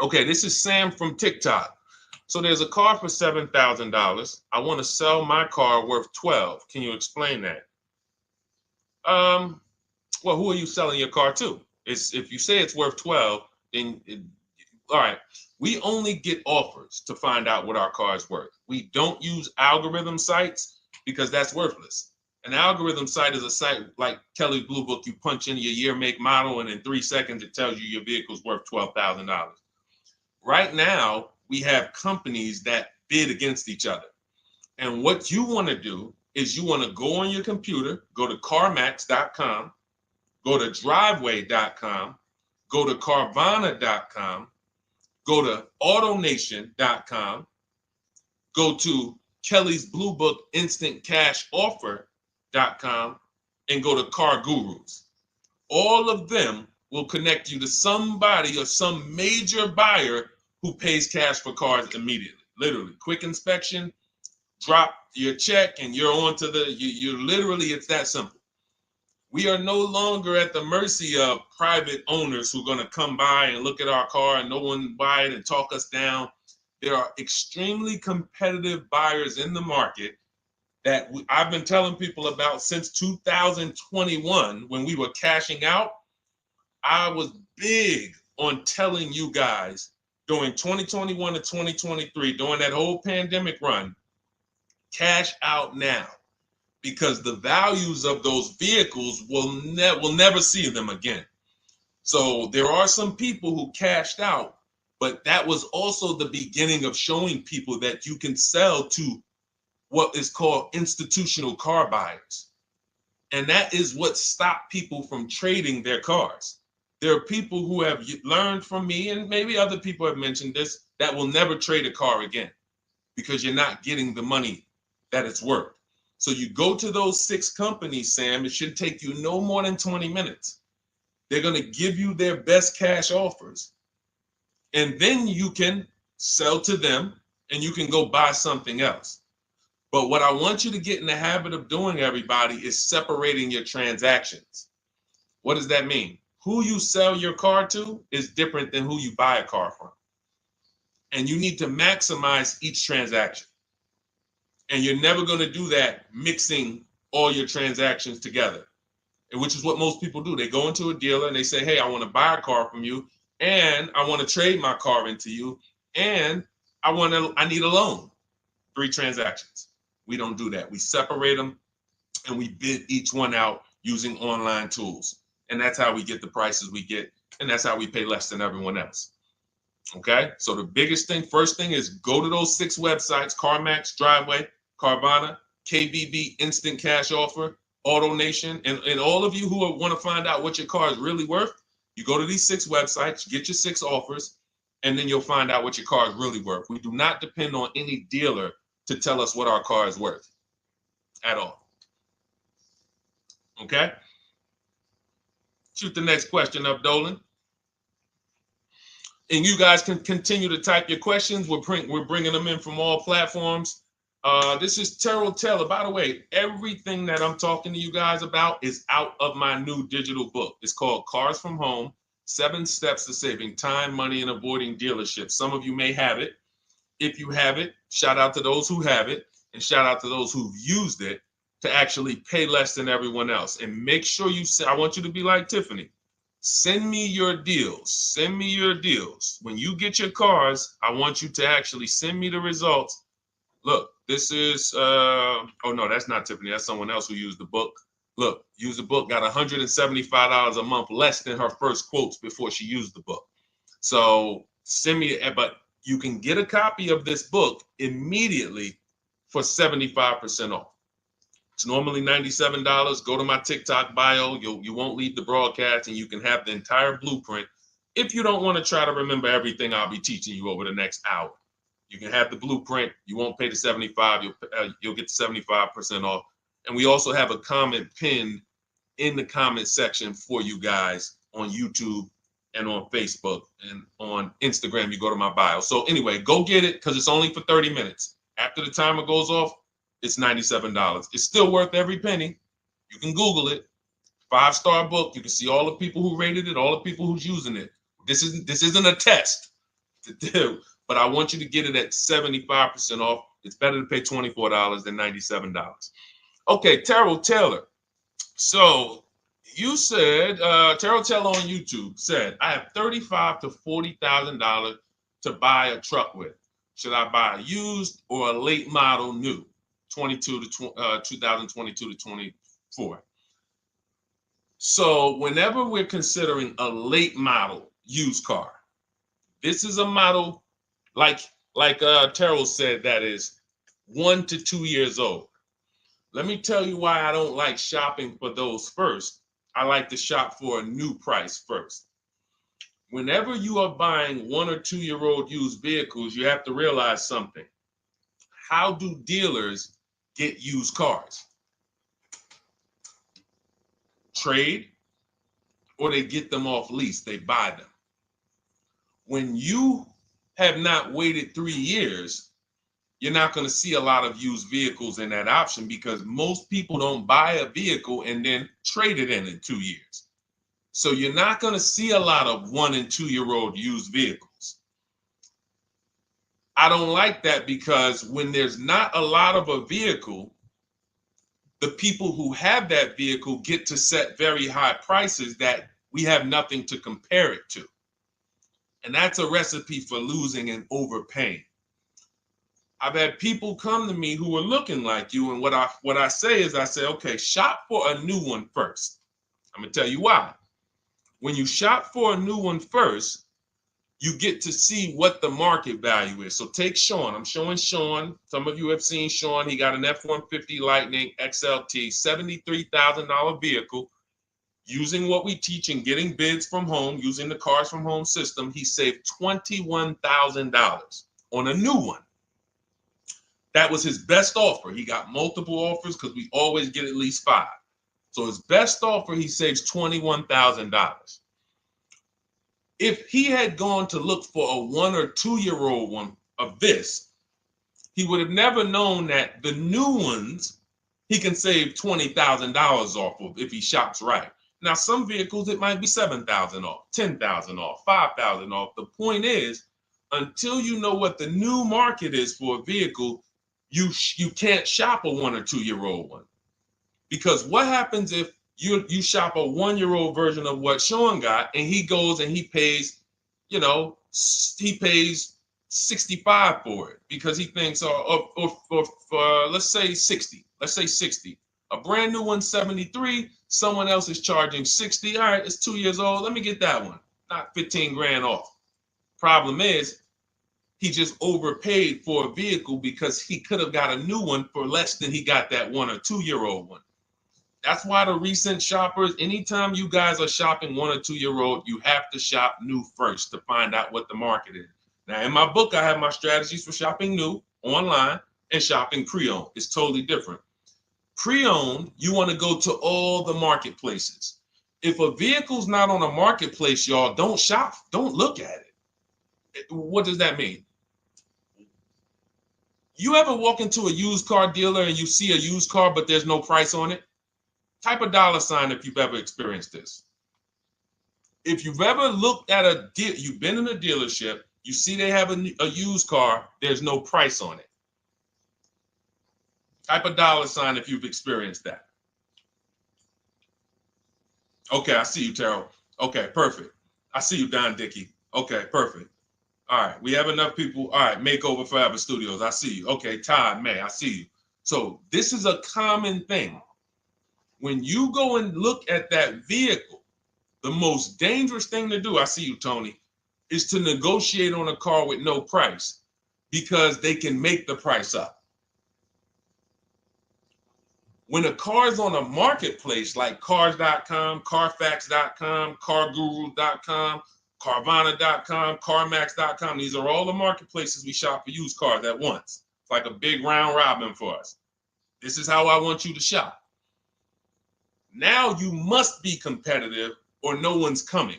Okay, this is Sam from TikTok. So there's a car for $7,000. I want to sell my car worth 12. Can you explain that? Um, well, who are you selling your car to? It's if you say it's worth 12, then all right. We only get offers to find out what our car is worth. We don't use algorithm sites because that's worthless. An algorithm site is a site like Kelly's Blue Book. You punch in your year, make, model, and in 3 seconds it tells you your vehicle's worth $12,000. Right now, we have companies that bid against each other. And what you want to do is you want to go on your computer, go to CarMax.com, go to Driveway.com, go to Carvana.com, go to AutoNation.com, go to Kelly's Blue Book Instant Cash Offer.com, and go to Car Gurus. All of them will connect you to somebody or some major buyer who pays cash for cars immediately. Literally, quick inspection, drop your check, and you're on to you literally, it's that simple. We are no longer at the mercy of private owners who are going to come by and look at our car and no one buy it and talk us down. There are extremely competitive buyers in the market that I've been telling people about since 2021 when we were cashing out. I was big on telling you guys during 2021 to 2023, during that whole pandemic run, cash out now, because the values of those vehicles will never see them again. So there are some people who cashed out, but that was also the beginning of showing people that you can sell to what is called institutional car buyers. And that is what stopped people from trading their cars. There are people who have learned from me, and maybe other people have mentioned this, that will never trade a car again because you're not getting the money that it's worth. So you go to those 6 companies, Sam, it should take you no more than 20 minutes. They're going to give you their best cash offers. And then you can sell to them and you can go buy something else. But what I want you to get in the habit of doing, everybody, is separating your transactions. What does that mean? Who you sell your car to is different than who you buy a car from. And you need to maximize each transaction. And you're never going to do that mixing all your transactions together, which is what most people do. They go into a dealer and they say, hey, I want to buy a car from you, and I want to trade my car into you, and I need a loan. 3 transactions. We don't do that. We separate them and we bid each one out using online tools. And that's how we get the prices we get. And that's how we pay less than everyone else. Okay. So the biggest thing, first thing, is go to those 6 websites: CarMax, Driveway, Carvana, KBB, Instant Cash Offer, AutoNation. And all of you who want to find out what your car is really worth, you go to these 6 websites, get your 6 offers, and then you'll find out what your car is really worth. We do not depend on any dealer to tell us what our car is worth at all. Okay? Shoot the next question up, Dolan. And you guys can continue to type your questions. We're bringing them in from all platforms. This is Terrell Taylor. By the way, everything that I'm talking to you guys about is out of my new digital book. It's called Cars from Home, 7 Steps to Saving Time, Money, and Avoiding Dealerships. Some of you may have it. If you have it, shout out to those who have it, and shout out to those who've used it to actually pay less than everyone else. And make sure I want you to be like Tiffany. Send me your deals. Send me your deals. When you get your cars, I want you to actually send me the results. Look, this is, oh no, that's not Tiffany. That's someone else who used the book. Look, used the book, got $175 a month less than her first quotes before she used the book. So send me, but you can get a copy of this book immediately for 75% off. It's normally $97. Go to my TikTok bio. You won't leave the broadcast, and you can have the entire blueprint. If you don't want to try to remember everything I'll be teaching you over the next hour, you can have the blueprint. You won't pay the $75. You'll get the 75% off. And we also have a comment pinned in the comment section for you guys on YouTube and on Facebook, and on Instagram. You go to my bio. So anyway, go get it, because it's only for 30 minutes. After the timer goes off, it's $97. It's still worth every penny. You can Google it. 5-star book. You can see all the people who rated it, all the people who's using it. This isn't a test. to do, but I want you to get it at 75% off. It's better to pay $24 than $97. Okay, Terrell Taylor. So you said, Terrell Taylor on YouTube said, I have $35,000 to $40,000 to buy a truck with. Should I buy a used or a late model new, 2022 to 24? So whenever we're considering a late model used car, this is a model like Terrell said that is 1 to 2 years old. Let me tell you why I don't like shopping for those first. I like to shop for a new price first. Whenever you are buying 1 or 2 year old used vehicles, you have to realize something. How do dealers get used cars? Trade, or they get them off lease, they buy them. When you have not waited 3 years, you're not going to see a lot of used vehicles in that option because most people don't buy a vehicle and then trade it in 2 years. So you're not going to see a lot of 1 and 2 year old used vehicles. I don't like that because when there's not a lot of a vehicle, the people who have that vehicle get to set very high prices that we have nothing to compare it to. And that's a recipe for losing and overpaying. I've had people come to me who are looking like you, and what I say is, I say, okay, shop for a new one first. I'm gonna tell you why. When you shop for a new one first, you get to see what the market value is. So take Sean. I'm showing Sean. Some of you have seen Sean. He got an F-150 Lightning XLT, $73,000 vehicle. Using what we teach and getting bids from home, using the Cars from Home system, he saved $21,000 on a new one. That was his best offer. He got multiple offers because we always get at least 5. So his best offer, he saves $21,000. If he had gone to look for a 1 or 2 year old one of this, he would have never known that the new ones he can save $20,000 off of if he shops right. Now, some vehicles, it might be $7,000 off, $10,000 off, $5,000 off. The point is, until you know what the new market is for a vehicle, you can't shop a 1 or 2 year old one. Because what happens if you shop a 1 year old version of what Sean got and he goes and he pays, he pays 65 for it because he thinks, or let's say 60. Let's say 60. A brand new one, 73. Someone else is charging 60. All right, it's 2 years old. Let me get that one. Not 15 grand off. Problem is, he just overpaid for a vehicle because he could have got a new one for less than he got that 1 or 2 year old one. That's why the recent shoppers, anytime you guys are shopping 1 or 2 year old, you have to shop new first to find out what the market is. Now, in my book, I have my strategies for shopping new online and shopping pre-owned. It's totally different. Pre-owned, you want to go to all the marketplaces. If a vehicle's not on a marketplace, y'all, don't shop. Don't look at it. What does that mean? You ever walk into a used car dealer and you see a used car, but there's no price on it? Type a $ if you've ever experienced this. If you've ever looked at a deal, you've been in a dealership, you see they have a used car, there's no price on it. Type a $ if you've experienced that. Okay, I see you, Terrell. Okay, perfect. I see you, Don Dickey. Okay, perfect. All right, we have enough people. All right, Makeover Forever Studios. I see you. Okay, Todd May, I see you. So this is a common thing. When you go and look at that vehicle, the most dangerous thing to do, I see you, Tony, is to negotiate on a car with no price because they can make the price up. When a car is on a marketplace like cars.com, carfax.com, carguru.com, carvana.com, carmax.com, these are all the marketplaces we shop for used cars at once. It's like a big round robin for us. This is how I want you to shop. Now you must be competitive or no one's coming.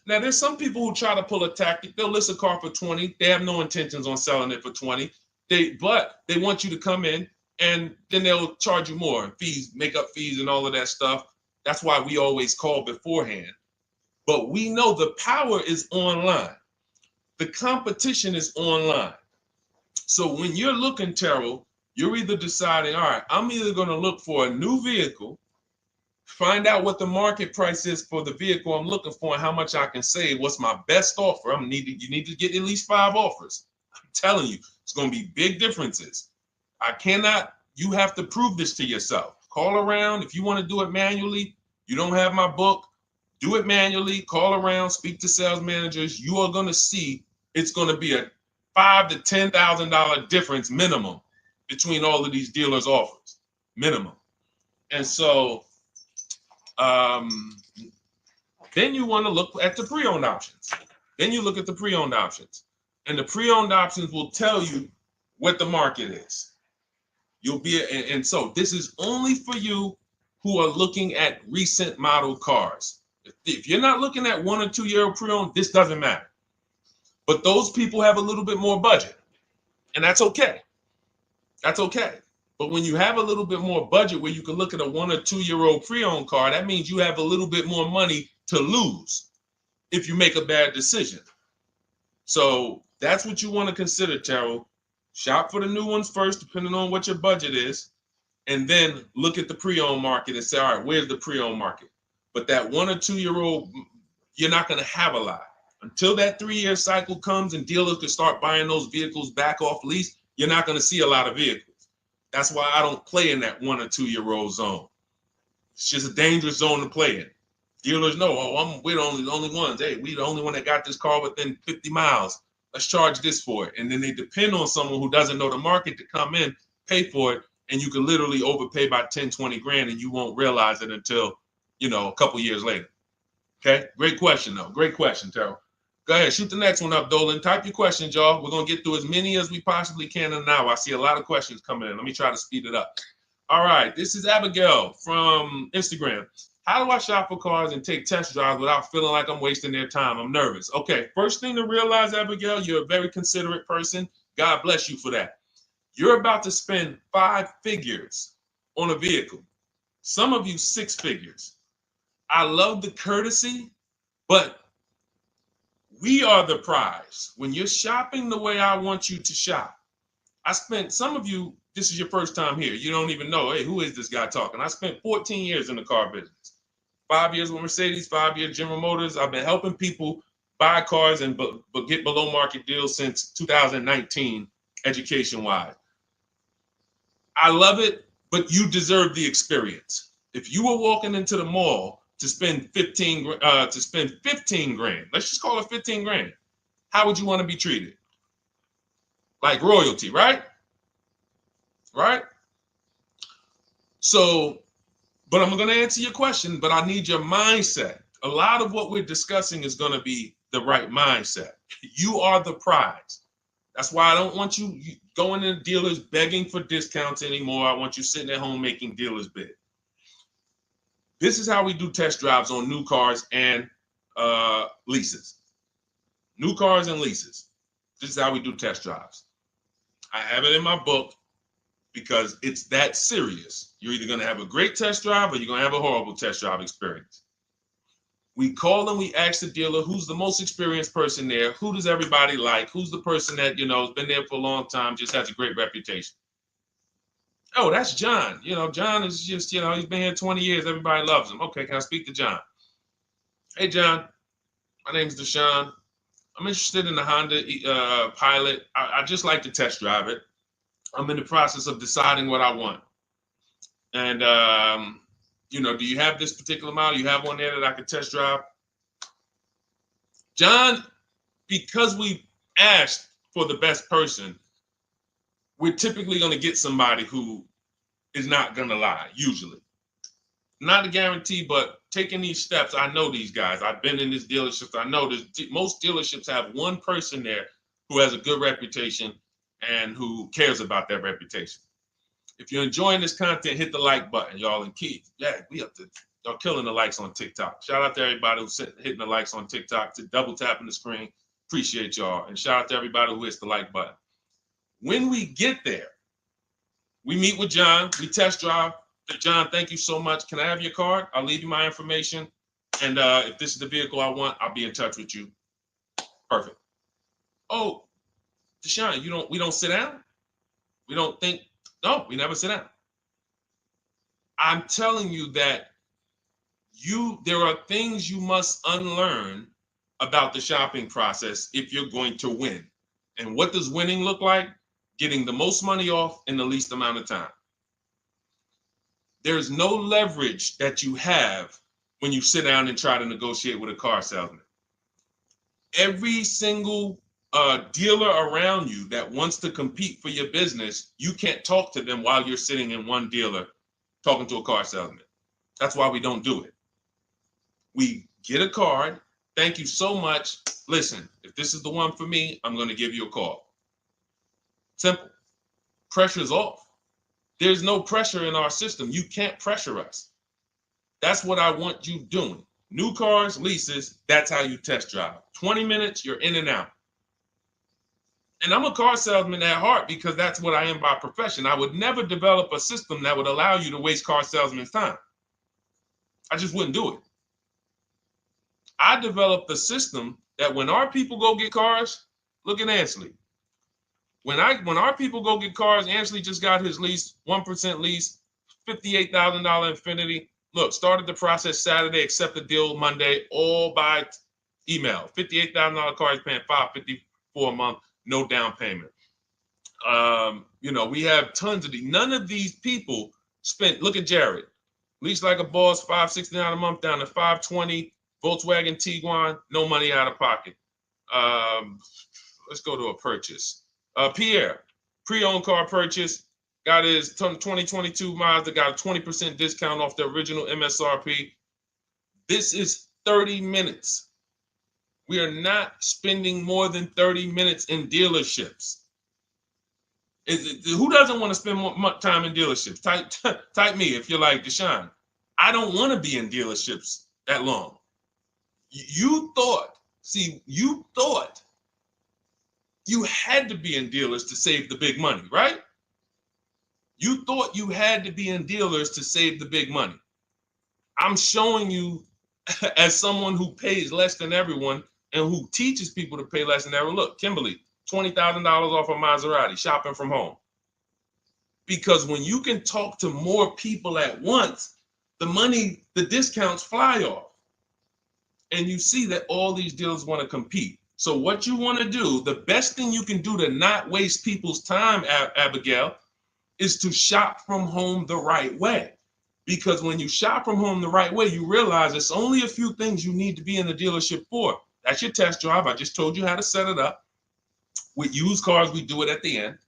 Now there's some people who try to pull a tactic. They'll list a car for 20. They have no intentions on selling it for 20. But they want you to come in and then they'll charge you more, fees, makeup fees and all of that stuff. That's why we always call beforehand. But we know the power is online. The competition is online. So when you're looking, Terrell, you're either deciding, all right, I'm either going to look for a new vehicle, find out what the market price is for the vehicle I'm looking for and how much I can save. What's my best offer? You need to get at least 5 offers. I'm telling you, it's going to be big differences. You have to prove this to yourself. Call around. If you want to do it manually, you don't have my book, do it manually, call around, speak to sales managers. You are going to see it's going to be a $5,000 to $10,000 difference minimum between all of these dealers' offers, minimum. And so then you want to look at the pre-owned options. Then you look at the pre-owned options. And the pre-owned options will tell you what the market is. And so this is only for you who are looking at recent model cars. If you're not looking at 1 or 2 year old pre-owned, this doesn't matter. But those people have a little bit more budget, and that's okay. That's okay. But when you have a little bit more budget where you can look at a 1 or 2 year old pre-owned car, that means you have a little bit more money to lose if you make a bad decision. So that's what you want to consider, Terrell. Shop for the new ones first, depending on what your budget is, and then look at the pre-owned market and say, all right, where's the pre-owned market? But that 1 or 2 year old, you're not going to have a lot. Until that 3 year cycle comes and dealers can start buying those vehicles back off lease, you're not going to see a lot of vehicles. That's why I don't play in that 1 or 2 year old zone. It's just a dangerous zone to play in. Dealers know, we're the only ones. Hey, we the only one that got this car within 50 miles. Let's charge this for it. And then they depend on someone who doesn't know the market to come in, pay for it, and you can literally overpay by 10, 20 grand and you won't realize it until, a couple years later. Okay, great question though. Great question, Terrell. Go ahead, shoot the next one up, Dolan. Type your questions, y'all. We're going to get through as many as we possibly can in an hour. I see a lot of questions coming in. Let me try to speed it up. All right, this is Abigail from Instagram. How do I shop for cars and take test drives without feeling like I'm wasting their time? I'm nervous. Okay, first thing to realize, Abigail, you're a very considerate person. God bless you for that. You're about to spend 5 figures on a vehicle. Some of you 6 figures. I love the courtesy, but we are the prize. When you're shopping the way I want you to shop, some of you, this is your first time here. You don't even know, hey, who is this guy talking? I spent 14 years in the car business. 5 years with Mercedes, 5 years General Motors. I've been helping people buy cars and get below market deals since 2019, education-wise. I love it, but you deserve the experience. If you were walking into the mall to spend 15 grand, let's just call it 15 grand. How would you want to be treated? Like royalty, right? Right? So, but I'm going to answer your question, but I need your mindset. A lot of what we're discussing is going to be the right mindset. You are the prize. That's why I don't want you going to dealers begging for discounts anymore. I want you sitting at home making dealers bid. This is how we do test drives on new cars and leases. New cars and leases. This is how we do test drives. I have it in my book because it's that serious. You're either going to have a great test drive or you're going to have a horrible test drive experience. We call and we ask the dealer, who's the most experienced person there? Who does everybody like? Who's the person that, has been there for a long time, just has a great reputation? Oh, that's John. John is just, he's been here 20 years. Everybody loves him. Okay, can I speak to John? Hey, John, my name's Deshone. I'm interested in the Honda Pilot. I just like to test drive it. I'm in the process of deciding what I want. And, do you have this particular model? You have one there that I could test drive? John, because we asked for the best person, we're typically going to get somebody who is not going to lie, usually. Not a guarantee, but taking these steps, I know these guys. I've been in this dealership. I know most dealerships have one person there who has a good reputation and who cares about that reputation. If you're enjoying this content, hit the like button, y'all. And Keith, y'all killing the likes on TikTok. Shout out to everybody who's hitting the likes on TikTok, to double tapping the screen. Appreciate y'all. And shout out to everybody who hits the like button. When we get there, we meet with John. We test drive. John, thank you so much. Can I have your card? I'll leave you my information. And if this is the vehicle I want, I'll be in touch with you. Perfect. Oh, Deshone, we don't sit down? We don't think, no, we never sit down. I'm telling you that there are things you must unlearn about the shopping process if you're going to win. And what does winning look like? Getting the most money off in the least amount of time. There's no leverage that you have when you sit down and try to negotiate with a car salesman. Every single dealer around you that wants to compete for your business, you can't talk to them while you're sitting in one dealer talking to a car salesman. That's why we don't do it. We get a card. Thank you so much. Listen, if this is the one for me, I'm going to give you a call. Simple. Pressure's off. There's no pressure in our system. You can't pressure us. That's what I want you doing. New cars, leases, that's how you test drive. 20 minutes, you're in and out. And I'm a car salesman at heart because that's what I am by profession. I would never develop a system that would allow you to waste car salesmen's time. I just wouldn't do it. I developed a system that when our people go get cars, look at Ansley. When our people go get cars, Ansley just got his lease, 1% lease, $58,000 Infiniti. Look, started the process Saturday, accept the deal Monday, all by email. $58,000 car, he's paying $554 a month, no down payment. We have tons of these. None of these people spent, look at Jared, lease like a boss, $569 a month down to $520, Volkswagen Tiguan, no money out of pocket. Let's go to a purchase. Pierre, pre-owned car purchase, got his 2022 Mazda, got a 20% discount off the original MSRP. This is 30 minutes. We are not spending more than 30 minutes in dealerships. Who doesn't want to spend more time in dealerships? Type me if you're like Deshone. I don't want to be in dealerships that long. You thought you had to be in dealers to save the big money, right? You thought you had to be in dealers to save the big money. I'm showing you as someone who pays less than everyone and who teaches people to pay less than everyone. Look, Kimberly, $20,000 off a Maserati, shopping from home. Because when you can talk to more people at once, the discounts fly off. And you see that all these dealers want to compete. So what you want to do, the best thing you can do to not waste people's time, Abigail, is to shop from home the right way. Because when you shop from home the right way, you realize it's only a few things you need to be in the dealership for. That's your test drive. I just told you how to set it up. With used cars, we do it at the end.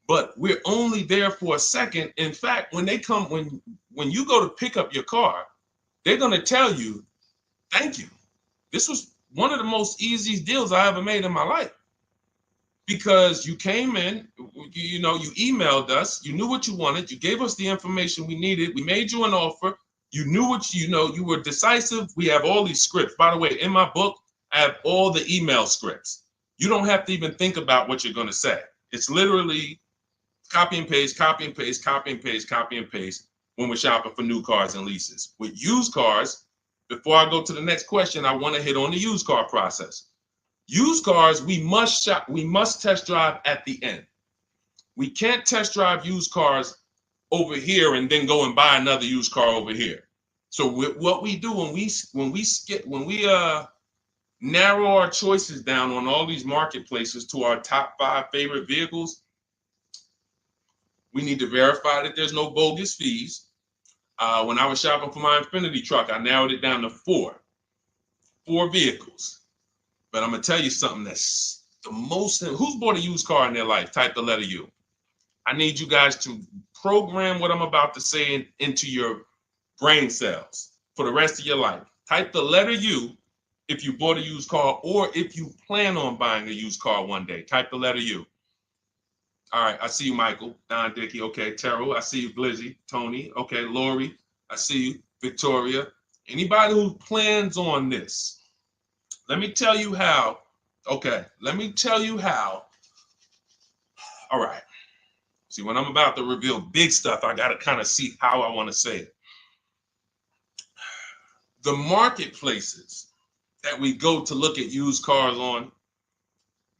But we're only there for a second. In fact, when you go to pick up your car, they're going to tell you, thank you. This was one of the most easiest deals I ever made in my life. Because you came in, you emailed us, you knew what you wanted, you gave us the information we needed, we made you an offer, you knew what you were decisive. We have all these scripts. By the way, in my book, I have all the email scripts. You don't have to even think about what you're going to say. It's literally copy and paste, copy and paste, copy and paste, copy and paste when we're shopping for new cars and leases. With used cars, before I go to the next question, I want to hit on the used car process. Used cars, we must test drive at the end. We can't test drive used cars over here and then go and buy another used car over here. So what we do when we narrow our choices down on all these marketplaces to our top 5 favorite vehicles, we need to verify that there's no bogus fees. When I was shopping for my Infiniti truck, I narrowed it down to 4 vehicles. But I'm going to tell you something that's the most, who's bought a used car in their life? Type the letter U. I need you guys to program what I'm about to say into your brain cells for the rest of your life. Type the letter U if you bought a used car or if you plan on buying a used car one day. Type the letter U. All right, I see you, Michael. Don Dickey, okay. Terrell, I see you. Glizzy, Tony, okay. Lori, I see you. Victoria. Anybody who plans on this, let me tell you how. Okay, let me tell you how. All right. See, when I'm about to reveal big stuff, I got to kind of see how I want to say it. The marketplaces that we go to look at used cars on,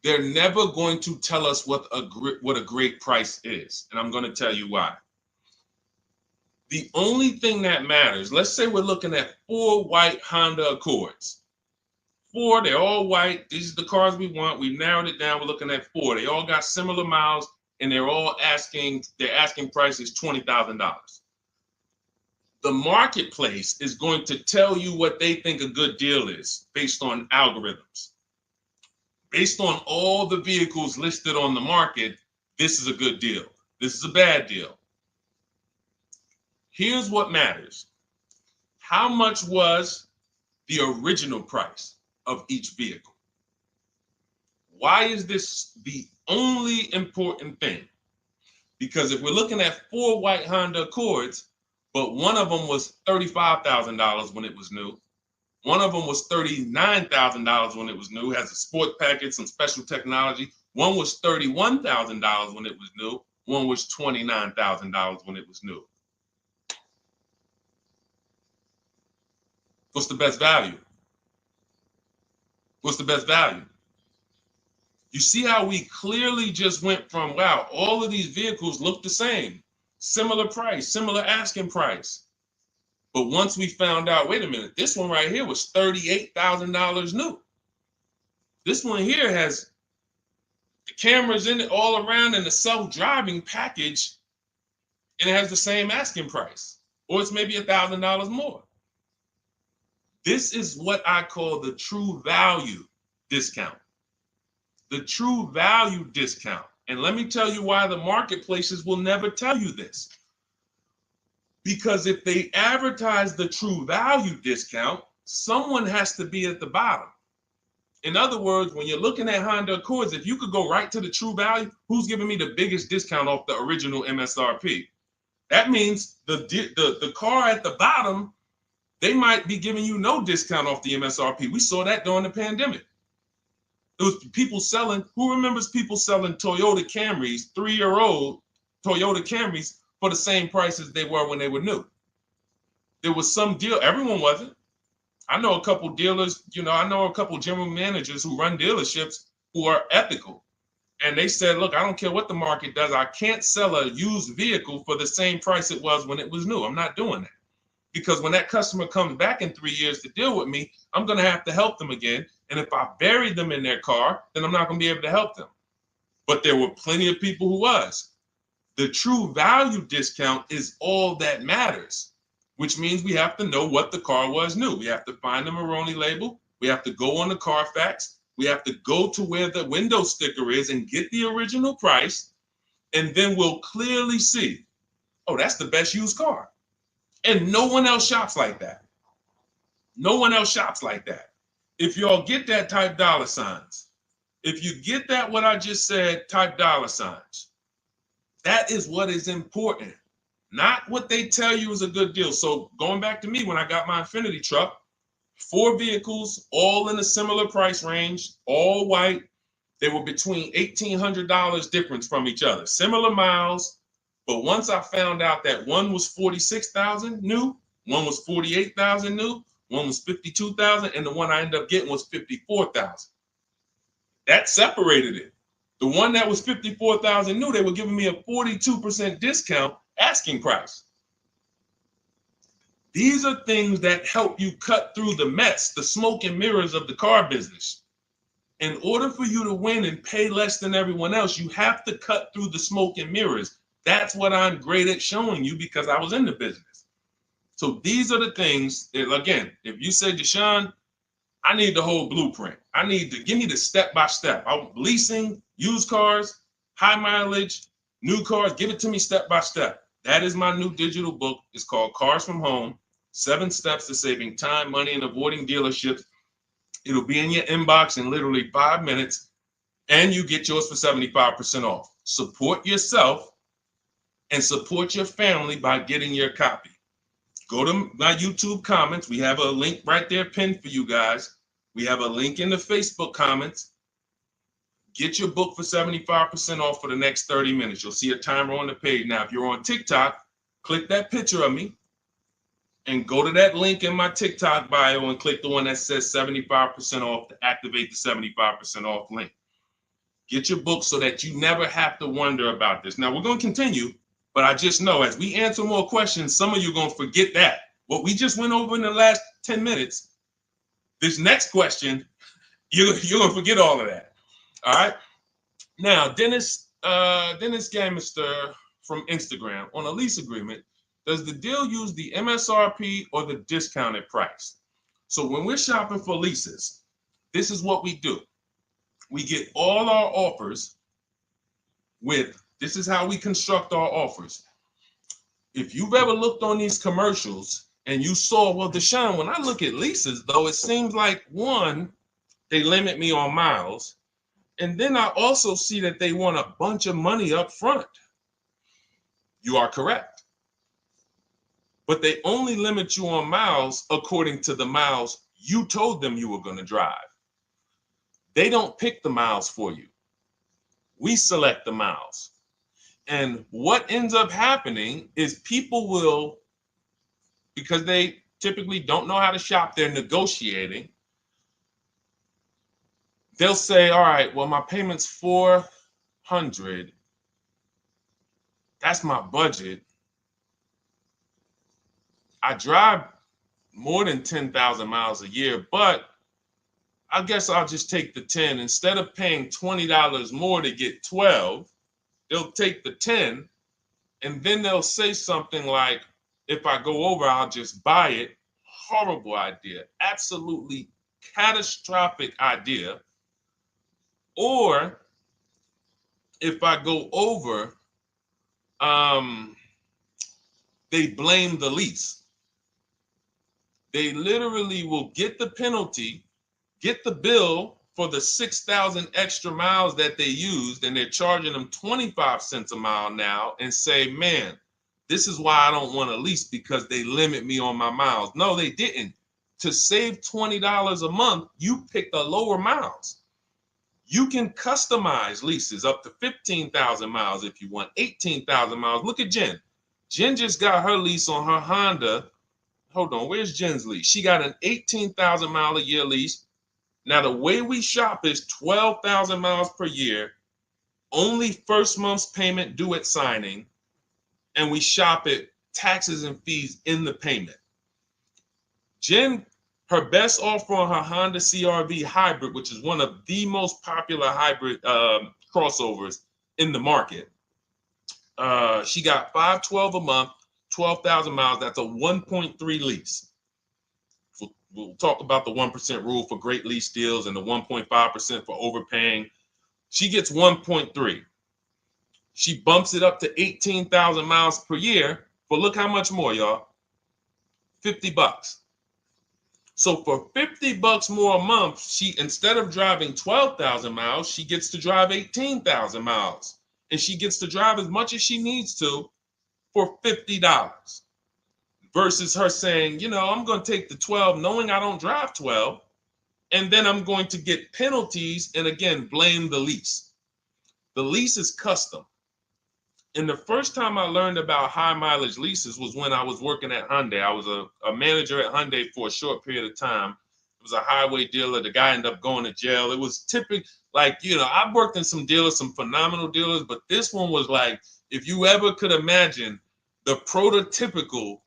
They're never going to tell us what a great price is. And I'm going to tell you why. The only thing that matters, let's say we're looking at 4 white Honda Accords. 4, they're all white. These are the cars we want. We've narrowed it down. We're looking at 4. They all got similar miles, and they're asking price is $20,000. The marketplace is going to tell you what they think a good deal is based on algorithms. Based on all the vehicles listed on the market, this is a good deal. This is a bad deal. Here's what matters. How much was the original price of each vehicle? Why is this the only important thing? Because if we're looking at 4 white Honda Accords, but one of them was $35,000 when it was new, one of them was $39,000 when it was new, has a sport package, some special technology. One was $31,000 when it was new. One was $29,000 when it was new. What's the best value? What's the best value? You see how we clearly just went from, wow, all of these vehicles look the same, similar price, similar asking price. But once we found out, wait a minute, this one right here was $38,000 new. This one here has the cameras in it all around and the self-driving package, and it has the same asking price, or it's maybe $1,000 more. This is what I call the true value discount. The true value discount. And let me tell you why the marketplaces will never tell you this. Because if they advertise the true value discount, someone has to be at the bottom. In other words, when you're looking at Honda Accords, if you could go right to the true value, who's giving me the biggest discount off the original MSRP? That means the car at the bottom, they might be giving you no discount off the MSRP. We saw that during the pandemic. It was people selling, who remembers people selling Toyota Camrys, 3-year-old Toyota Camrys for the same price as they were when they were new? There was some deal, everyone wasn't. I know a couple dealers, I know a couple general managers who run dealerships who are ethical. And they said, look, I don't care what the market does. I can't sell a used vehicle for the same price it was when it was new. I'm not doing that. Because when that customer comes back in 3 years to deal with me, I'm going to have to help them again. And if I bury them in their car, then I'm not going to be able to help them. But there were plenty of people who was. The true value discount is all that matters, which means we have to know what the car was new. We have to find the Maroni label. We have to go on the Carfax. We have to go to where the window sticker is and get the original price. And then we'll clearly see, oh, that's the best used car. And no one else shops like that. No one else shops like that. If y'all get that, type dollar signs. If you get that, what I just said, type dollar signs. That is what is important, not what they tell you is a good deal. So going back to me, when I got my Infiniti truck, 4 vehicles, all in a similar price range, all white. They were between $1,800 difference from each other, similar miles. But once I found out that one was 46,000 new, one was 48,000 new, one was 52,000, and the one I ended up getting was 54,000. That separated it. The one that was 54,000 new, they were giving me a 42% discount asking price. These are things that help you cut through the mess, the smoke and mirrors of the car business. In order for you to win and pay less than everyone else, you have to cut through the smoke and mirrors. That's what I'm great at showing you because I was in the business. So these are the things that, again, if you say, Deshone, I need the whole blueprint. I need to give me the step-by-step. I'm leasing, used cars, high mileage, new cars. Give it to me step-by-step. That is my new digital book. It's called Cars from Home, 7 Steps to Saving Time, Money, and Avoiding Dealerships. It'll be in your inbox in literally 5 minutes, and you get yours for 75% off. Support yourself and support your family by getting your copy. Go to my YouTube comments. We have a link right there pinned for you guys. We have a link in the Facebook comments. Get your book for 75% off for the next 30 minutes. You'll see a timer on the page. Now, if you're on TikTok, click that picture of me and go to that link in my TikTok bio and click the one that says 75% off to activate the 75% off link. Get your book so that you never have to wonder about this. Now, we're going to continue, but I just know as we answer more questions, some of you are going to forget that. What we just went over in the last 10 minutes, this next question, you're going to forget all of that. All right? Now, Dennis Gamister from Instagram, on a lease agreement, does the deal use the MSRP or the discounted price? So when we're shopping for leases, this is what we do. We get all our offers this is how we construct our offers. If you've ever looked on these commercials and you saw, well, Deshone, when I look at leases, though, it seems like, one, they limit me on miles. And then I also see that they want a bunch of money up front. You are correct. But they only limit you on miles according to the miles you told them you were going to drive. They don't pick the miles for you. We select the miles. And what ends up happening is people will, because they typically don't know how to shop, they're negotiating. They'll say, all right, well, my payment's $400. That's my budget. I drive more than 10,000 miles a year, but I guess I'll just take the 10. Instead of paying $20 more to get 12, they'll take the 10, and then they'll say something like, if I go over, I'll just buy it. Horrible idea. Absolutely catastrophic idea. Or if I go over, they blame the lease. They literally will get the penalty, get the bill for the 6,000 extra miles that they used, and they're charging them 25 cents a mile now, and say, man, this is why I don't want to lease, because they limit me on my miles. No, they didn't. To save $20 a month, you pick the lower miles. You can customize leases up to 15,000 miles if you want, 18,000 miles. Look at Jen. Jen just got her lease on her Honda. Hold on, where's Jen's lease? She got an 18,000 mile a year lease. Now, the way we shop is 12,000 miles per year, only first month's payment due at signing, and we shop it taxes and fees in the payment. Jen, her best offer on her Honda CR-V hybrid, which is one of the most popular hybrid crossovers in the market, she got $512 a month, 12,000 miles. That's a 1.3 lease. We'll talk about the 1% rule for great lease deals and the 1.5% for overpaying. She gets 1.3. She bumps it up to 18,000 miles per year. But look how much more, y'all. $50. So for $50 more a month, she, instead of driving 12,000 miles, she gets to drive 18,000 miles. And she gets to drive as much as she needs to for $50. Versus her saying, you know, I'm going to take the 12 knowing I don't drive 12, and then I'm going to get penalties and, again, blame the lease. The lease is custom. And the first time I learned about high mileage leases was when I was working at Hyundai. I was a manager at Hyundai for a short period of time. It was a highway dealer. The guy ended up going to jail. It was typical, like, you know, I've worked in some dealers, some phenomenal dealers, but this one was like, if you ever could imagine the prototypical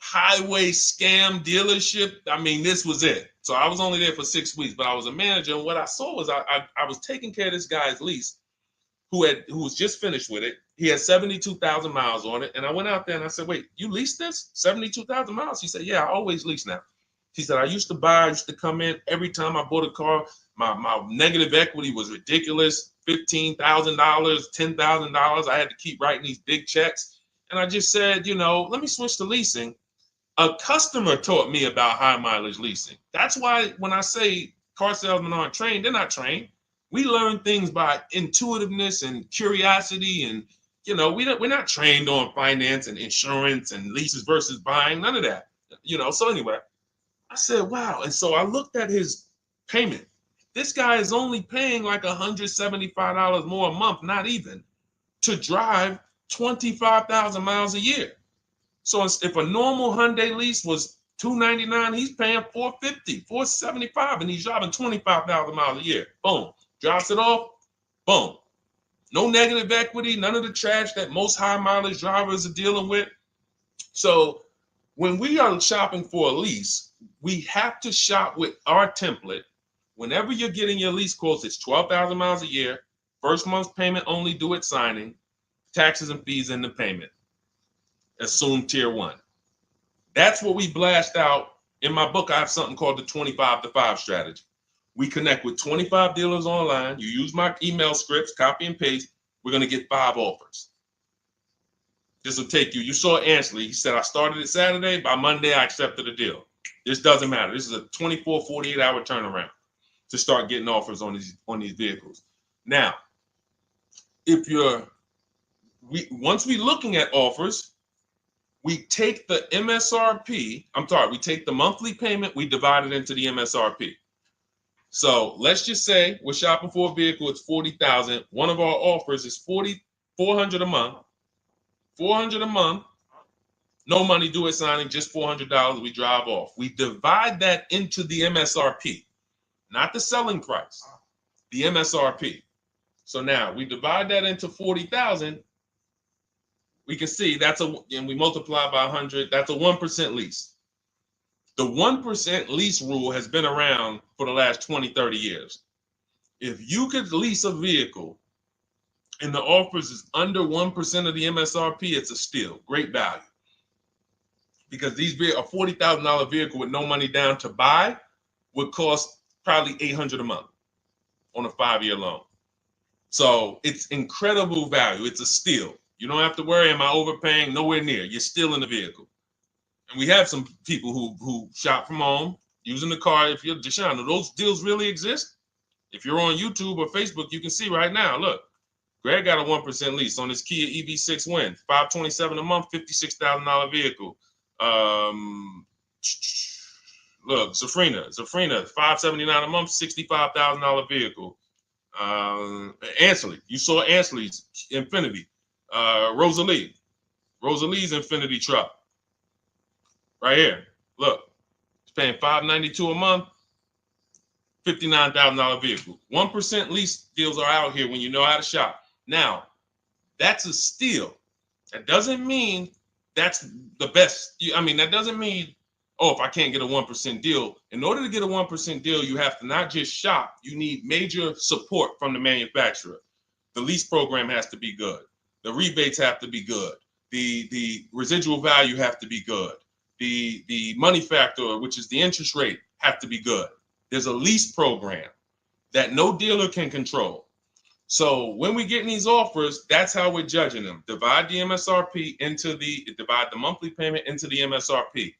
highway scam dealership, I mean, this was it. So I was only there for 6 weeks, but I was a manager, and what I saw was I was taking care of this guy's lease who was just finished with it. He had 72,000 miles on it, and I went out there and I said, wait, you leased this? 72,000 miles? He said, yeah, I always lease now. He said, I used to come in every time I bought a car, my negative equity was ridiculous, $15,000, $10,000. I had to keep writing these big checks. And I just said, you know, let me switch to leasing. A customer taught me about high mileage leasing. That's why when I say car salesmen aren't trained, they're not trained. We learn things by intuitiveness and curiosity, and you know, we're not trained on finance and insurance and leases versus buying, none of that. You know, so anyway, I said, wow. And so I looked at his payment. This guy is only paying like $175 more a month, not even, to drive 25,000 miles a year. So if a normal Hyundai lease was $299, he's paying $450, $475, and he's driving 25,000 miles a year. Boom, drops it off, Boom. No negative equity, none of the trash that most high mileage drivers are dealing with. So when we are shopping for a lease, we have to shop with our template. Whenever you're getting your lease quotes, it's 12,000 miles a year, first month's payment only due at signing, taxes and fees in the payment. Assume tier 1. That's what we blast out. In my book, I have something called the 25 to 5 strategy. We connect with 25 dealers online. You use my email scripts, copy and paste. We're going to get 5 offers. This will take you. You saw Ansley. He said, I started it Saturday. By Monday, I accepted a deal. This doesn't matter. This is a 24, 48-hour turnaround to start getting offers on these vehicles. Now, once we're looking at offers, we take the MSRP. We take the monthly payment. We divide it into the MSRP. So let's just say we're shopping for a vehicle. It's $40,000. One of our offers is $400 a month. $400 a month. No money due at signing, just $400. We drive off. We divide that into the MSRP, not the selling price, the MSRP. So now we divide that into 40,000. We can see and we multiply by 100. That's a 1% lease. The 1% lease rule has been around for the last 20, 30 years. If you could lease a vehicle and the offers is under 1% of the MSRP, it's a steal. Great value. Because a $40,000 vehicle with no money down to buy would cost probably $800 a month on a 5-year loan. So it's incredible value. It's a steal. You don't have to worry, am I overpaying? Nowhere near. You're still in the vehicle. And we have some people who shop from home using the car. If you're Deshone, do those deals really exist? If you're on YouTube or Facebook, you can see right now. Look, Greg got a 1% lease on his Kia EV6 Win, $527 a month, $56,000 vehicle. Look, Zafrina, $579 a month, $65,000 vehicle. Ansley, you saw Ansley's Infinity. Rosalie's Infinity truck. Right here. Look, it's paying $592 a month, $59,000 vehicle. 1% lease deals are out here when you know how to shop. Now, that's a steal. That doesn't mean that's the best. That doesn't mean, if I can't get a 1% deal. In order to get a 1% deal, you have to not just shop. You need major support from the manufacturer. The lease program has to be good. The rebates have to be good. The residual value have to be good. The money factor, which is the interest rate, have to be good. There's a lease program that no dealer can control. So when we get these offers, that's how we're judging them. Divide the monthly payment into the MSRP.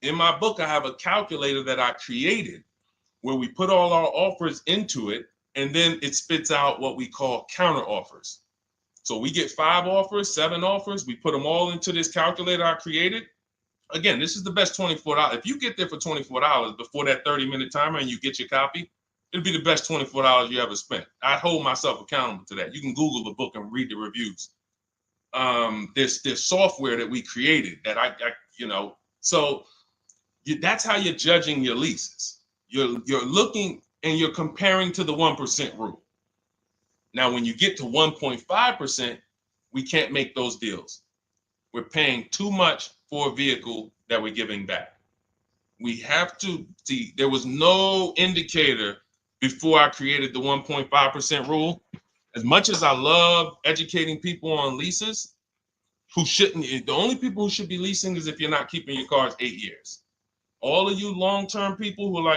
In my book, I have a calculator that I created where we put all our offers into it, and then it spits out what we call counter offers. So we get 5 offers, 7 offers. We put them all into this calculator I created. Again, this is the best $24. If you get there for $24 before that 30-minute timer and you get your copy, it'll be the best $24 you ever spent. I hold myself accountable to that. You can Google the book and read the reviews. There's software that we created that that's how you're judging your leases. You're looking and you're comparing to the 1% rule. Now, when you get to 1.5%, we can't make those deals. We're paying too much for a vehicle that we're giving back. We have to see, there was no indicator before I created the 1.5% rule. As much as I love educating people on leases, the only people who should be leasing is if you're not keeping your cars 8 years. All of you long-term people who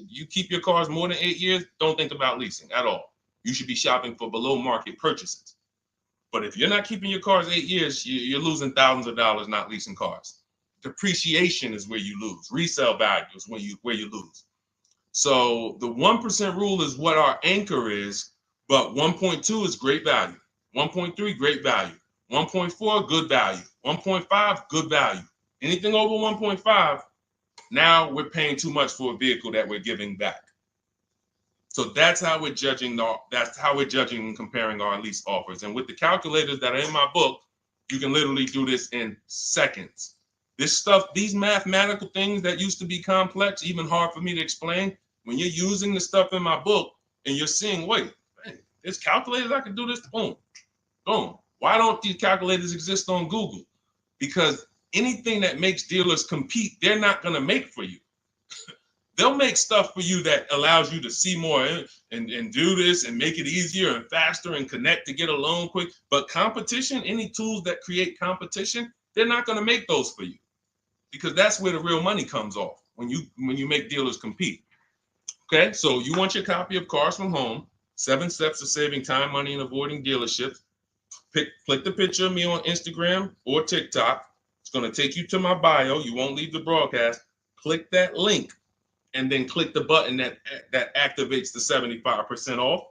you keep your cars more than 8 years, don't think about leasing at all. You should be shopping for below market purchases. But if you're not keeping your cars 8 years, you're losing thousands of dollars not leasing cars. Depreciation is where you lose. Resale value is where you lose. So the 1% rule is what our anchor is, but 1.2 is great value. 1.3, great value. 1.4, good value. 1.5, good value. Anything over 1.5, now we're paying too much for a vehicle that we're giving back. So that's how we're judging. That's how we're judging and comparing our lease offers. And with the calculators that are in my book, you can literally do this in seconds. This stuff, these mathematical things that used to be complex, even hard for me to explain, when you're using the stuff in my book and you're seeing, wait, There's calculators I can do this. Boom, boom. Why don't these calculators exist on Google? Because anything that makes dealers compete, they're not going to make for you. They'll make stuff for you that allows you to see more and do this and make it easier and faster and connect to get a loan quick. But competition, any tools that create competition, they're not going to make those for you, because that's where the real money comes off when you make dealers compete. Okay, so you want your copy of Cars from Home, 7 Steps to Saving Time, Money, and Avoiding Dealerships. Click the picture of me on Instagram or TikTok. It's going to take you to my bio. You won't leave the broadcast. Click that link and then click the button that activates the 75% off,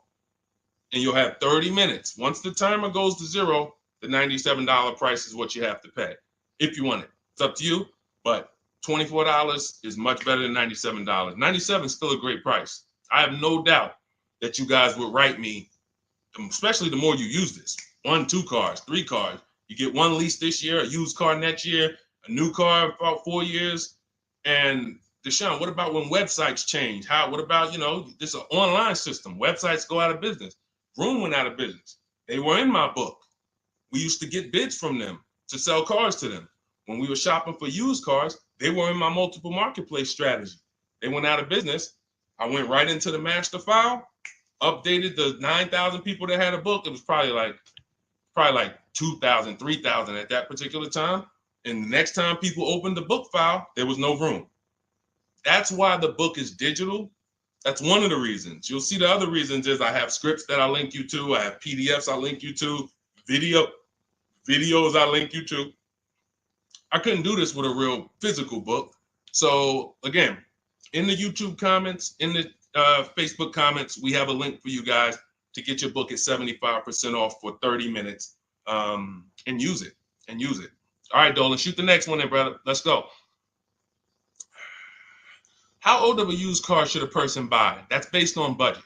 and you'll have 30 minutes. Once the timer goes to 0, the $97 price is what you have to pay if you want it. It's up to you, but $24 is much better than $97. $97 is still a great price. I have no doubt that you guys would write me, especially the more you use this. 1, 2 cars, 3 cars. You get 1 lease this year, a used car next year, a new car in about 4 years. And Deshone, what about when websites change? What about, this is an online system. Websites go out of business. Vroom went out of business. They were in my book. We used to get bids from them to sell cars to them. When we were shopping for used cars, they were in my multiple marketplace strategy. They went out of business. I went right into the master file, updated the 9,000 people that had a book. It was probably like 2,000, 3,000 at that particular time. And the next time people opened the book file, there was no room. That's why the book is digital. That's one of the reasons. You'll see the other reasons is I have scripts that I link you to. I have PDFs I link you to. Videos I link you to. I couldn't do this with a real physical book. So again, in the YouTube comments, in the Facebook comments, we have a link for you guys to get your book at 75% off for 30 minutes and use it. All right, Dolan, shoot the next one then, brother. Let's go. How old of a used car should a person buy? That's based on budget.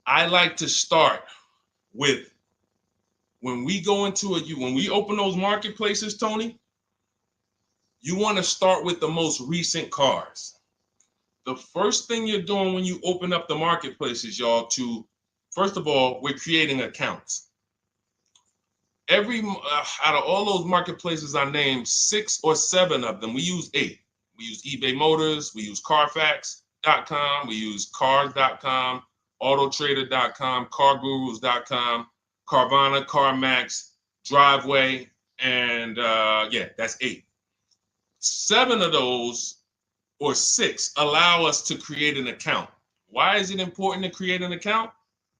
I like to start with, when we open those marketplaces, Tony, you want to start with the most recent cars. The first thing you're doing when you open up the marketplaces, y'all, first of all, we're creating accounts. Out of all those marketplaces I named, 6 or 7 of them, we use 8. We use eBay Motors, we use Carfax.com, we use Cars.com, Autotrader.com, CarGurus.com, Carvana, CarMax, Driveway, and that's 8. 7 of those, or 6, allow us to create an account. Why is it important to create an account?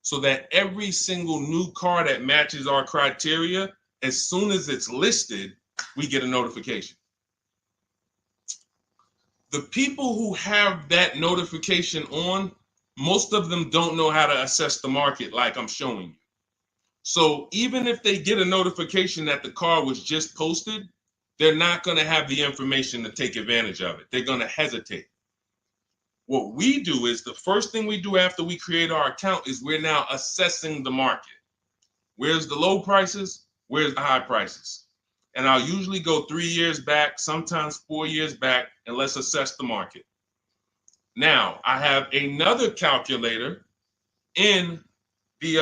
So that every single new car that matches our criteria, as soon as it's listed, we get a notification. The people who have that notification on, most of them don't know how to assess the market like I'm showing you. So even if they get a notification that the car was just posted, they're not going to have the information to take advantage of it. They're going to hesitate. What we do is, the first thing we do after we create our account is we're now assessing the market. Where's the low prices? Where's the high prices? And I'll usually go 3 years back, sometimes 4 years back, and let's assess the market. Now, I have another calculator in the,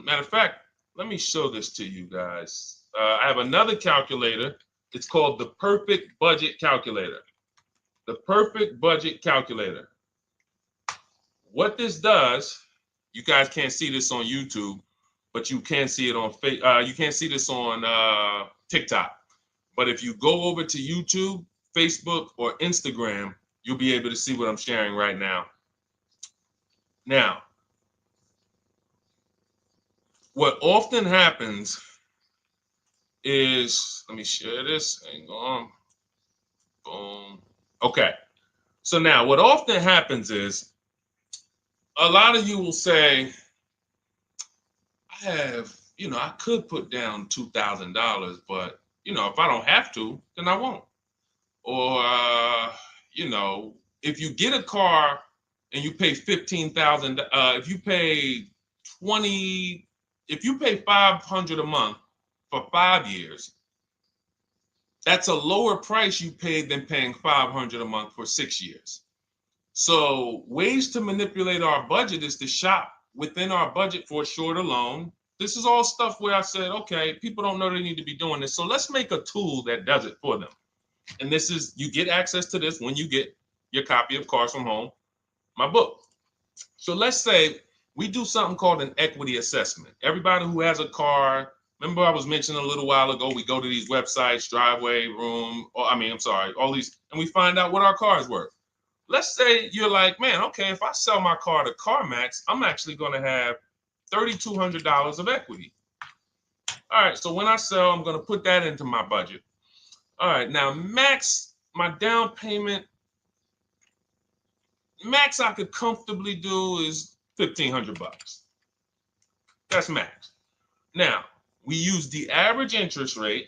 matter of fact, let me show this to you guys. I have another calculator. It's called the Perfect Budget Calculator. The Perfect Budget Calculator. What this does, you guys can't see this on YouTube, but you can see it on you can't see this on TikTok. But if you go over to YouTube, Facebook, or Instagram, you'll be able to see what I'm sharing right now. Now, what often happens is, let me share this. Hang on. Boom. Okay. So now what often happens is, a lot of you will say, I could put down $2,000, but, if I don't have to, then I won't. Or, if you get a car and you pay $15,000, if you pay $500 a month for 5 years, that's a lower price you paid than paying $500 a month for 6 years. So ways to manipulate our budget is to shop within our budget for a shorter loan. This is all stuff where I said, okay, people don't know they need to be doing this. So let's make a tool that does it for them. And this is, you get access to this when you get your copy of Cars from Home, my book. So let's say we do something called an equity assessment. Everybody who has a car, remember I was mentioning a little while ago, we go to these websites, Driveway, Room, or all these, and we find out what our car is worth. Let's say you're like, man, okay, if I sell my car to CarMax, I'm actually going to have $3,200 of equity. All right, so when I sell, I'm going to put that into my budget. All right, now max, my down payment, max I could comfortably do is $1,500. That's max. Now, we use the average interest rate,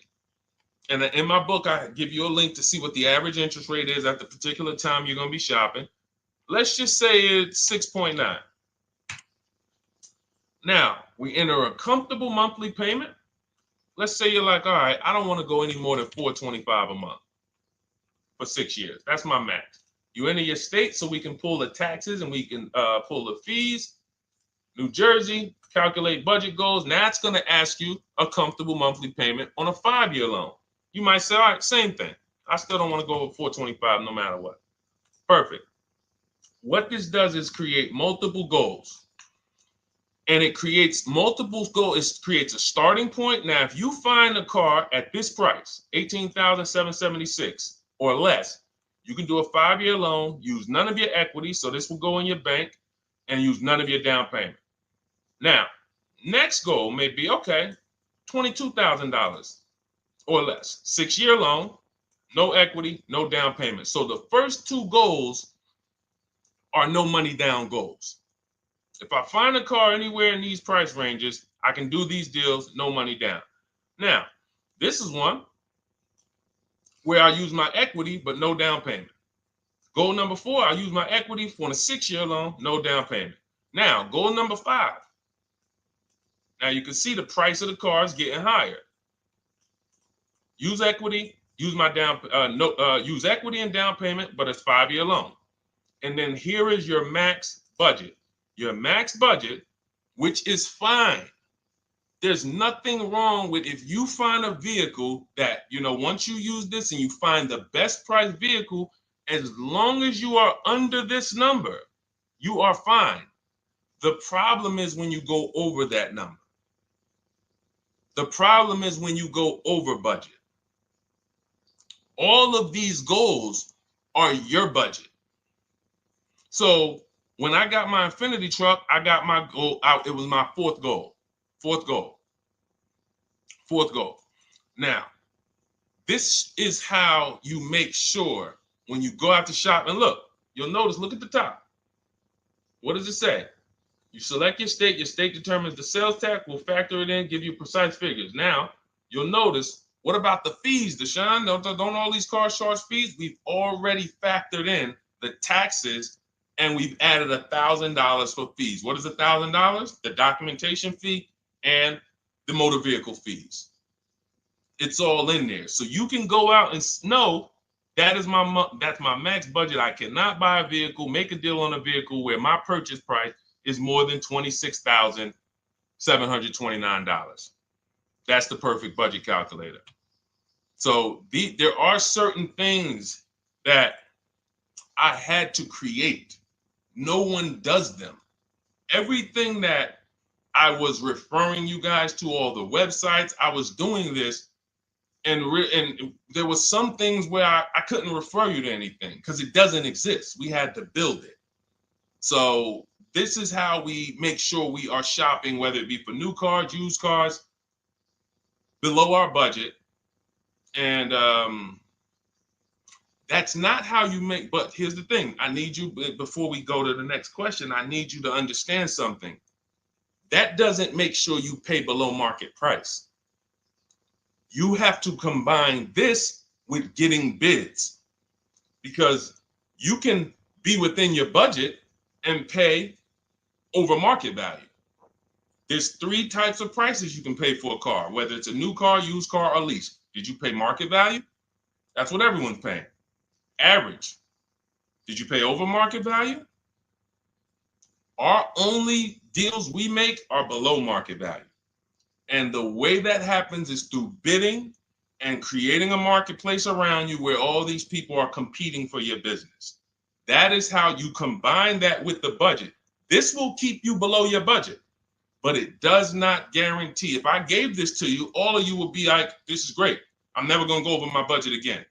and in my book, I give you a link to see what the average interest rate is at the particular time you're going to be shopping. Let's just say it's 6.9. Now, we enter a comfortable monthly payment. Let's say you're like, all right, I don't want to go any more than $425 a month for 6 years. That's my max. You enter your state so we can pull the taxes and we can pull the fees. New Jersey, calculate budget goals. Now it's going to ask you a comfortable monthly payment on a 5-year loan. You might say, all right, same thing. I still don't want to go over 425 no matter what. Perfect. What this does is create multiple goals. And it creates multiple goals. It creates a starting point. Now, if you find a car at this price, $18,776 or less, you can do a 5-year loan, use none of your equity, so this will go in your bank, and use none of your down payment. Now, next goal may be, okay, $22,000 or less. 6-year loan, no equity, no down payment. So the first two goals are no money down goals. If I find a car anywhere in these price ranges, I can do these deals, no money down. Now, this is one where I use my equity, but no down payment. Goal number 4, I use my equity for a 6-year loan, no down payment. Now, goal number 5. Now you can see the price of the car is getting higher. Use equity, use my use equity and down payment, but it's 5-year loan. And then here is your max budget. Your max budget, which is fine. There's nothing wrong with if you find a vehicle that, once you use this and you find the best price vehicle, as long as you are under this number, you are fine. The problem is when you go over that number. The problem is when you go over budget. All of these goals are your budget. So when I got my Infiniti truck, I got my goal out. It was my fourth goal. Now, this is how you make sure when you go out to shop, and look at the top. What does it say? You select your state determines the sales tax, will factor it in, give you precise figures. Now, you'll notice, what about the fees, Deshone? Don't all these cars charge fees? We've already factored in the taxes, and we've added $1,000 for fees. What is $1,000? The documentation fee and the motor vehicle fees. It's all in there. So you can go out and know that's my max budget. I cannot buy a vehicle, make a deal on a vehicle where my purchase price is more than $26,729. That's the perfect budget calculator. So there are certain things that I had to create. No one does them. Everything that I was referring you guys to, all the websites, I was doing this, and there was some things where I couldn't refer you to anything because it doesn't exist. We had to build it. So this is how we make sure we are shopping, whether it be for new cars, used cars, below our budget. And that's not how you make, but here's the thing. I need you, before we go to the next question, I need you to understand something. That doesn't make sure you pay below market price. You have to combine this with getting bids, because you can be within your budget and pay over market value. There's 3 types of prices you can pay for a car, whether it's a new car, used car, or lease. Did you pay market value? That's what everyone's paying. Average. Did you pay over market value? Our only deals we make are below market value. And the way that happens is through bidding and creating a marketplace around you where all these people are competing for your business. That is how you combine that with the budget. This will keep you below your budget, but it does not guarantee. If I gave this to you, all of you would be like, this is great. I'm never going to go over my budget again.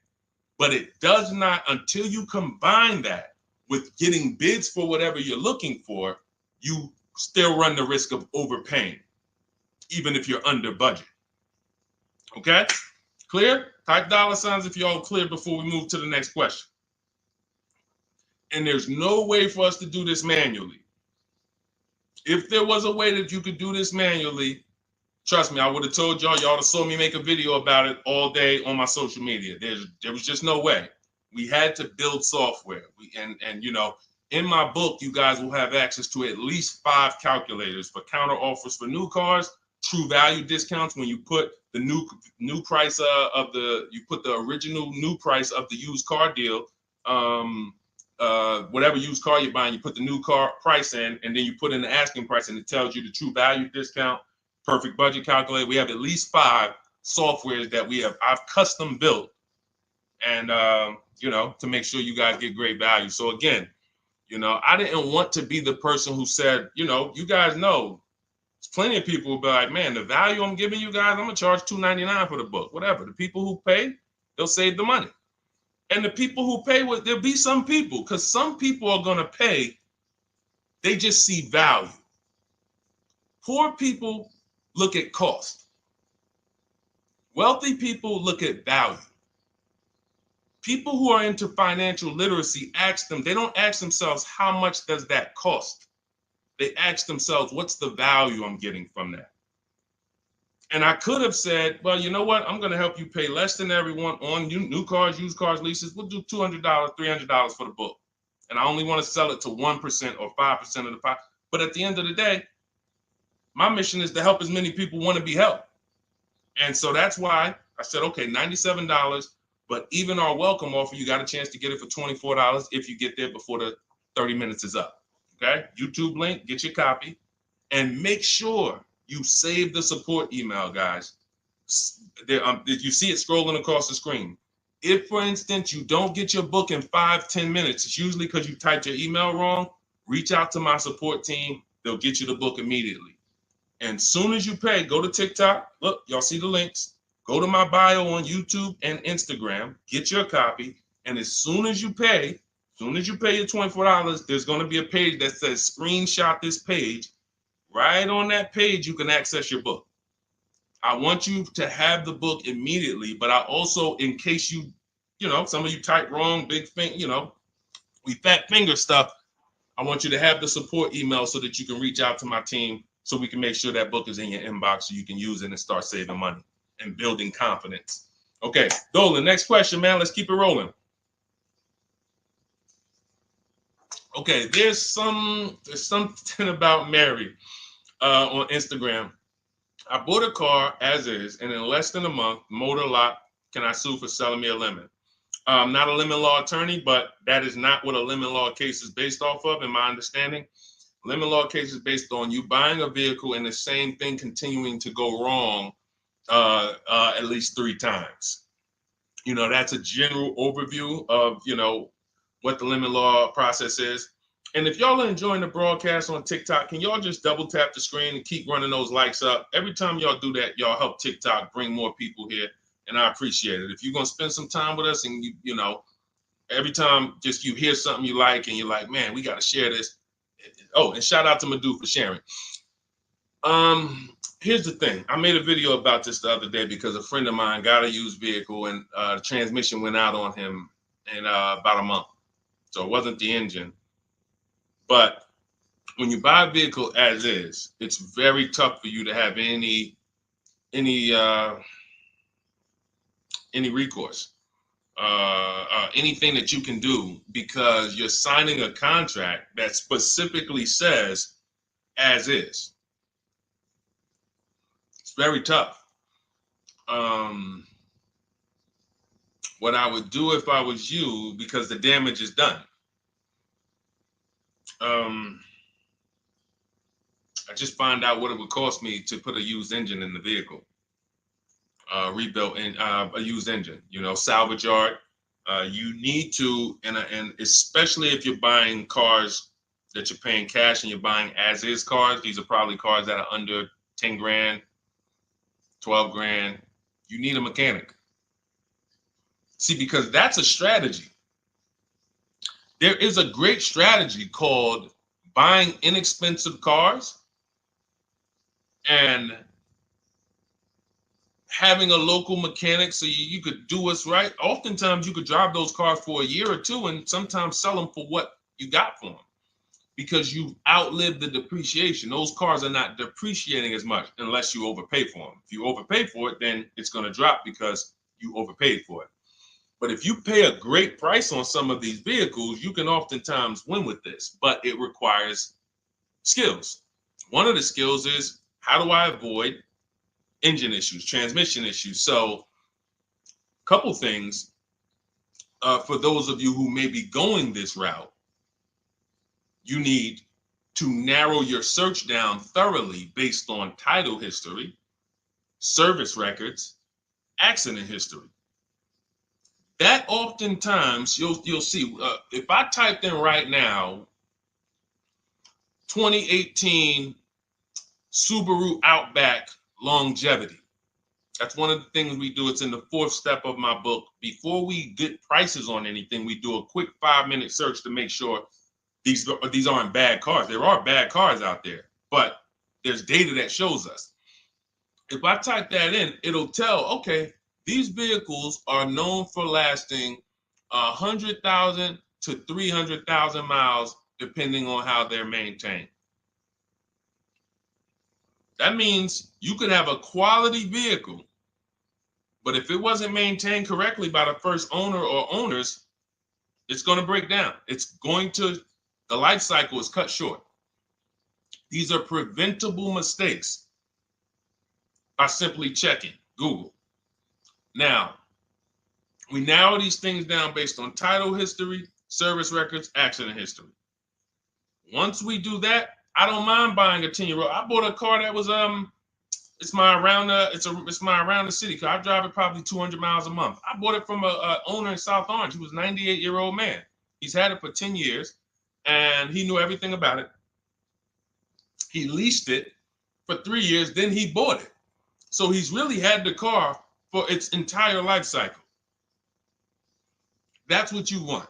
But it does not, until you combine that with getting bids for whatever you're looking for, you still run the risk of overpaying, even if you're under budget. Okay? Clear? Type $ if you're all clear before we move to the next question. And there's no way for us to do this manually. If there was a way that you could do this manually, trust me, I would have told y'all to saw me make a video about it all day on my social media. There was just no way. We had to build software. And you know, in my book, you guys will have access to at least 5 calculators for counter offers for new cars, true value discounts when you put the new price you put the original new price of the used car deal, whatever used car you're buying, you put the new car price in, and then you put in the asking price, and it tells you the true value discount, perfect budget calculator. We have at least 5 softwares that I've custom built, and you know, to make sure you guys get great value. So again, you know, I didn't want to be the person who said, you know, you guys know, there's plenty of people who be like, man, the value I'm giving you guys, I'm gonna charge $2.99 for the book, whatever. The people who pay, they'll save the money. And the people who pay, there'll be some people, because some people are gonna pay, they just see value. Poor people look at cost. Wealthy people look at value. People who are into financial literacy they don't ask themselves, how much does that cost? They ask themselves, what's the value I'm getting from that? And I could have said, well, you know what? I'm going to help you pay less than everyone on new cars, used cars, leases. We'll do $200, $300 for the book. And I only want to sell it to 1% or 5% of the pie. But at the end of the day, my mission is to help as many people want to be helped. And so that's why I said, okay, $97. But even our welcome offer, you got a chance to get it for $24 if you get there before the 30 minutes is up. Okay? YouTube link, get your copy. And make sure you save the support email, guys. You see it scrolling across the screen. If, for instance, you don't get your book in 5-10 minutes, it's usually because you typed your email wrong. Reach out to my support team. They'll get you the book immediately. And soon as you pay, go to TikTok. Look, y'all see the links. Go to my bio on YouTube and Instagram. Get your copy. And as soon as you pay your $24, there's going to be a page that says screenshot this page. Right on that page, you can access your book. I want you to have the book immediately, but I also, in case you know, some of you type wrong, big thing, you know, we fat finger stuff. I want you to have the support email so that you can reach out to my team so we can make sure that book is in your inbox so you can use it and start saving money and building confidence. Okay, Dolan, next question, man. Let's keep it rolling. Okay, there's something about Mary on Instagram. I bought a car as is, and in less than a month, motor lock, can I sue for selling me a lemon? I'm not a lemon law attorney, but that is not what a lemon law case is based off of, in my understanding. Lemon law case is based on you buying a vehicle and the same thing continuing to go wrong at least 3 times. You know, that's a general overview of, you know, what the lemon law process is. And if y'all are enjoying the broadcast on TikTok, can y'all just double tap the screen and keep running those likes up? Every time y'all do that, y'all help TikTok bring more people here, and I appreciate it. If you're going to spend some time with us and, you know, every time just you hear something you like and you're like, man, we got to share this. Oh, and shout out to Madhu for sharing. Here's the thing. I made a video about this the other day because a friend of mine got a used vehicle and the transmission went out on him in about a month. So it wasn't the engine. But when you buy a vehicle as is, it's very tough for you to have any recourse, anything that you can do, because you're signing a contract that specifically says as is. It's very tough. What I would do if I was you, because the damage is done. I just find out what it would cost me to put a used engine in the vehicle, rebuilt in a used engine. You know, salvage yard. You need to, and especially if you're buying cars that you're paying cash and you're buying as is cars. These are probably cars that are under 10 grand, 12 grand. You need a mechanic. See, because that's a strategy. There is a great strategy called buying inexpensive cars and having a local mechanic so you could do what's right. Oftentimes you could drive those cars for a year or two and sometimes sell them for what you got for them because you've outlived the depreciation. Those cars are not depreciating as much unless you overpay for them. If you overpay for it, then it's going to drop because you overpaid for it. But if you pay a great price on some of these vehicles, you can oftentimes win with this, but it requires skills. One of the skills is, how do I avoid engine issues, transmission issues? So a couple things for those of you who may be going this route, you need to narrow your search down thoroughly based on title history, service records, accident history. That oftentimes you'll see, if I typed in right now 2018 Subaru Outback longevity. That's one of the things we do. It's in the 4th step of my book. Before we get prices on anything, we do a quick 5-minute search to make sure these aren't bad cars. There are bad cars out there, but there's data that shows us. If I type that in, it'll tell, okay, these vehicles are known for lasting 100,000 to 300,000 miles, depending on how they're maintained. That means you could have a quality vehicle, but if it wasn't maintained correctly by the first owner or owners, it's going to break down. The life cycle is cut short. These are preventable mistakes by simply checking Google. Now, we narrow these things down based on title history, service records, accident history. Once we do that, I don't mind buying a 10-year-old. I bought a car that was it's my around the city car. I drive it probably 200 miles a month. I bought it from a owner in South Orange. He was a 98-year-old man. He's had it for 10 years and he knew everything about it. He leased it for 3 years, then he bought it. So he's really had the car for its entire life cycle. That's what you want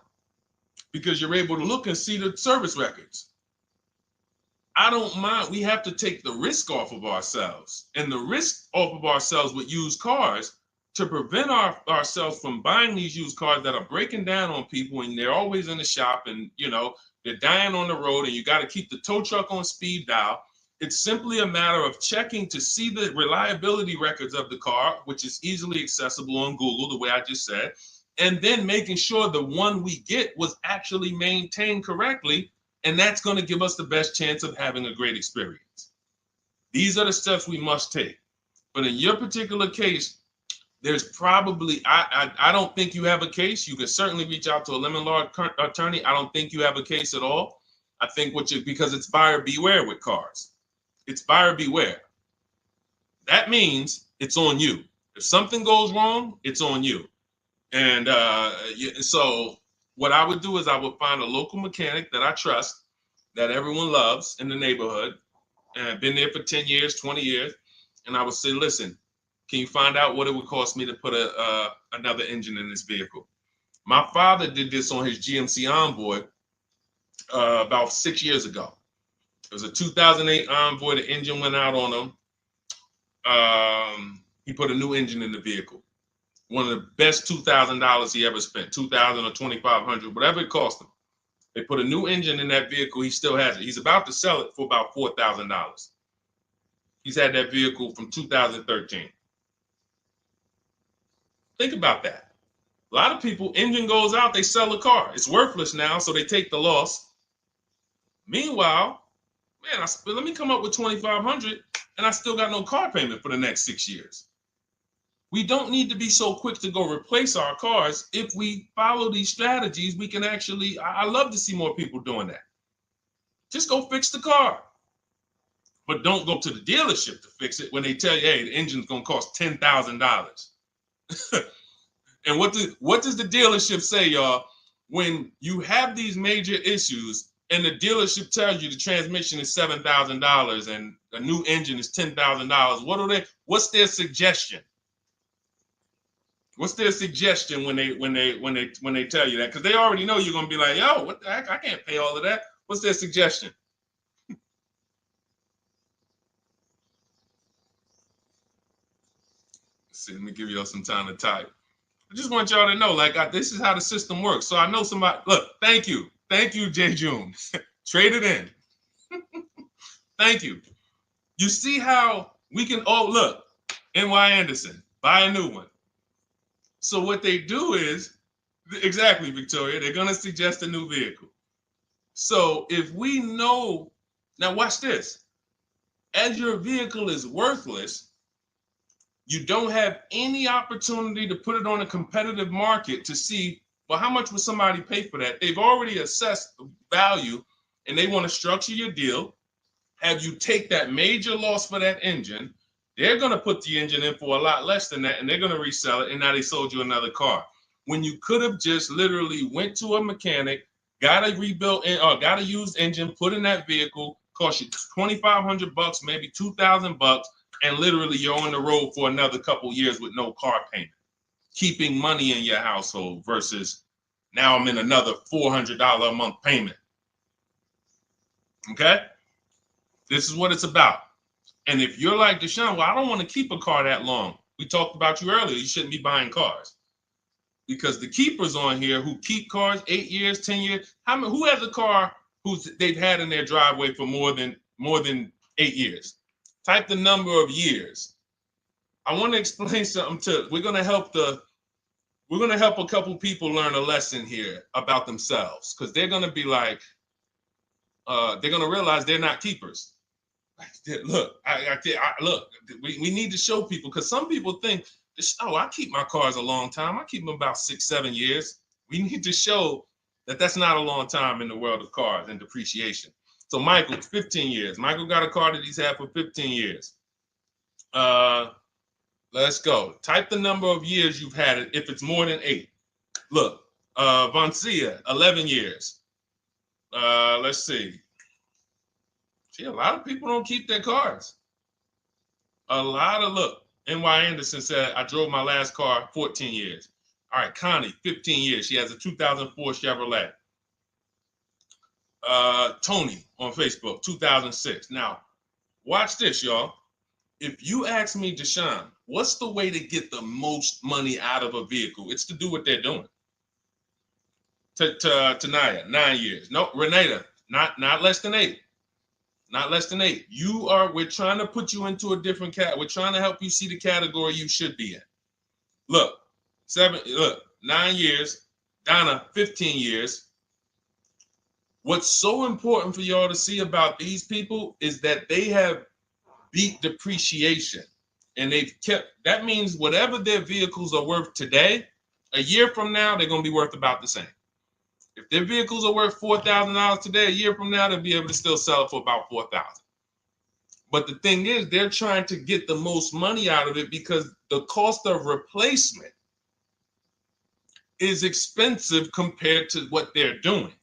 because you're able to look and see the service records. I don't mind. We have to take the risk off of ourselves, and the risk off of ourselves with used cars to prevent ourselves from buying these used cars that are breaking down on people and they're always in the shop and, they're dying on the road and you got to keep the tow truck on speed dial. It's simply a matter of checking to see the reliability records of the car, which is easily accessible on Google, the way I just said, and then making sure the one we get was actually maintained correctly. And that's going to give us the best chance of having a great experience. These are the steps we must take. But in your particular case, there's probably, I don't think you have a case. You can certainly reach out to a lemon law attorney. I don't think you have a case at all. I think because it's buyer beware with cars. It's buyer beware. That means it's on you. If something goes wrong, it's on you. And so what I would do is I would find a local mechanic that I trust, that everyone loves in the neighborhood, and I've been there for 10 years, 20 years. And I would say, listen, can you find out what it would cost me to put another engine in this vehicle? My father did this on his GMC Envoy about 6 years ago. It was a 2008 Envoy. The engine went out on him. He put a new engine in the vehicle. One of the best $2,000 he ever spent, $2,000 or $2,500, whatever it cost him. They put a new engine in that vehicle. He still has it. He's about to sell it for about $4,000. He's had that vehicle from 2013. Think about that. A lot of people, engine goes out, they sell the car. It's worthless now, so they take the loss. Meanwhile, man, let me come up with $2,500 and I still got no car payment for the next 6 years. We don't need to be so quick to go replace our cars. If we follow these strategies, we can actually, I love to see more people doing that. Just go fix the car. But don't go to the dealership to fix it when they tell you, hey, the engine's gonna cost $10,000. And what does the dealership say, y'all? When you have these major issues and the dealership tells you the transmission is $7,000 and a new engine is $10,000, what's their suggestion? What's their suggestion when they tell you that? Because they already know you're gonna be like, yo, what the heck? I can't pay all of that. What's their suggestion? Let's see, let me give y'all some time to type. I just want y'all to know, like, this is how the system works. So I know somebody, look, thank you, Jay June. Trade it in. Thank you. You see how we can, oh, look, NY Anderson, buy a new one. So what they do is, exactly, Victoria, they're going to suggest a new vehicle. So if we know, now watch this, as your vehicle is worthless, you don't have any opportunity to put it on a competitive market to see, well, how much would somebody pay for that? They've already assessed the value and they want to structure your deal, have you take that major loss for that engine. They're going to put the engine in for a lot less than that and they're going to resell it, and now they sold you another car. When you could have just literally went to a mechanic, got a rebuilt or got a used engine, put in that vehicle, cost you $2,500, maybe $2,000, and literally you're on the road for another couple years with no car payment, keeping money in your household versus now I'm in another $400 a month payment. Okay? This is what it's about. And if you're like Deshone, well, I don't want to keep a car that long. We talked about you earlier. You shouldn't be buying cars. Because the keepers on here who keep cars 8 years, 10 years, who has a car they've had in their driveway for more than 8 years? Type the number of years. I want to explain something we're going to help a couple people learn a lesson here about themselves, because they're going to be like, they're going to realize they're not keepers. Look, look, we need to show people, because some people think, oh, I keep my cars a long time. I keep them about 6-7 years. We need to show that that's not a long time in the world of cars and depreciation. So Michael, 15 years. Michael got a car that he's had for 15 years. Let's go. Type the number of years you've had it if it's more than 8. Look, Vancia, 11 years. Let's see. See, a lot of people don't keep their cars. Look, NY Anderson said, I drove my last car 14 years. All right, Connie, 15 years. She has a 2004 Chevrolet. Tony on Facebook, 2006. Now, watch this, y'all. If you ask me, Deshone, what's the way to get the most money out of a vehicle? It's to do what they're doing. Tanaya, 9 years. No, Renata, not less than 8. Not less than 8. We're trying to put you into a different we're trying to help you see the category you should be in. Look, 9 years. Donna, 15 years. What's so important for y'all to see about these people is that they have beat depreciation. And that means whatever their vehicles are worth today, a year from now, they're going to be worth about the same. If their vehicles are worth $4,000 today, a year from now, they'll be able to still sell it for about $4,000. But the thing is, they're trying to get the most money out of it because the cost of replacement is expensive compared to what they're doing.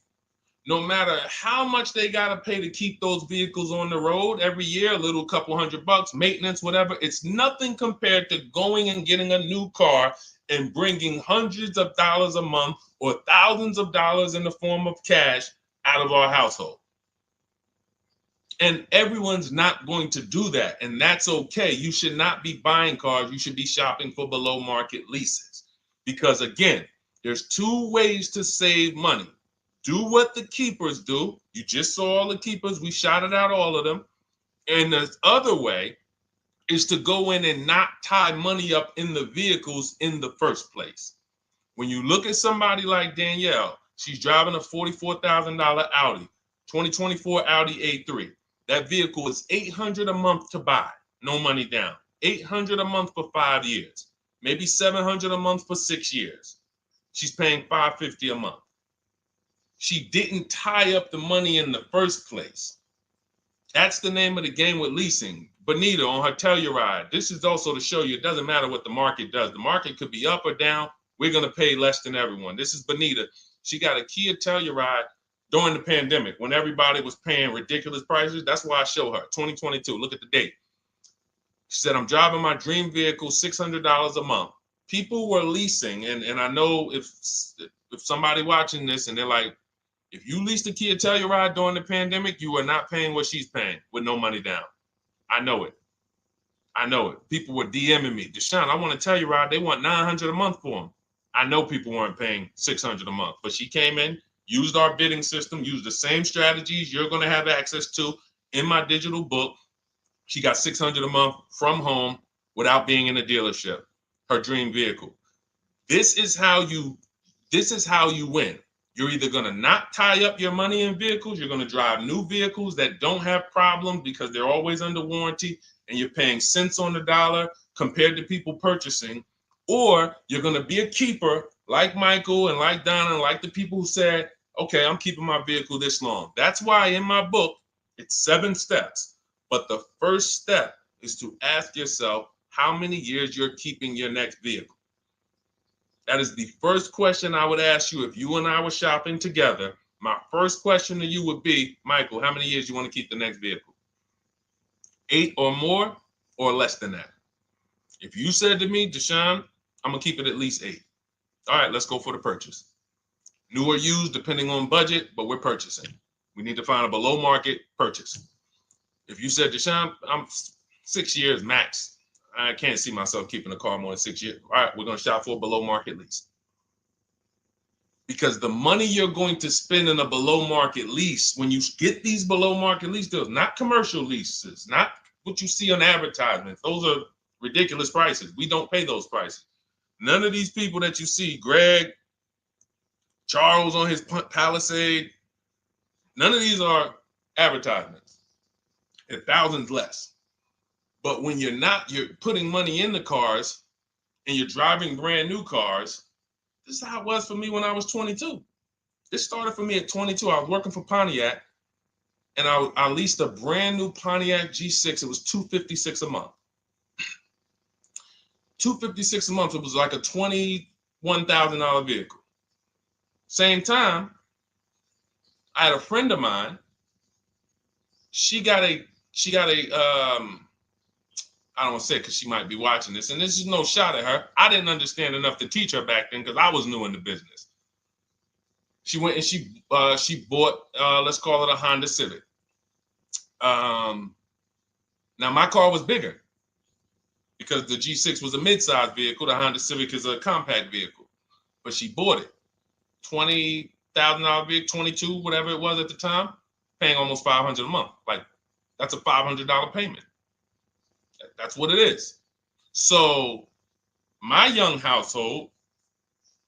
No matter how much they got to pay to keep those vehicles on the road every year, a little couple $100, maintenance, whatever, it's nothing compared to going and getting a new car and bringing hundreds of dollars a month or thousands of dollars in the form of cash out of our household. And everyone's not going to do that. And that's okay. You should not be buying cars. You should be shopping for below market leases. Because again, there's 2 ways to save money. Do what the keepers do. You just saw all the keepers. We shouted out all of them. And the other way is to go in and not tie money up in the vehicles in the first place. When you look at somebody like Danielle, she's driving a $44,000 Audi, 2024 Audi A3. That vehicle is $800 a month to buy, no money down. $800 a month for 5 years, maybe $700 a month for 6 years. She's paying $550 a month. She didn't tie up the money in the first place. That's the name of the game with leasing. Bonita on her Telluride. This is also to show you it doesn't matter what the market does. The market could be up or down. We're going to pay less than everyone. This is Bonita. She got a Kia Telluride during the pandemic when everybody was paying ridiculous prices. That's why I show her 2022. Look at the date. She said, I'm driving my dream vehicle, $600 a month. People were leasing. And I know if somebody watching this and they're like, if you leased a Kia Telluride during the pandemic, you are not paying what she's paying with no money down. I know it. I know it. People were DMing me, Deshone, I want a Telluride. They want $900 a month for them. I know people weren't paying $600 a month, but she came in, used our bidding system, used the same strategies you're going to have access to in my digital book. She got $600 a month from home without being in a dealership. Her dream vehicle. This is how you win. You're either going to not tie up your money in vehicles, you're going to drive new vehicles that don't have problems because they're always under warranty and you're paying cents on the dollar compared to people purchasing, or you're going to be a keeper like Michael and like Donna and like the people who said, okay, I'm keeping my vehicle this long. That's why in my book, it's 7 steps. But the first step is to ask yourself how many years you're keeping your next vehicle. That is the first question I would ask you if you and I were shopping together. My first question to you would be, Michael, how many years you want to keep the next vehicle? 8 or more or less than that? If you said to me, Deshone, I'm going to keep it at least 8. All right, let's go for the purchase. New or used, depending on budget, but we're purchasing. We need to find a below market purchase. If you said, Deshone, I'm 6 years max. I can't see myself keeping a car more than 6 years. All right, we're going to shop for a below market lease. Because the money you're going to spend in a below market lease, when you get these below market lease deals, not commercial leases, not what you see on advertisements. Those are ridiculous prices. We don't pay those prices. None of these people that you see, Greg, Charles on his Palisade, none of these are advertisements. They're thousands less. But when you're putting money in the cars and you're driving brand new cars, this is how it was for me when I was 22. This started for me at 22. I was working for Pontiac and I leased a brand new Pontiac G6. It was $256 a month. $256 a month. It was like a $21,000 vehicle. Same time, I had a friend of mine. She got a I don't want to say it because she might be watching this, and this is no shot at her. I didn't understand enough to teach her back then because I was new in the business. She went and she bought, let's call it a Honda Civic. Now my car was bigger because the G6 was a mid-size vehicle. The Honda Civic is a compact vehicle, but she bought it. $20,000 vehicle, 22, whatever it was at the time, paying almost $500 a month. Like that's a $500 payment. That's what it is. So my young household,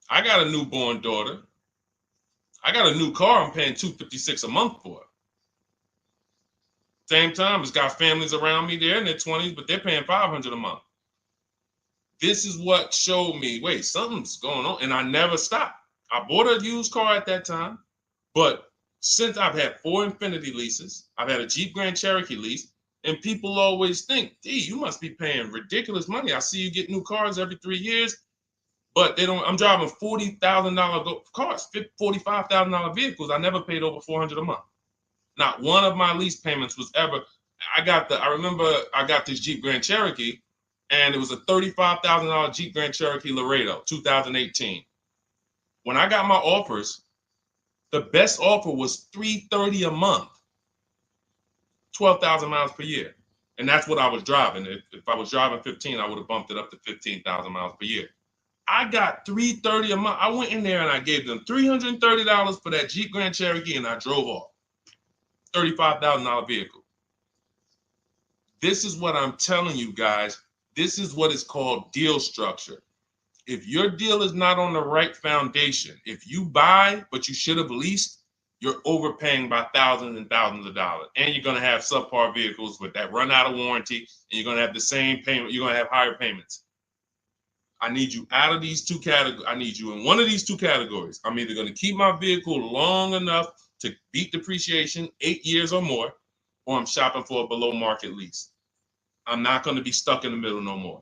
I got a newborn daughter. I got a new car I'm paying $256 a month for. Same time, it's got families around me. They're in their 20s, but they're paying $500 a month. This is what showed me, wait, something's going on. And I never stopped. I bought a used car at that time, but since I've had 4 Infiniti leases, I've had a Jeep Grand Cherokee lease, and people always think, gee, you must be paying ridiculous money. I see you get new cars every 3 years, but they don't. I'm driving $40,000 cars, $45,000 vehicles. I never paid over $400 a month. Not one of my lease payments was ever. I remember I got this Jeep Grand Cherokee, and it was a $35,000 Jeep Grand Cherokee Laredo, 2018. When I got my offers, the best offer was $330 a month. 12,000 miles per year. And that's what I was driving. If I was driving 15, I would have bumped it up to 15,000 miles per year. I got $330 a month. I went in there and I gave them $330 for that Jeep Grand Cherokee and I drove off. $35,000 vehicle. This is what I'm telling you guys. This is what is called deal structure. If your deal is not on the right foundation, if you buy, but you should have leased, you're overpaying by thousands and thousands of dollars. And you're going to have subpar vehicles with that run out of warranty, and you're going to have the same payment. You're going to have higher payments. I need you out of these two categories. I need you in one of these two categories. I'm either going to keep my vehicle long enough to beat depreciation, 8 years or more, or I'm shopping for a below market lease. I'm not going to be stuck in the middle no more,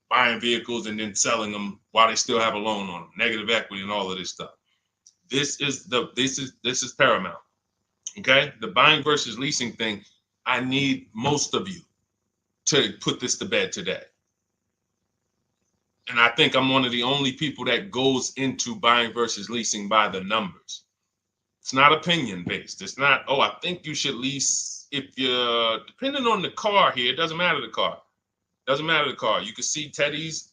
buying vehicles and then selling them while they still have a loan on them, negative equity and all of this stuff. This is paramount. Okay, the buying versus leasing thing. I need most of you to put this to bed today. And I think I'm one of the only people that goes into buying versus leasing by the numbers. It's not opinion based. It's not, oh, I think you should lease if you're, depending on the car here, it doesn't matter the car. Doesn't matter the car. You can see Teddy's,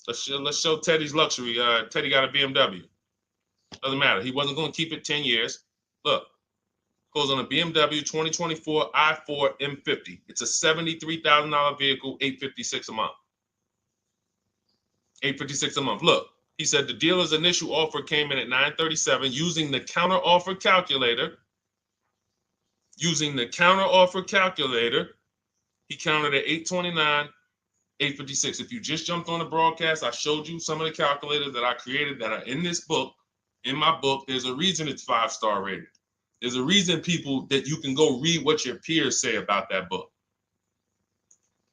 let's show Teddy's luxury. Teddy got a BMW. Doesn't matter. He wasn't going to keep it 10 years. Look, goes on a BMW 2024 i4 M50. It's a $73,000 vehicle, $856 a month. $856 a month. Look, he said the dealer's initial offer came in at $937 using the counter offer calculator. Using the counter offer calculator, he counted at $829, $856. If you just jumped on the broadcast, I showed you some of the calculators that I created that are in this book. In my book, there's a reason it's 5-star rated. There's a reason people that you can go read what your peers say about that book.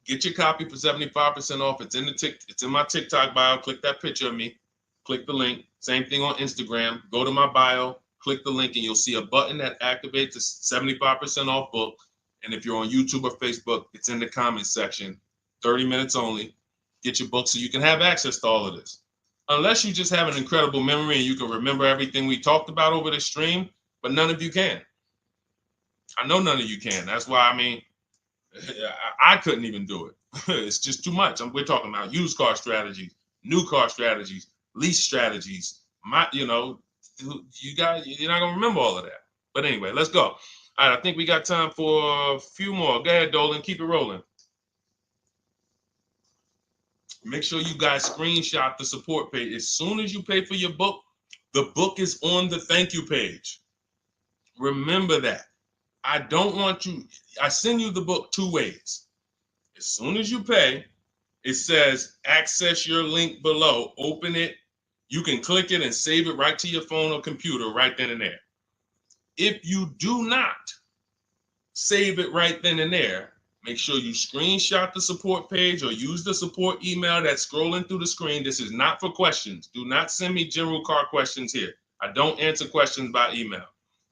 Get your copy for 75% off. It's in my TikTok bio. Click that picture of me. Click the link. Same thing on Instagram. Go to my bio. Click the link, and you'll see a button that activates the 75% off book. And if you're on YouTube or Facebook, it's in the comments section. 30 minutes only. Get your book so you can have access to all of this. Unless you just have an incredible memory and you can remember everything we talked about over the stream, but none of you can. I know none of you can. That's why, I couldn't even do it. It's just too much. We're talking about used car strategies, new car strategies, lease strategies. You guys, you're not gonna remember all of that. But anyway, let's go. All right, I think we got time for a few more. Go ahead, Dolan, keep it rolling. Make sure you guys screenshot the support page. As soon as you pay for your book, the book is on the thank you page. Remember that. I don't want you, I send you the book 2 ways. As soon as you pay, it says access your link below, open it. You can click it and save it right to your phone or computer right then and there. If you do not save it right then and there, make sure you screenshot the support page or use the support email that's scrolling through the screen. This is not for questions. Do not send me general car questions here. I don't answer questions by email.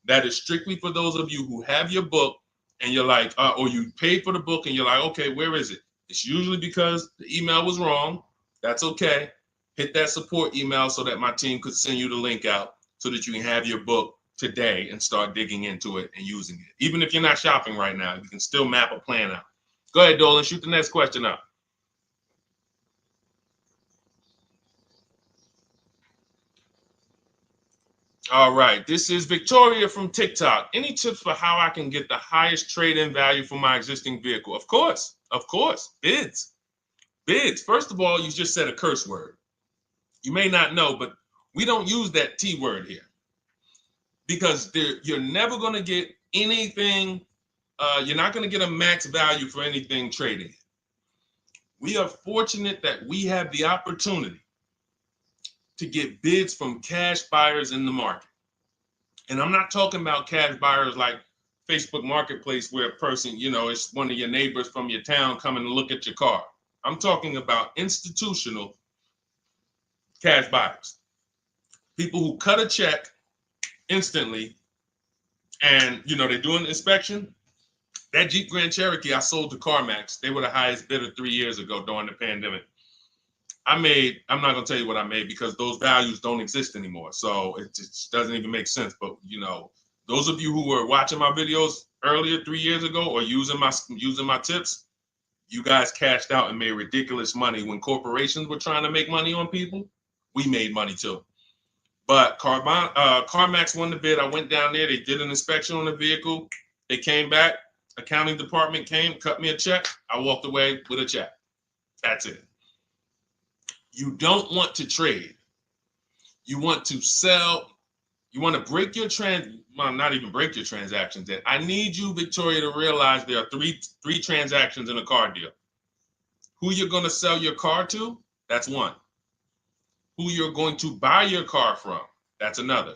That is strictly for those of you who have your book and you're like, or you paid for the book and you're like, okay, where is it? It's usually because the email was wrong. That's okay. Hit that support email so that my team could send you the link out so that you can have your book today and start digging into it and using it. Even if you're not shopping right now, you can still map a plan out. Go ahead, Dolan, shoot the next question up. All right, this is Victoria from TikTok. Any tips for how I can get the highest trade-in value for my existing vehicle? Of course, bids. Bids. First of all, you just said a curse word. You may not know, but we don't use that T word here because you're never going to get anything. You're not going to get a max value for anything trading. We are fortunate that we have the opportunity to get bids from cash buyers in the market. And I'm not talking about cash buyers like Facebook Marketplace where a person, it's one of your neighbors from your town coming to look at your car. I'm talking about institutional cash buyers. People who cut a check instantly and, they do an inspection. That Jeep Grand Cherokee I sold to CarMax, they were the highest bidder 3 years ago during the pandemic. I'm not going to tell you what I made because those values don't exist anymore. So it just doesn't even make sense. But, those of you who were watching my videos earlier 3 years ago or using my tips, you guys cashed out and made ridiculous money. When corporations were trying to make money on people, we made money too. But CarMax won the bid. I went down there. They did an inspection on the vehicle. They came back. Accounting department came, cut me a check. I walked away with a check. That's it. You don't want to trade. You want to sell. You want to break your not even break your transactions. I need you, Victoria, to realize there are three transactions in a car deal. Who you're going to sell your car to, That's one. Who you're going to buy your car from, that's another.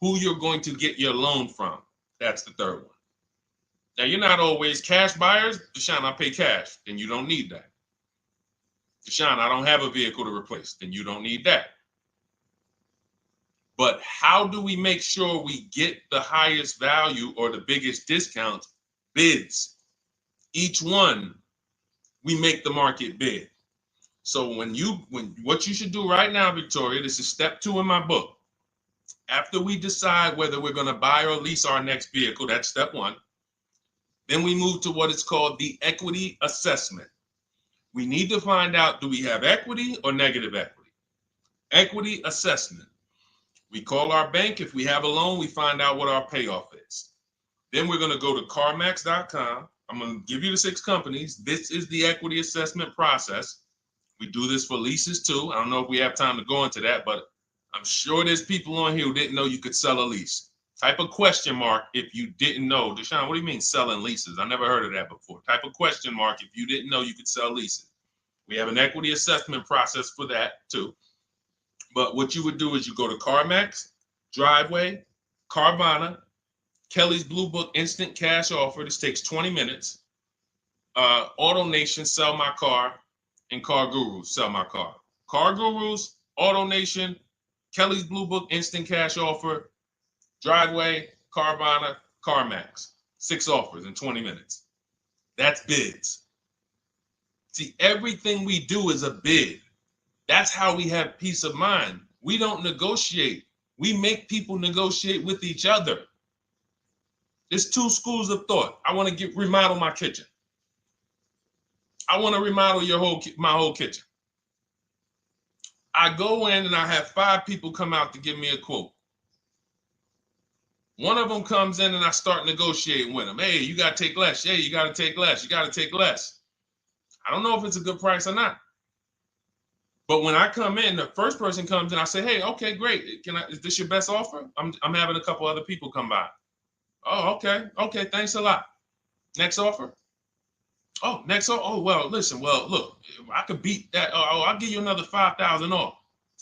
Who you're going to get your loan from, that's the third one. Now, you're not always cash buyers. Deshone, I pay cash. Then you don't need that. Deshone, I don't have a vehicle to replace. Then you don't need that. But how do we make sure we get the highest value or the biggest discount? Bids. Each one, we make the market bid. So when what you should do right now, Victoria, this is step 2 in my book. After we decide whether we're going to buy or lease our next vehicle, that's step 1. Then we move to what is called the equity assessment. We need to find out, do we have equity or negative equity? Equity assessment. We call our bank. If we have a loan, we find out what our payoff is. Then we're going to go to carmax.com. I'm going to give you the 6 companies. This is the equity assessment process. We do this for leases too. I don't know if we have time to go into that, but I'm sure there's people on here who didn't know you could sell a lease. Type a question mark if you didn't know. Deshone, what do you mean selling leases? I never heard of that before. Type a question mark if you didn't know you could sell leases. We have an equity assessment process for that too. But what you would do is you go to CarMax, Driveway, Carvana, Kelly's Blue Book Instant Cash Offer. This takes 20 minutes. Auto Nation, Sell My Car, and Car Gurus, Sell My Car. Car Gurus, Auto Nation, Kelly's Blue Book Instant Cash Offer, Driveway, Carvana, CarMax. 6 offers in 20 minutes. That's bids. See, everything we do is a bid. That's how we have peace of mind. We don't negotiate. We make people negotiate with each other. There's 2 schools of thought. I want to remodel my kitchen. I want to remodel my whole kitchen. I go in and I have 5 people come out to give me a quote. One of them comes in and I start negotiating with them. Hey, you got to take less. Hey, you got to take less. You got to take less. I don't know if it's a good price or not. But when I come in, the first person comes in, I say, hey, okay, great. Is this your best offer? I'm having a couple other people come by. Oh, okay. Okay, thanks a lot. Next offer. Oh, next offer. Oh, well, listen, look, I could beat that. Oh, I'll give you another 5,000 off.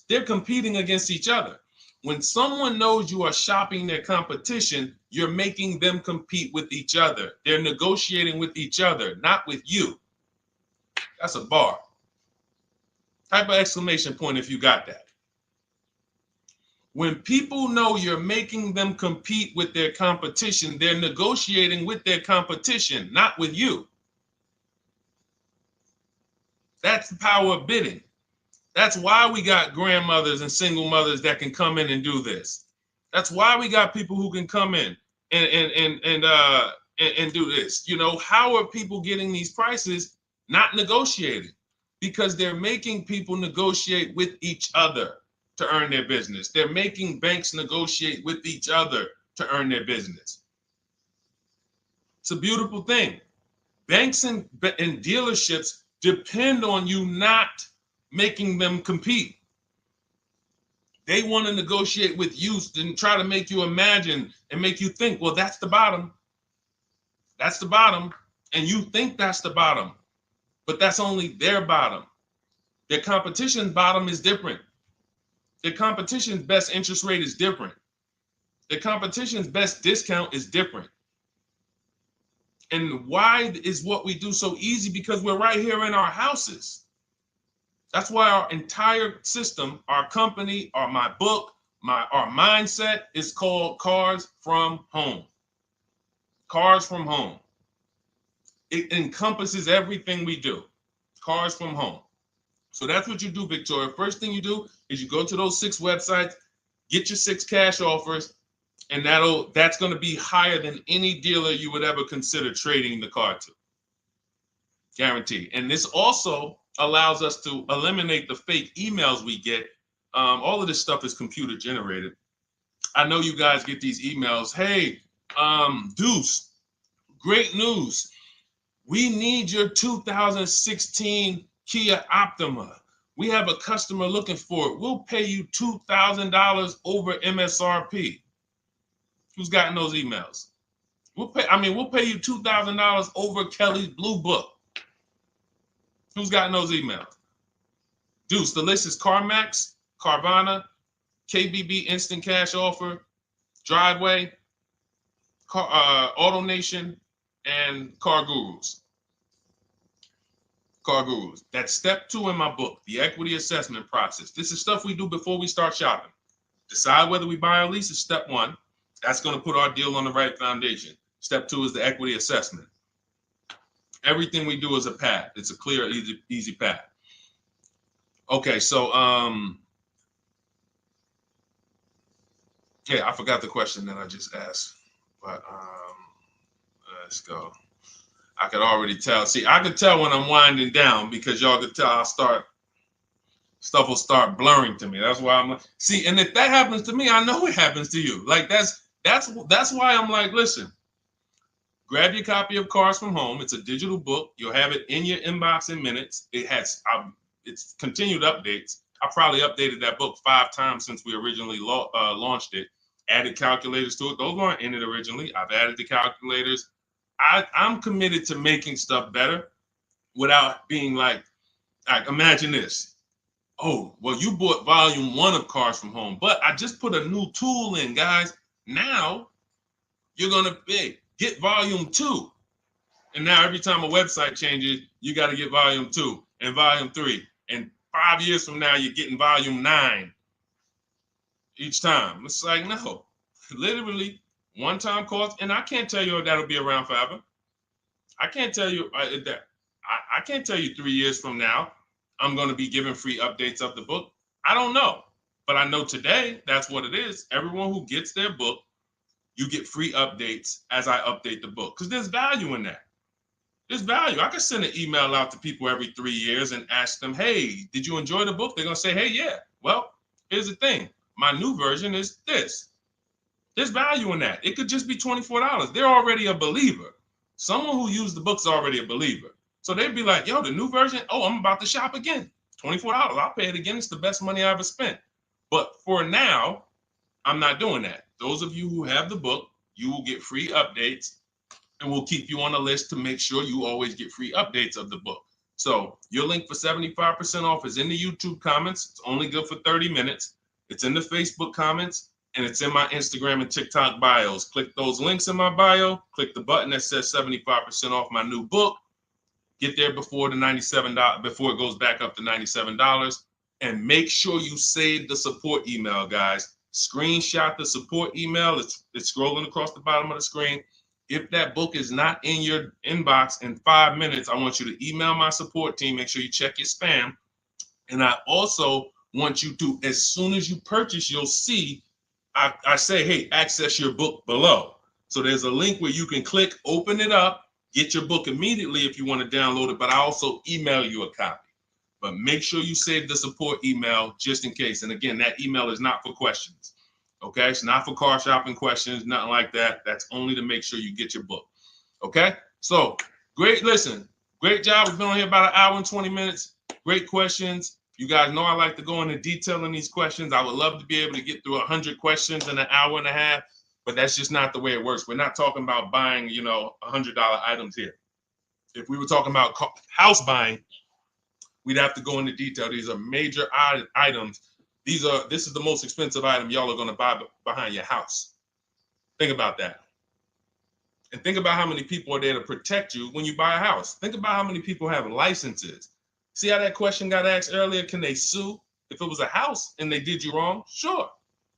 They're competing against each other. When someone knows you are shopping their competition, you're making them compete with each other. They're negotiating with each other, not with you. That's a bar. Type of exclamation point if you got that. When people know you're making them compete with their competition, they're negotiating with their competition, not with you. That's the power of bidding. That's why we got grandmothers and single mothers that can come in and do this. That's why we got people who can come in and do this. You know, how are people getting these prices? Not negotiating, because they're making people negotiate with each other to earn their business. They're making banks negotiate with each other to earn their business. It's a beautiful thing. Banks and dealerships depend on you not making them compete. They want to negotiate with you and try to make you imagine and make you think, well, that's the bottom. That's the bottom. And you think that's the bottom, but that's only their bottom. Their competition's bottom is different. Their competition's best interest rate is different. Their competition's best discount is different. And why is what we do so easy? Because we're right here in our houses. That's why our entire system, our company, my book, our mindset is called Cars from Home. Cars from Home. It encompasses everything we do. Cars from Home. So that's what you do, Victoria. First thing you do is you go to those 6 websites, get your 6 cash offers, and that's going to be higher than any dealer you would ever consider trading the car to. Guaranteed. And this also allows us to eliminate the fake emails we get. All of this stuff is computer generated. I know you guys get these emails. Hey, Deuce, great news. We need your 2016 Kia Optima. We have a customer looking for it. We'll pay you $2,000 over MSRP. Who's gotten those emails? We'll pay you $2,000 over Kelly's Blue Book. Who's gotten those emails? Deuce, the list is CarMax, Carvana, KBB Instant Cash Offer, Driveway, Auto Nation, and Car Gurus. Car Gurus. That's step 2 in my book, the equity assessment process. This is stuff we do before we start shopping. Decide whether we buy or lease is step 1. That's going to put our deal on the right foundation. Step 2 is the equity assessment. Everything we do is a path. It's a clear, easy path. Okay, so yeah, I forgot the question that I just asked, but let's go. I could already tell. See, I could tell when I'm winding down because y'all could tell stuff will start blurring to me. That's why I'm like, see, and if that happens to me, I know it happens to you. Like that's why I'm like, listen, grab your copy of Cars from Home. It's a digital book. You'll have it in your inbox in minutes. It has it's continued updates. I probably updated that book 5 times since we originally launched it. Added calculators to it. Those weren't in it originally. I've added the calculators. I'm committed to making stuff better without being like imagine this. Oh, well, you bought volume 1 of Cars from Home, but I just put a new tool in, guys. Now you're going to get volume 2. And now every time a website changes, you got to get volume 2 and volume 3. And 5 years from now, you're getting volume 9 each time. It's like, no, literally one-time cost. And I can't tell you if that'll be around forever. I can't tell you that. I can't tell you 3 years from now, I'm going to be giving free updates of the book. I don't know. But I know today, that's what it is. Everyone who gets their book, you get free updates as I update the book. Because there's value in that. There's value. I could send an email out to people every 3 years and ask them, hey, did you enjoy the book? They're going to say, hey, yeah. Well, here's the thing. My new version is this. There's value in that. It could just be $24. They're already a believer. Someone who used the book's already a believer. So they'd be like, yo, the new version, oh, I'm about to shop again. $24. I'll pay it again. It's the best money I ever spent. But for now, I'm not doing that. Those of you who have the book, you will get free updates, and we'll keep you on the list to make sure you always get free updates of the book. So your link for 75% off is in the YouTube comments. It's only good for 30 minutes. It's in the Facebook comments, and it's in my Instagram and TikTok bios. Click those links in my bio. Click the button that says 75% off my new book. Get there before the $97, before it goes back up to $97. And make sure you save the support email, guys. Screenshot the support email. It's scrolling across the bottom of the screen. If that book is not in your inbox in 5 minutes, I want you to email my support team. Make sure you check your spam. And I also want you to, as soon as you purchase, you'll see, I say, hey, access your book below. So there's a link where you can click, open it up, get your book immediately if you want to download it, but I also email you a copy. But make sure you save the support email just in case. And again, that email is not for questions. Okay, it's not for car shopping questions, nothing like that. That's only to make sure you get your book. Okay, so great. Listen, great job. We've been on here about 1 hour and 20 minutes. Great questions. You guys know I like to go into detail in these questions. I would love to be able to get through 100 questions in 1.5 hours, but that's just not the way it works. We're not talking about buying, $100 items here. If we were talking about house buying, we'd have to go into detail. These are major items. This is the most expensive item y'all are going to buy behind your house. Think about that. And think about how many people are there to protect you when you buy a house. Think about how many people have licenses. See how that question got asked earlier? Can they sue if it was a house and they did you wrong? Sure.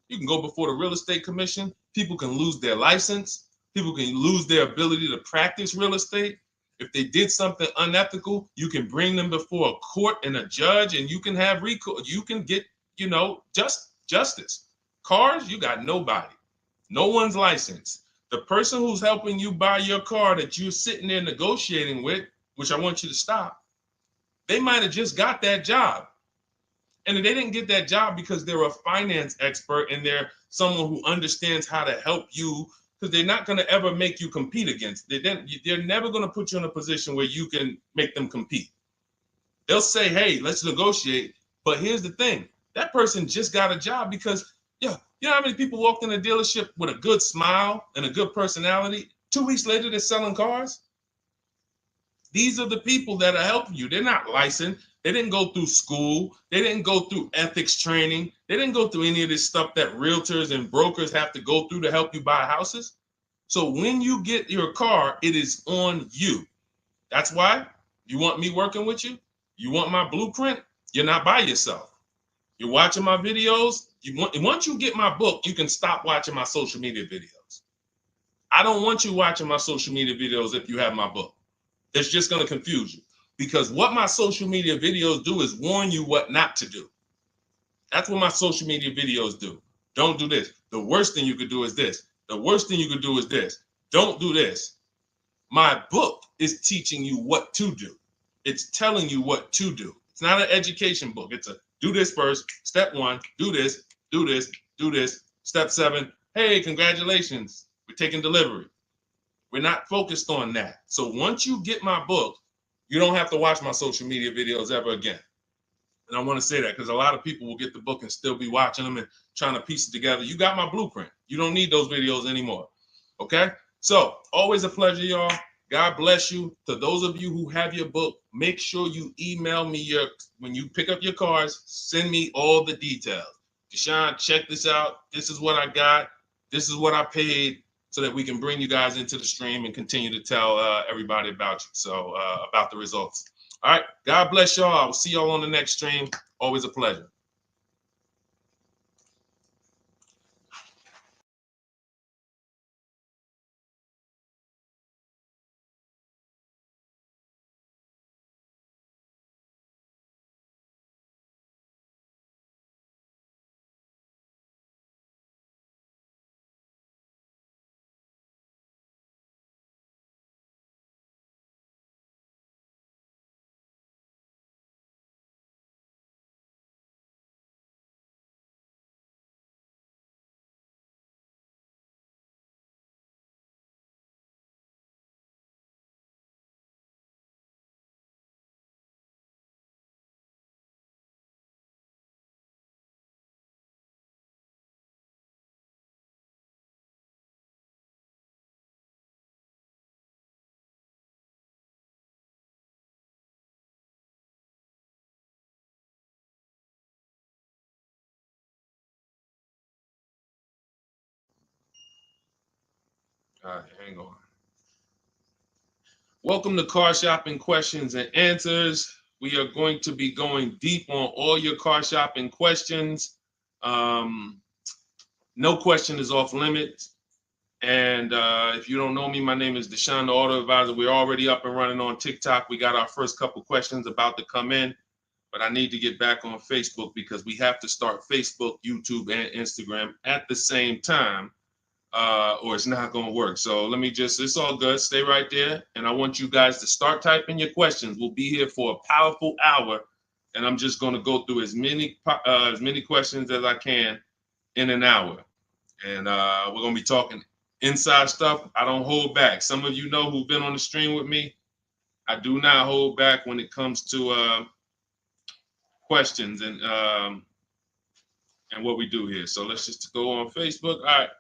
You can go before the real estate commission. People can lose their license. People can lose their ability to practice real estate. If they did something unethical, you can bring them before a court and a judge, and you can have recourse. You can get, justice. Cars, you got nobody. No one's licensed. The person who's helping you buy your car that you're sitting there negotiating with, which I want you to stop, they might have just got that job. And they didn't get that job because they're a finance expert and they're someone who understands how to help you, because they're not going to ever make you compete against. They're never going to put you in a position where you can make them compete. They'll say, hey, let's negotiate. But here's the thing. That person just got a job because, you know how many people walked in a dealership with a good smile and a good personality? 2 weeks later, they're selling cars. These are the people that are helping you. They're not licensed. They didn't go through school. They didn't go through ethics training. They didn't go through any of this stuff that realtors and brokers have to go through to help you buy houses. So when you get your car, it is on you. That's why you want me working with you. You want my blueprint. You're not by yourself. You're watching my videos. Once you get my book, you can stop watching my social media videos. I don't want you watching my social media videos if you have my book. It's just going to confuse you, because what my social media videos do is warn you what not to do. That's what my social media videos do. Don't do this. The worst thing you could do is this. The worst thing you could do is this. Don't do this. My book is teaching you what to do. It's telling you what to do. It's not an education book. It's a do this first. Step 1, do this, do this, do this. Step 7, hey, congratulations. We're taking delivery. We're not focused on that. So once you get my book, you don't have to watch my social media videos ever again. And I want to say that because a lot of people will get the book and still be watching them and trying to piece it together. You got my blueprint. You don't need those videos anymore. Okay? So always a pleasure, y'all. God bless you. To those of you who have your book, make sure you email me when you pick up your cars, send me all the details. Deshone, check this out. This is what I got. This is what I paid, so that we can bring you guys into the stream and continue to tell everybody about you. So about the results. All right. God bless y'all. I will see y'all on the next stream. Always a pleasure. All right, hang on. Welcome to Car Shopping Questions and Answers. We are going to be going deep on all your car shopping questions. No question is off limits. And if you don't know me, my name is Deshone the Auto Advisor. We're already up and running on TikTok. We got our first couple questions about to come in, but I need to get back on Facebook because we have to start Facebook, YouTube, and Instagram at the same time, or it's not going to work. So let me it's all good. Stay right there. And I want you guys to start typing your questions. We'll be here for a powerful hour, and I'm just going to go through as many questions as I can in an hour. And we're going to be talking inside stuff. I don't hold back. Some of you know who've been on the stream with me. I do not hold back when it comes to questions and what we do here. So let's just go on Facebook. All right.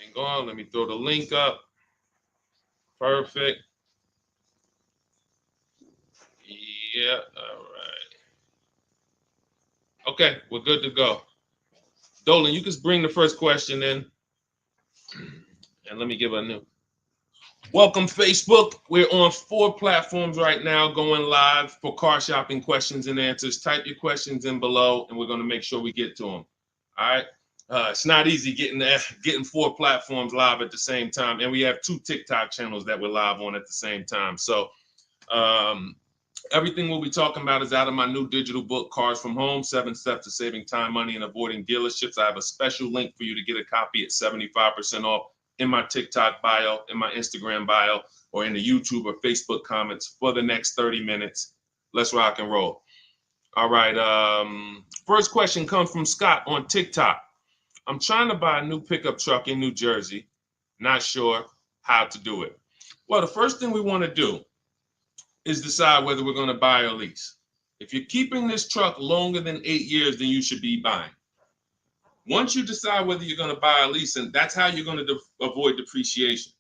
Hang on. Let me throw the link up. Perfect. Yeah. All right. Okay. We're good to go. Dolan, you can bring the first question in. And let me give a new. Welcome, Facebook. We're on 4 platforms right now going live for car shopping questions and answers. Type your questions in below, and we're going to make sure we get to them. All right. It's not easy getting 4 platforms live at the same time. And we have 2 TikTok channels that we're live on at the same time. So everything we'll be talking about is out of my new digital book, Cars from Home, 7 Steps to Saving Time, Money, and Avoiding Dealerships. I have a special link for you to get a copy at 75% off in my TikTok bio, in my Instagram bio, or in the YouTube or Facebook comments for the next 30 minutes. Let's rock and roll. All right. First question comes from Scott on TikTok. I'm trying to buy a new pickup truck in New Jersey. Not sure how to do it. Well, the first thing we want to do is decide whether we're going to buy or lease. If you're keeping this truck longer than 8 years, then you should be buying. Once you decide whether you're going to buy or lease, and that's how you're going to avoid depreciation.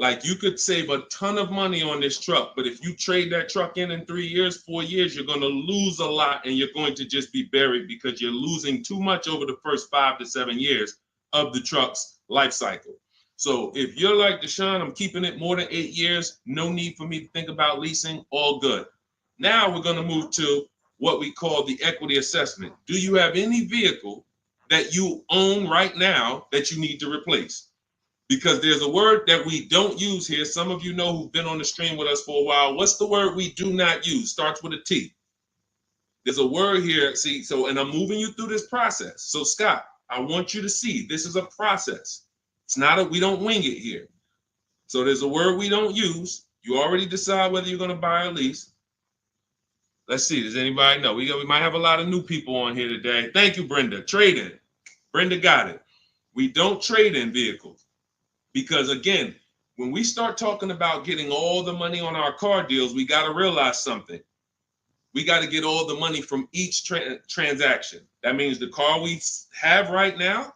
Like you could save a ton of money on this truck, but if you trade that truck in 3 years, 4 years, you're going to lose a lot and you're going to just be buried because you're losing too much over the first 5 to 7 years of the truck's life cycle. So if you're like Deshone, I'm keeping it more than 8 years, no need for me to think about leasing, all good. Now we're going to move to what we call the equity assessment. Do you have any vehicle that you own right now that you need to replace? Because there's a word that we don't use here. Some of you know who've been on the stream with us for a while. What's the word we do not use? Starts with a T. There's a word here. See, so, and I'm moving you through this process. So Scott, I want you to see this is a process. It's not we don't wing it here. So there's a word we don't use. You already decide whether you're going to buy or lease. Let's see. Does anybody know? We might have a lot of new people on here today. Thank you, Brenda. Trade in. Brenda got it. We don't trade in vehicles. Because again, when we start talking about getting all the money on our car deals, we got to realize something. We got to get all the money from each transaction. That means the car we have right now,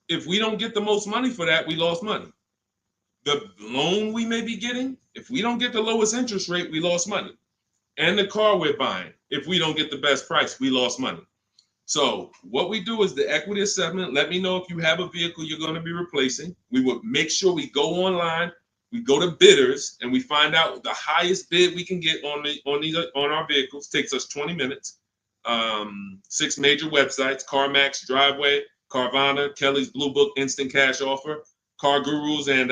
if we don't get the most money for that, we lost money. The loan we may be getting, if we don't get the lowest interest rate, we lost money. And the car we're buying, if we don't get the best price, we lost money. So what we do is the equity assessment. Let me know if you have a vehicle you're going to be replacing. We would make sure we go online, we go to bidders, and we find out the highest bid we can get on our vehicles. Takes us 20 minutes. 6 major websites: CarMax, Driveway, Carvana, Kelly's Blue Book, Instant Cash Offer, Car Gurus, and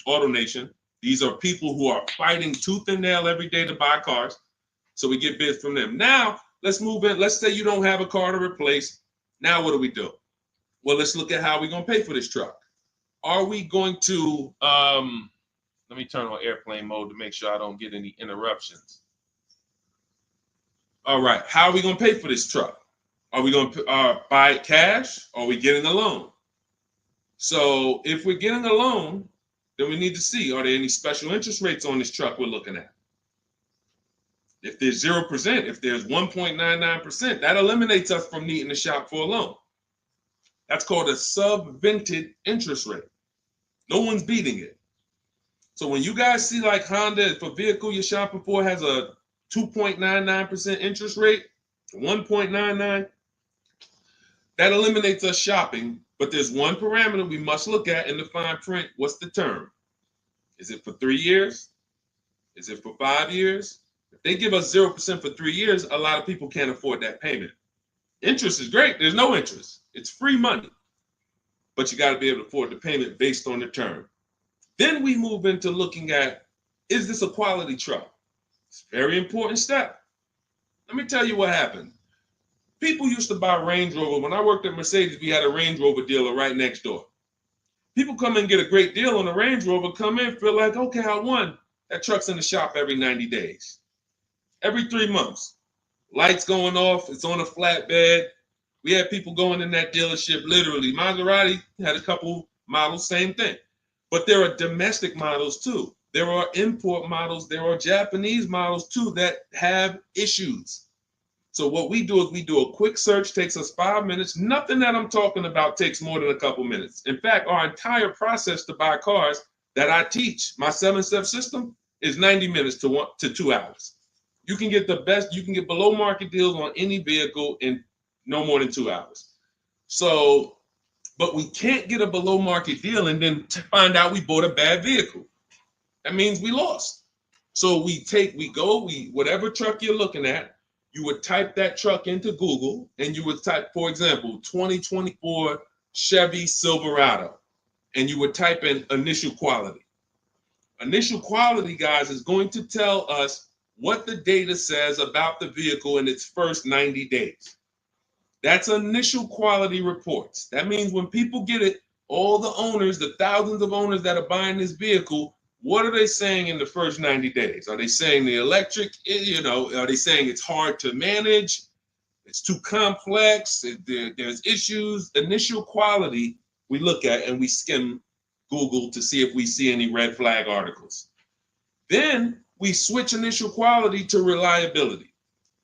AutoNation. These are people who are fighting tooth and nail every day to buy cars. So we get bids from them. Now, let's move in. Let's say you don't have a car to replace. Now what do? Well, let's look at how we're going to pay for this truck. Are we going to, let me turn on airplane mode to make sure I don't get any interruptions. All right, how are we going to pay for this truck? Are we going to buy it cash, or are we getting a loan? So if we're getting a loan, then we need to see, are there any special interest rates on this truck we're looking at? If there's 0%, if there's 1.99%, that eliminates us from needing to shop for a loan. That's called a subvented interest rate. No one's beating it. So when you guys see like Honda, if a vehicle you're shopping for has a 2.99% interest rate, 1.99, that eliminates us shopping. But there's one parameter we must look at in the fine print. What's the term? Is it for 3 years? Is it for 5 years? If they give us 0% for 3 years, a lot of people can't afford that payment. Interest is great. There's no interest. It's free money. But you got to be able to afford the payment based on the term. Then we move into looking at, is this a quality truck? It's a very important step. Let me tell you what happened. People used to buy Range Rover. When I worked at Mercedes, we had a Range Rover dealer right next door. People come in and get a great deal on a Range Rover, come in, feel like, okay, I won. That truck's in the shop every 90 days. Every 3 months. Lights going off, it's on a flatbed. We had people going in that dealership, literally. Maserati had a couple models, same thing. But there are domestic models too. There are import models. There are Japanese models too that have issues. So what we do is we do a quick search, takes us 5 minutes. Nothing that I'm talking about takes more than a couple minutes. In fact, our entire process to buy cars that I teach, my 7-step system, is 90 minutes to 2 hours. You can get the best, you can get below market deals on any vehicle in no more than 2 hours. So, but we can't get a below market deal and then find out we bought a bad vehicle. That means we lost. So whatever truck you're looking at, you would type that truck into Google and you would type, for example, 2024 Chevy Silverado, and you would type in initial quality. Initial quality, guys, is going to tell us what the data says about the vehicle in its first 90 days. That's initial quality reports. That means when people get it, all the owners, the thousands of owners that are buying this vehicle, what are they saying in the first 90 days? Are they saying the electric, are they saying it's hard to manage? It's too complex, there's issues. Initial quality we look at and we skim Google to see if we see any red flag articles. Then we switch initial quality to reliability.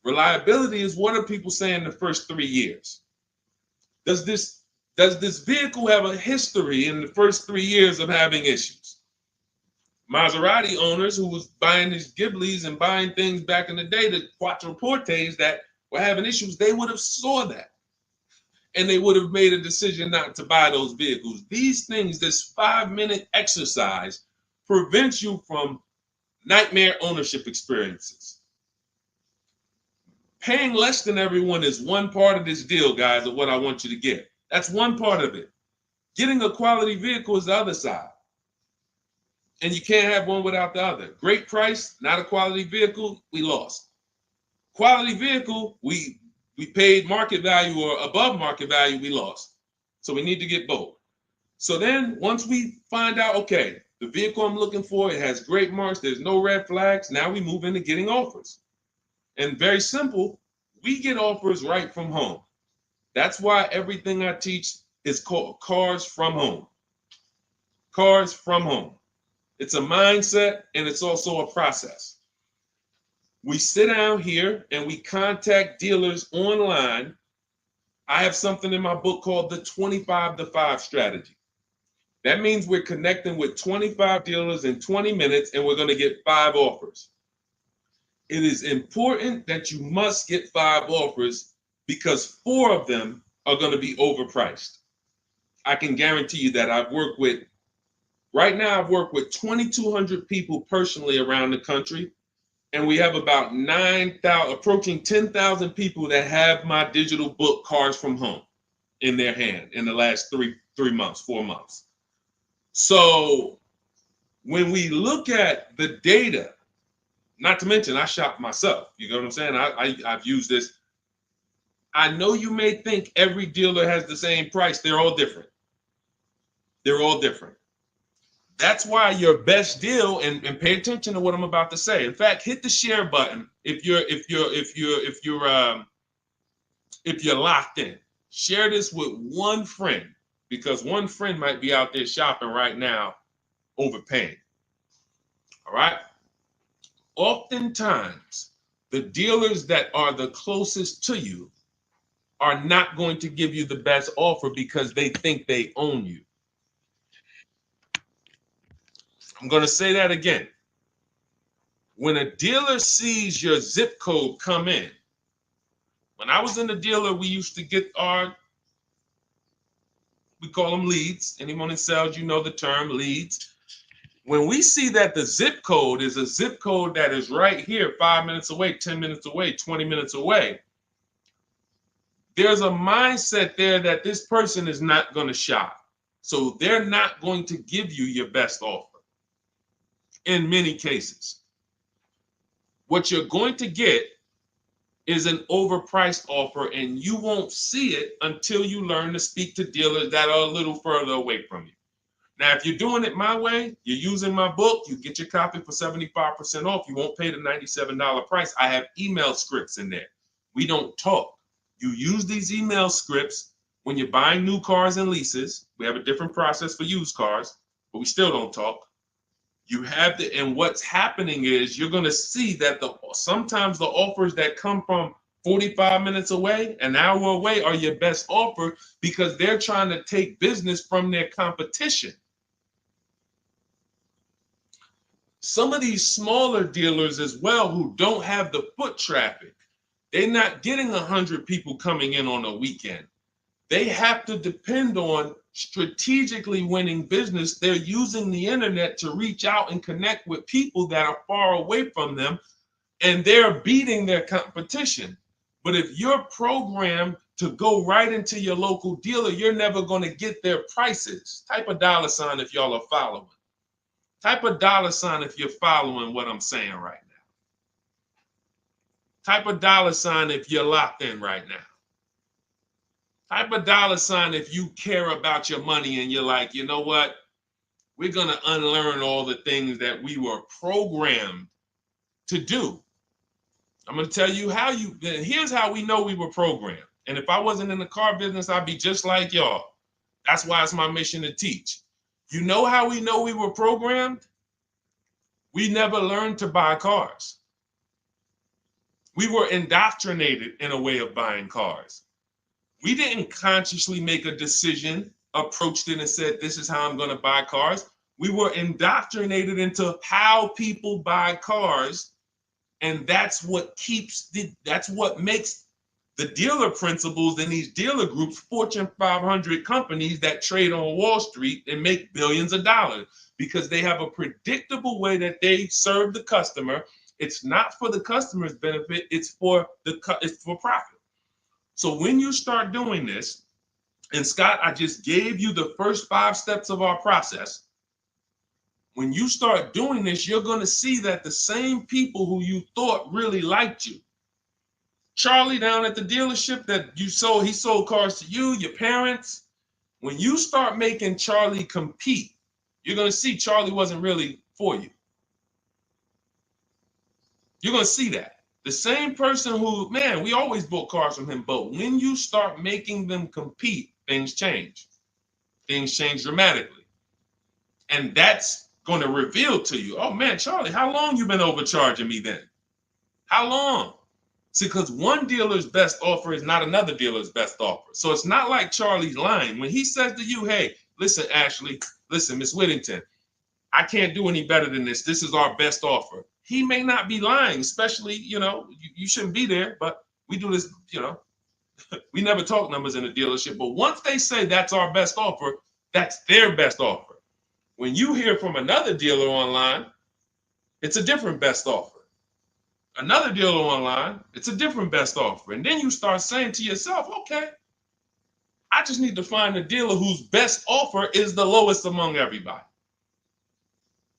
Reliability is what are people saying the first 3 years? Does this vehicle have a history in the first 3 years of having issues? Maserati owners who was buying these Ghiblis and buying things back in the day, the Quattroportes that were having issues, they would have saw that. And they would have made a decision not to buy those vehicles. These things, this 5-minute exercise prevents you from nightmare ownership experiences. Paying less than everyone is one part of this deal, guys, of what I want you to get. That's one part of it. Getting a quality vehicle is the other side. And you can't have one without the other. Great price, not a quality vehicle, we lost. Quality vehicle, we paid market value or above market value, we lost. So we need to get both. So then once we find out, okay, the vehicle I'm looking for, it has great marks, there's no red flags, now we move into getting offers. And very simple, we get offers right from home. That's why everything I teach is called Cars from Home. Cars from Home. It's a mindset and it's also a process. We sit down here and we contact dealers online. I have something in my book called the 25 to 5 strategy. That means we're connecting with 25 dealers in 20 minutes and we're going to get 5 offers. It is important that you must get 5 offers because 4 of them are going to be overpriced. I can guarantee you that. Right now I've worked with 2,200 people personally around the country, and we have about 9,000, approaching 10,000 people that have my digital book, Cars from Home, in their hand in the last 4 months. So when we look at the data, not to mention I shop myself, you know what I'm saying? I've used this. I know you may think every dealer has the same price. They're all different. They're all different. That's why your best deal, and pay attention to what I'm about to say. In fact, hit the share button if you're locked in. Share this with one friend because one friend might be out there shopping right now, overpaying. All right. Oftentimes, the dealers that are the closest to you are not going to give you the best offer because they think they own you. I'm going to say that again. When a dealer sees your zip code come in, when I was in the dealer, we used to get we call them leads. Anyone in sales, you know the term leads. When we see that the zip code is a zip code that is right here, 5 minutes away, 10 minutes away, 20 minutes away, there's a mindset there that this person is not going to shop. So they're not going to give you your best offer in many cases. What you're going to get is an overpriced offer, and you won't see it until you learn to speak to dealers that are a little further away from you. Now, if you're doing it my way, you're using my book, you get your copy for 75% off. You won't pay the $97 price. I have email scripts in there. We don't talk. You use these email scripts when you're buying new cars and leases. We have a different process for used cars, but we still don't talk. You have to, and what's happening is you're going to see that sometimes the offers that come from 45 minutes away, an hour away, are your best offer because they're trying to take business from their competition. Some of these smaller dealers as well who don't have the foot traffic, they're not getting 100 people coming in on a weekend. They have to depend on strategically winning business. They're using the internet to reach out and connect with people that are far away from them, and they're beating their competition. But if you're programmed to go right into your local dealer, you're never going to get their prices. Type a $ if y'all are following. Type a $ if you're following what I'm saying right now. Type a $ if you're locked in right now. Type a $ if you care about your money and you're like, you know what? We're going to unlearn all the things that we were programmed to do. I'm going to tell you here's how we know we were programmed. And if I wasn't in the car business, I'd be just like y'all. That's why it's my mission to teach. You know how we know we were programmed? We never learned to buy cars. We were indoctrinated in a way of buying cars. We didn't consciously make a decision, approached it and said, this is how I'm going to buy cars. We were indoctrinated into how people buy cars, and that's what makes the dealer principals in these dealer groups, Fortune 500 companies that trade on Wall Street and make billions of dollars, because they have a predictable way that they serve the customer. It's not for the customer's benefit, it's for profit. So when you start doing this, and Scott, I just gave you the first 5 steps of our process. When you start doing this, you're going to see that the same people who you thought really liked you, Charlie down at the dealership that he sold cars to you, your parents. When you start making Charlie compete, you're going to see Charlie wasn't really for you. You're going to see that. The same person who, man, we always bought cars from him, but when you start making them compete, things change. Things change dramatically. And that's going to reveal to you, oh man, Charlie, how long you been overcharging me then? How long? See, because one dealer's best offer is not another dealer's best offer. So it's not like Charlie's lying. When he says to you, hey, listen, Ashley, listen, Miss Whittington, I can't do any better than this. This is our best offer. He may not be lying, especially, you shouldn't be there, but we do this, we never talk numbers in a dealership. But once they say that's our best offer, that's their best offer. When you hear from another dealer online, it's a different best offer. Another dealer online, it's a different best offer. And then you start saying to yourself, okay, I just need to find a dealer whose best offer is the lowest among everybody.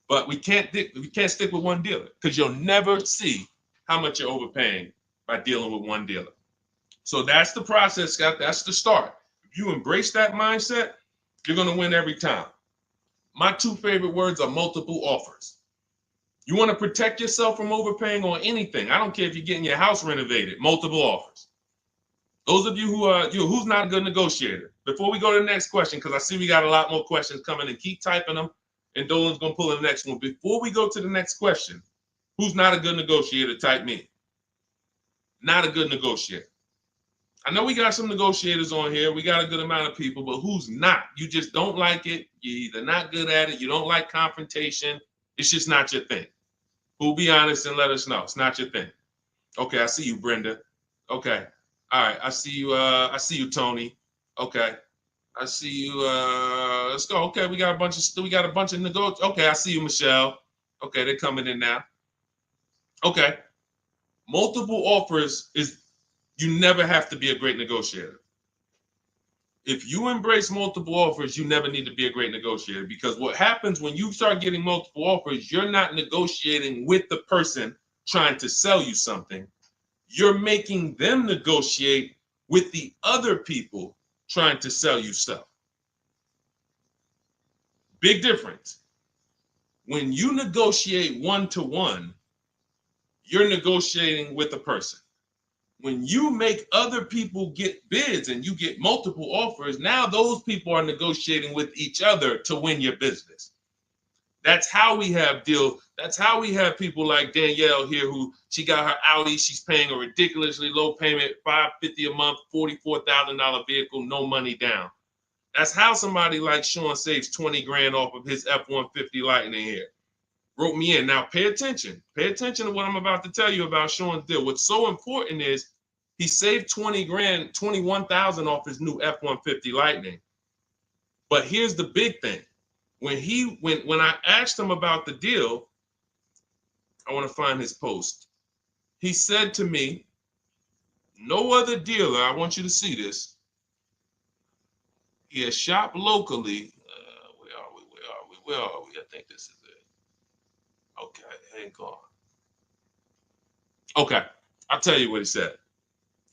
But we can't stick with one dealer, because you'll never see how much you're overpaying by dealing with one dealer. So that's the process, Scott. That's the start. If you embrace that mindset, you're going to win every time. My 2 favorite words are multiple offers. You want to protect yourself from overpaying on anything. I don't care if you're getting your house renovated, multiple offers. Those of you who's not a good negotiator. Before we go to the next question, because I see we got a lot more questions coming, and keep typing them, and Dolan's going to pull the next one. Before we go to the next question, who's not a good negotiator? Type me. Not a good negotiator. I know we got some negotiators on here. We got a good amount of people, but who's not? You just don't like it. You're either not good at it. You don't like confrontation. It's just not your thing. Who'll be honest and let us know. It's not your thing. Okay, I see you, Brenda. Okay. All right, I see you, Tony. Okay. I see you. Let's go. Okay, we got a bunch of negotiators. Okay, I see you, Michelle. Okay, they're coming in now. Okay. Multiple offers is, you never have to be a great negotiator. If you embrace multiple offers, you never need to be a great negotiator, because what happens when you start getting multiple offers, you're not negotiating with the person trying to sell you something. You're making them negotiate with the other people trying to sell you stuff. Big difference. When you negotiate one-to-one, you're negotiating with a person. When you make other people get bids and you get multiple offers, now those people are negotiating with each other to win your business. That's how we have deals. That's how we have people like Danielle here, who she got her Audi. She's paying a ridiculously low payment, $550 a month, $44,000 vehicle, no money down. That's how somebody like Sean saves 20 grand off of his F-150 Lightning here. Wrote me in. Now pay attention. Pay attention to what I'm about to tell you about Sean's deal. What's so important is he saved 20 grand, 21,000 off his new F-150 Lightning. But here's the big thing. When I asked him about the deal, I want to find his post. He said to me, no other dealer, I want you to see this. He has shopped locally. Where are we? I think this is it. Okay, hang on. Okay, I'll tell you what he said.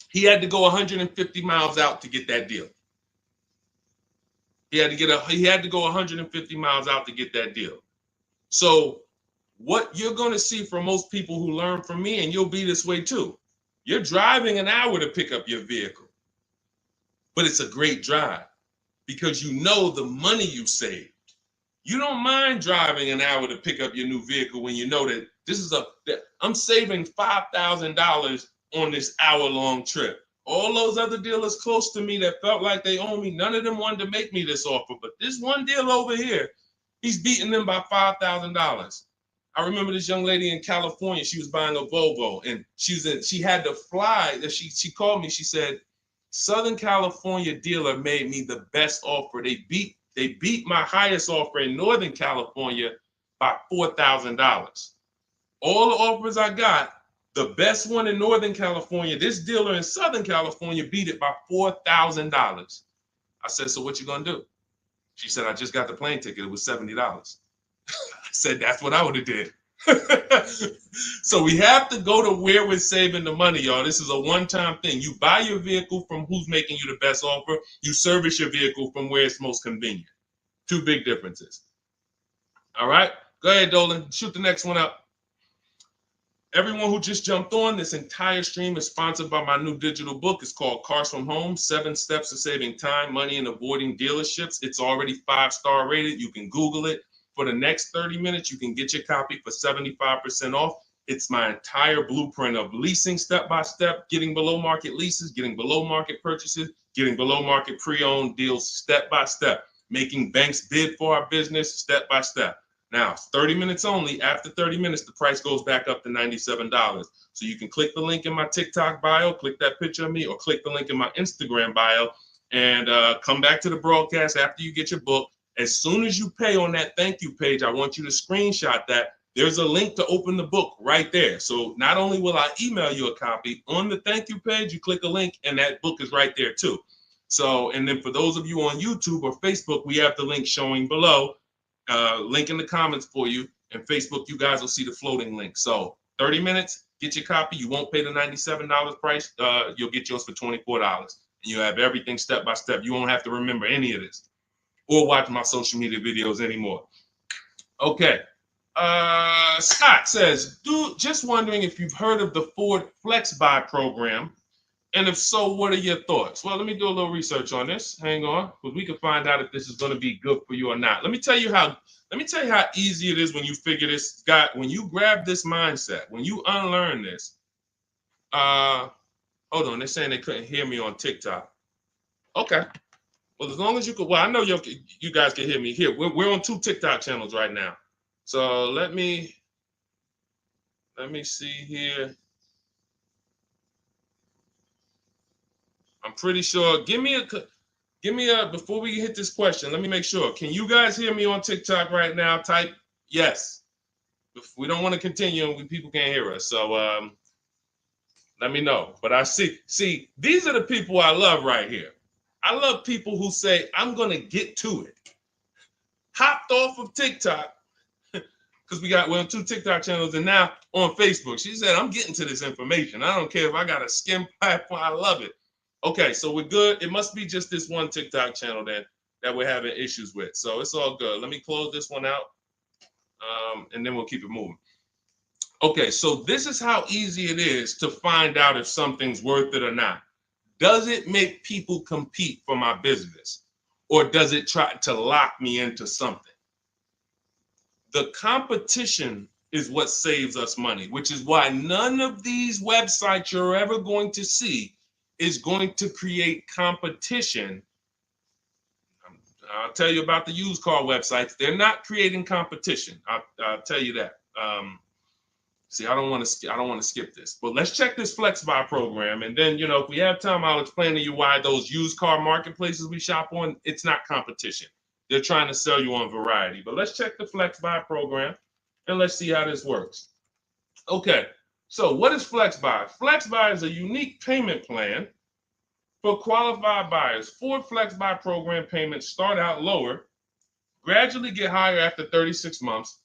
He had to go 150 miles out to get that deal. He had to go 150 miles out to get that deal. So what you're going to see from most people who learn from me, and you'll be this way too, you're driving an hour to pick up your vehicle, but it's a great drive because you know the money you saved. You don't mind driving an hour to pick up your new vehicle when you know that I'm saving $5,000 on this hour-long trip. All those other dealers close to me that felt like they owe me, none of them wanted to make me this offer. But this one deal over here, He's beating them by $5,000. I remember this young lady in California. She was buying a Volvo, and she had to fly. She called me. She said, Southern California dealer made me the best offer. They beat my highest offer in Northern California by $4,000. All the offers I got, the best one in Northern California, this dealer in Southern California beat it by $4,000. I said, so what you gonna do? She said, I just got the plane ticket. It was $70. I said, that's what I would have did. So we have to go to where we're saving the money, y'all. This is a one-time thing. You buy your vehicle from who's making you the best offer. You service your vehicle from where it's most convenient. Two big differences. All right, go ahead, Dolan. Shoot the next one up. Everyone who just jumped on, this entire stream is sponsored by my new digital book. It's called Cars from Home, 7 Steps to Saving Time, Money, and Avoiding Dealerships. It's already 5-star rated. You can Google it. For the next 30 minutes, you can get your copy for 75% off. It's my entire blueprint of leasing step-by-step, getting below market leases, getting below market purchases, getting below market pre-owned deals step-by-step, making banks bid for our business step-by-step. Now, 30 minutes only. After 30 minutes, the price goes back up to $97. So you can click the link in my TikTok bio, click that picture of me, or click the link in my Instagram bio, and come back to the broadcast after you get your book. As soon as you pay on that thank you page, I want you to screenshot that. There's a link to open the book right there. So not only will I email you a copy, on the thank you page, you click a link, and that book is right there too. So, and then for those of you on YouTube or Facebook, we have the link showing below. Link in the comments for you, and Facebook, you guys will see the floating link. So 30 minutes, get your copy. You won't pay the $97 price. You'll get yours for $24, and you have everything step by step. You won't have to remember any of this or watch my social media videos anymore. Okay. Scott says, dude, just wondering if you've heard of the Ford Flex Buy program, and if so, what are your thoughts? Well, let me do a little research on this. Hang on, because we can find out if this is going to be good for you or not. Let me tell you how easy it is when you figure this, Scott, when you grab this mindset, when you unlearn this. Hold on, they're saying they couldn't hear me on TikTok. Okay. Well, as long as you could, well, I know you guys can hear me here. We're on 2 TikTok channels right now. So let me see here. I'm pretty sure. Give me a, before we hit this question, let me make sure. Can you guys hear me on TikTok right now? Type yes. If we don't want to continue and people can't hear us. So let me know. But I see, these are the people I love right here. I love people who say, I'm going to get to it. Hopped off of TikTok, because we're on 2 TikTok channels, and now on Facebook. She said, I'm getting to this information. I don't care if I got a skim platform. I love it. Okay, so we're good. It must be just this one TikTok channel then that we're having issues with. So it's all good. Let me close this one out, and then we'll keep it moving. Okay, so this is how easy it is to find out if something's worth it or not. Does it make people compete for my business, or does it try to lock me into something? The competition is what saves us money, which is why none of these websites you're ever going to see is going to create competition. I'll tell you about the used car websites. They're not creating competition. I'll tell you that. See, I don't want to skip this, but let's check this Flex Buy program, and then if we have time, I'll explain to you why those used car marketplaces we shop on, it's not competition. They're trying to sell you on variety. But let's check the Flex Buy program, and let's see how this works. Okay. So what is Flex Buy? Flex Buy is a unique payment plan for qualified buyers. Ford Flex Buy program payments start out lower, gradually get higher after 36 months.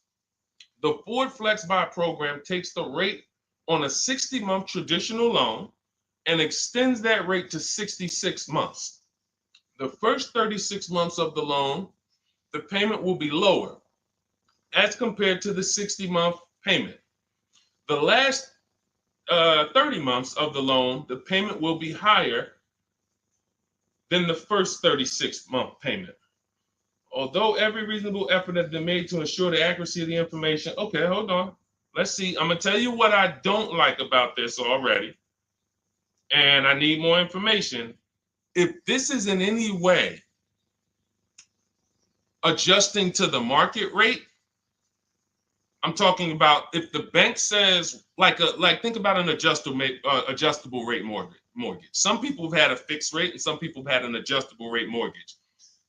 The Ford Flex Buy program takes the rate on a 60-month traditional loan and extends that rate to 66 months. The first 36 months of the loan, the payment will be lower as compared to the 60-month payment. The last 30 months of the loan, the payment will be higher than the first 36-month payment. Although every reasonable effort has been made to ensure the accuracy of the information. Okay, hold on. Let's see. I'm going to tell you what I don't like about this already, and I need more information. If this is in any way adjusting to the market rate. I'm talking about if the bank says like think about an adjustable rate mortgage. Some people have had a fixed rate and some people have had an adjustable rate mortgage.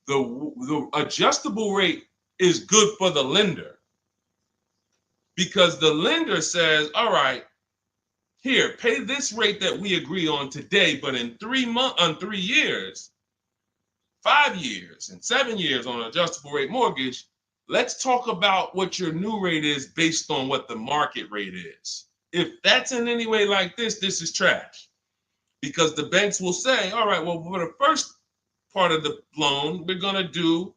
The adjustable rate is good for the lender because the lender says, all right, here, pay this rate that we agree on today, but in 3 years, 5 years, and 7 years on an adjustable rate mortgage, let's talk about what your new rate is based on what the market rate is. If that's in any way like this is trash. Because the banks will say, all right, well, for the first part of the loan, we're going to do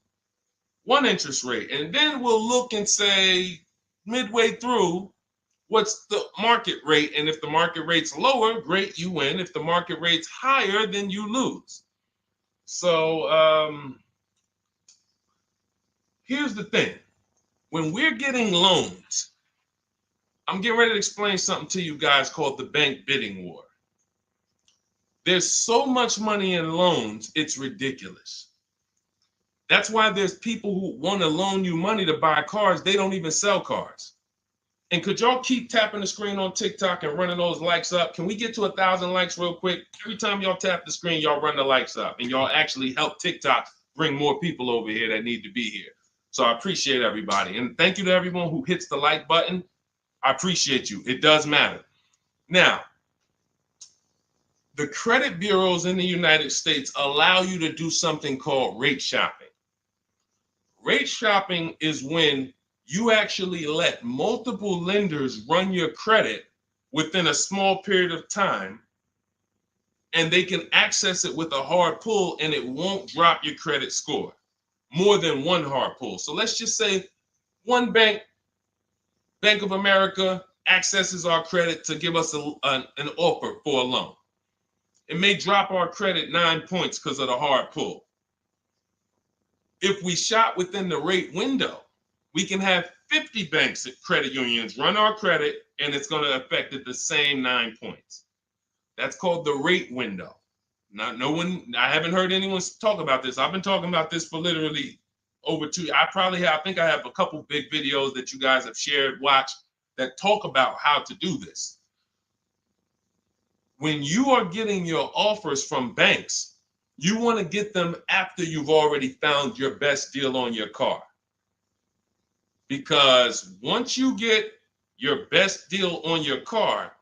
one interest rate. And then we'll look and say, midway through, what's the market rate? And if the market rate's lower, great, you win. If the market rate's higher, then you lose. So here's the thing. When we're getting loans, I'm getting ready to explain something to you guys called the bank bidding war. There's so much money in loans, it's ridiculous. That's why there's people who want to loan you money to buy cars. They don't even sell cars. And could y'all keep tapping the screen on TikTok and running those likes up? Can we get to 1,000 likes real quick? Every time y'all tap the screen, y'all run the likes up and y'all actually help TikTok bring more people over here that need to be here. So I appreciate everybody. And thank you to everyone who hits the like button. I appreciate you. It does matter. Now, the credit bureaus in the United States allow you to do something called rate shopping. Rate shopping is when you actually let multiple lenders run your credit within a small period of time, and they can access it with a hard pull and it won't drop your credit score more than one hard pull. So let's just say one bank, Bank of America, accesses our credit to give us an offer for a loan. It may drop our credit 9 points because of the hard pull. If we shop within the rate window, we can have 50 banks at credit unions run our credit, and it's going to affect it the same 9 points. That's called the rate window. I haven't heard anyone talk about this. I've been talking about this for literally over 2 years. I think I have a couple big videos that you guys have shared, watched, that talk about how to do this. When you are getting your offers from banks, you want to get them after you've already found your best deal on your car. Because once you get your best deal on your car,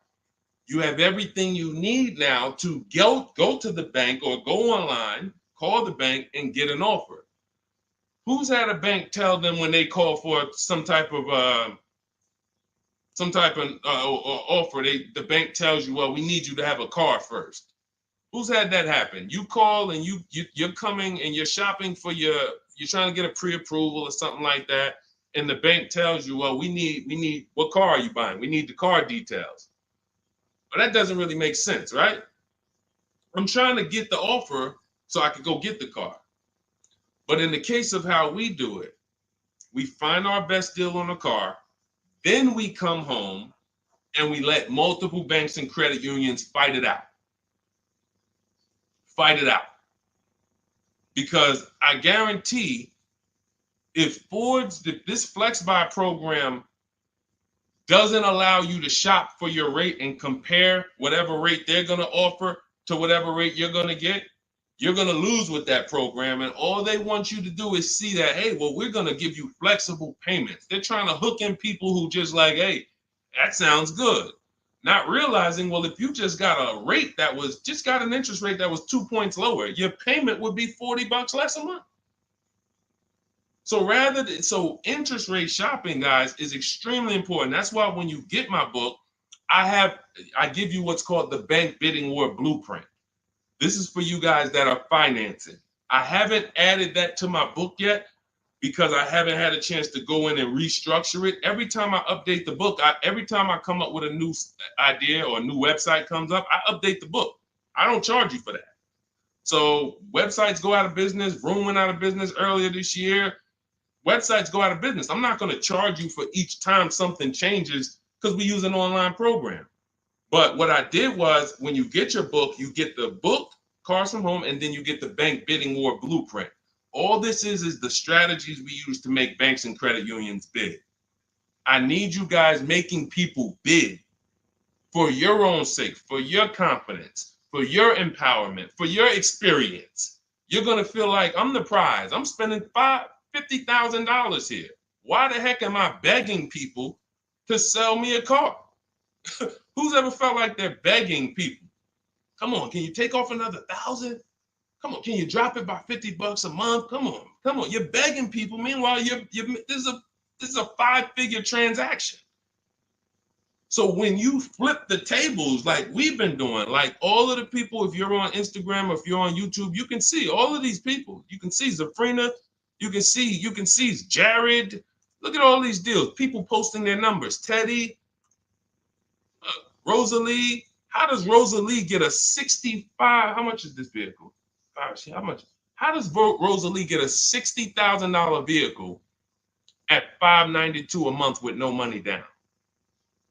you have everything you need now to go to the bank or go online, call the bank and get an offer. Who's had a bank tell them when they call for some type of offer, the bank tells you, well, we need you to have a car first. Who's had that happen? You call and you're coming and you're shopping for you're trying to get a pre-approval or something like that, and the bank tells you, well, we need what car are you buying? We need the car details. Well, that doesn't really make sense, right? I'm trying to get the offer so I can go get the car. But in the case of how we do it, we find our best deal on the car, then we come home and we let multiple banks and credit unions fight it out. Fight it out. Because I guarantee if this Flex Buy program doesn't allow you to shop for your rate and compare whatever rate they're going to offer to whatever rate you're going to get, you're going to lose with that program. And all they want you to do is see that, hey, well, we're going to give you flexible payments. They're trying to hook in people who just like, hey, that sounds good. Not realizing, well, if you just got a rate that was just got an interest rate that was 2 points lower, your payment would be $40 less a month. So interest rate shopping, guys, is extremely important. That's why when you get my book, I give you what's called the Bank Bidding War Blueprint. This is for you guys that are financing. I haven't added that to my book yet because I haven't had a chance to go in and restructure it. Every time I update the book, every time I come up with a new idea or a new website comes up, I update the book. I don't charge you for that. So websites go out of business. Room went out of business earlier this year. Websites go out of business. I'm not going to charge you for each time something changes because we use an online program. But what I did was when you get your book, you get the book, Cars from Home, and then you get the Bank Bidding War Blueprint. All this is the strategies we use to make banks and credit unions bid. I need you guys making people bid for your own sake, for your confidence, for your empowerment, for your experience. You're going to feel like I'm the prize. I'm spending $50,000 here. Why the heck am I begging people to sell me a car? Who's ever felt like they're begging people? Come on, can you take off another 1,000? Come on, can you drop it by $50 a month? Come on. You're begging people. Meanwhile, this is a 5-figure transaction. So when you flip the tables like we've been doing, like all of the people, if you're on Instagram or if you're on YouTube, you can see all of these people. You can see Zafrina, you can see Jared. Look at all these deals. People posting their numbers. Teddy, Rosalie. How does Rosalie get a 65? How much is this vehicle? How much? How does Rosalie get a $60,000 vehicle at $592 a month with no money down?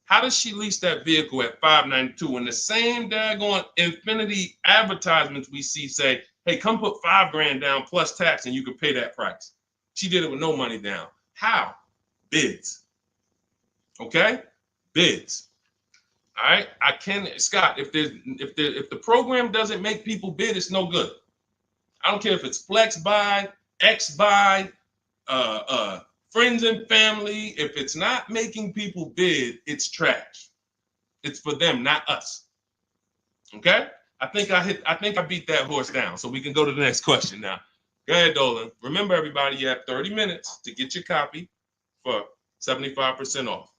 How does she lease that vehicle at $592 when the same daggone Infinity advertisements we see say, hey, come put $5,000 down plus tax and you can pay that price? She did it with no money down. How? Bids. Okay? Bids. All right. Scott, if the program doesn't make people bid, it's no good. I don't care if it's flex buy, X buy, friends and family. If it's not making people bid, it's trash. It's for them, not us. Okay? I think I beat that horse down. So we can go to the next question now. Go ahead, Dolan. Remember, everybody, you have 30 minutes to get your copy for 75% off.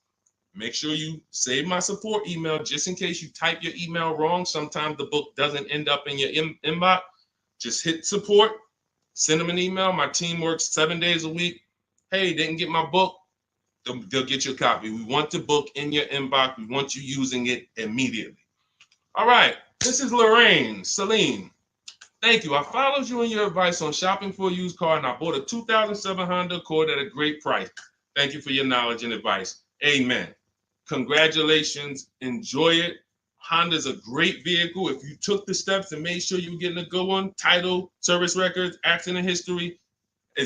Make sure you save my support email just in case you type your email wrong. Sometimes the book doesn't end up in your inbox. Just hit support, send them an email. My team works 7 days a week. Hey, didn't get my book. They'll get you a copy. We want the book in your inbox. We want you using it immediately. All right. This is Lorraine Celine. Thank you. I followed you in your advice on shopping for a used car, and I bought a 2007 Honda Accord at a great price. Thank you for your knowledge and advice. Amen. Congratulations. Enjoy it. Honda's a great vehicle. If you took the steps and made sure you were getting a good one, title, service records, accident history, a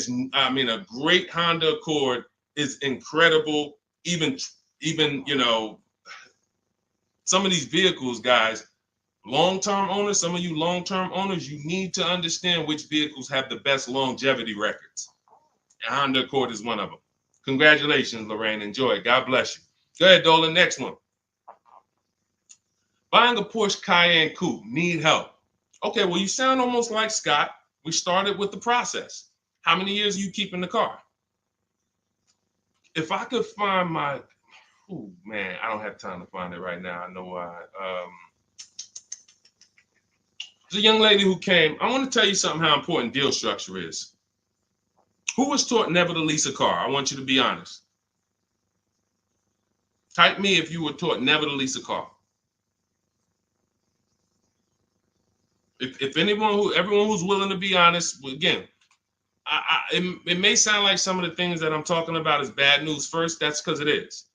great Honda Accord is incredible. Even some of these vehicles, guys, long-term owners, some of you long-term owners, you need to understand which vehicles have the best longevity records. And Honda Accord is one of them. Congratulations, Lorraine. Enjoy it. God bless you. Go ahead, Dolan. Next one. Buying a Porsche Cayenne Coupe. Need help. Okay, well, you sound almost like Scott. We started with the process. How many years are you keeping the car? If I could find my, oh man, I don't have time to find it right now. I know why. There's a young lady who came. I want to tell you something how important deal structure is. Who was taught never to lease a car? I want you to be honest. Type me if you were taught never to lease a car. If everyone who's willing to be honest, again, it may sound like some of the things that I'm talking about is bad news first. That's because it is.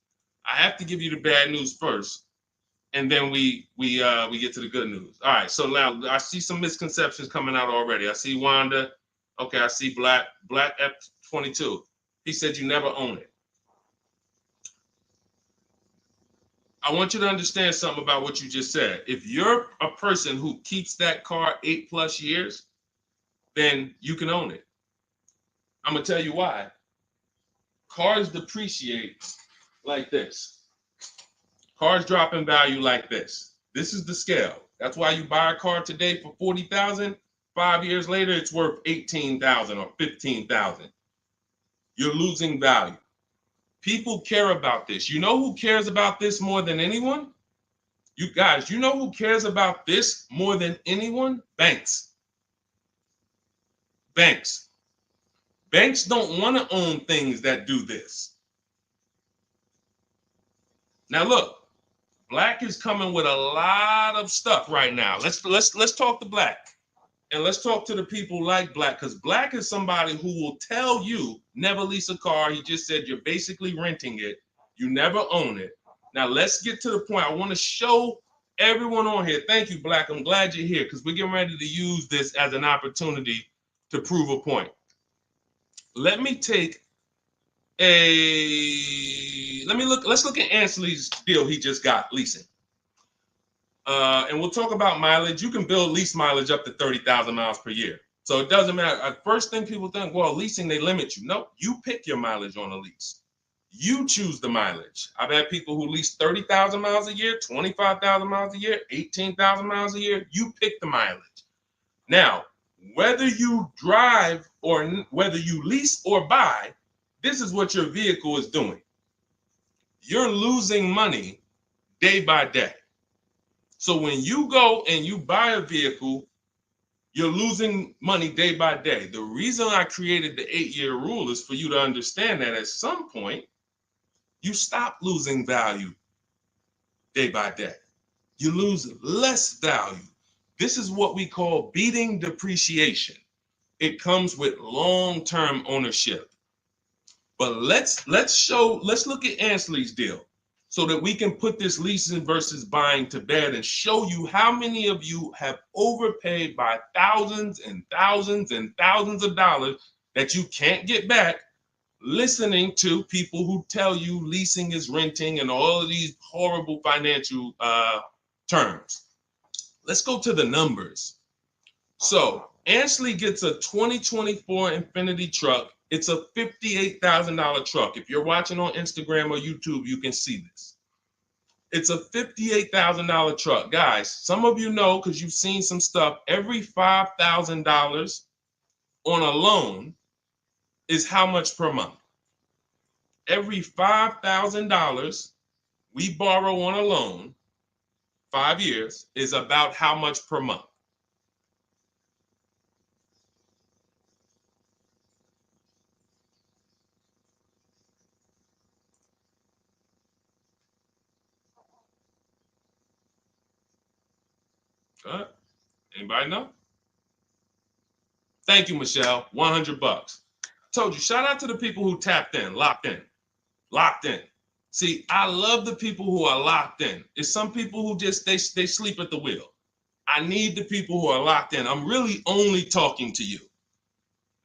I have to give you the bad news first, and then we get to the good news. All right. So now I see some misconceptions coming out already. I see Wanda. Okay. I see Black F22. He said you never own it. I want you to understand something about what you just said. If you're a person who keeps that car 8+ years, then you can own it. I'm going to tell you why. Cars depreciate like this. Cars drop in value like this. This is the scale. That's why you buy a car today for $40,000. 5 years later, it's worth $18,000 or $15,000. You're losing value. People care about this. You know who cares about this more than anyone? You guys, you know who cares about this more than anyone? Banks. Banks. Banks don't want to own things that do this. Now look, Black is coming with a lot of stuff right now. Let's talk to Black. And let's talk to the people like Black, because Black is somebody who will tell you never lease a car. He just said you're basically renting it. You never own it. Now let's get to the point. I want to show everyone on here. Thank you, Black. I'm glad you're here because we're getting ready to use this as an opportunity to prove a point. Let me take let's look at Ansley's deal he just got leasing. And we'll talk about mileage. You can build lease mileage up to 30,000 miles per year. So it doesn't matter. First thing people think, well, leasing, they limit you. No, you pick your mileage on a lease. You choose the mileage. I've had people who lease 30,000 miles a year, 25,000 miles a year, 18,000 miles a year. You pick the mileage. Now, whether you drive or whether you lease or buy, this is what your vehicle is doing. You're losing money day by day. So when you go and you buy a vehicle, you're losing money day by day. The reason I created the 8-year rule is for you to understand that at some point, you stop losing value day by day. You lose less value. This is what we call beating depreciation. It comes with long-term ownership. But let's look at Ansley's deal so that we can put this leasing versus buying to bed and show you how many of you have overpaid by thousands and thousands and thousands of dollars that you can't get back listening to people who tell you leasing is renting and all of these horrible financial terms. Let's go to the numbers. So Ansley gets a 2024 Infiniti truck. It's a $58,000 truck. If you're watching on Instagram or YouTube, you can see this. It's a $58,000 truck. Guys, some of you know because you've seen some stuff, every $5,000 on a loan is how much per month? Every $5,000 we borrow on a loan, 5 years, is about how much per month? Anybody know? Thank you, Michelle. $100. Told you, shout out to the people who tapped in, locked in, locked in. See, I love the people who are locked in. It's some people who just, they sleep at the wheel. I need the people who are locked in. I'm really only talking to you.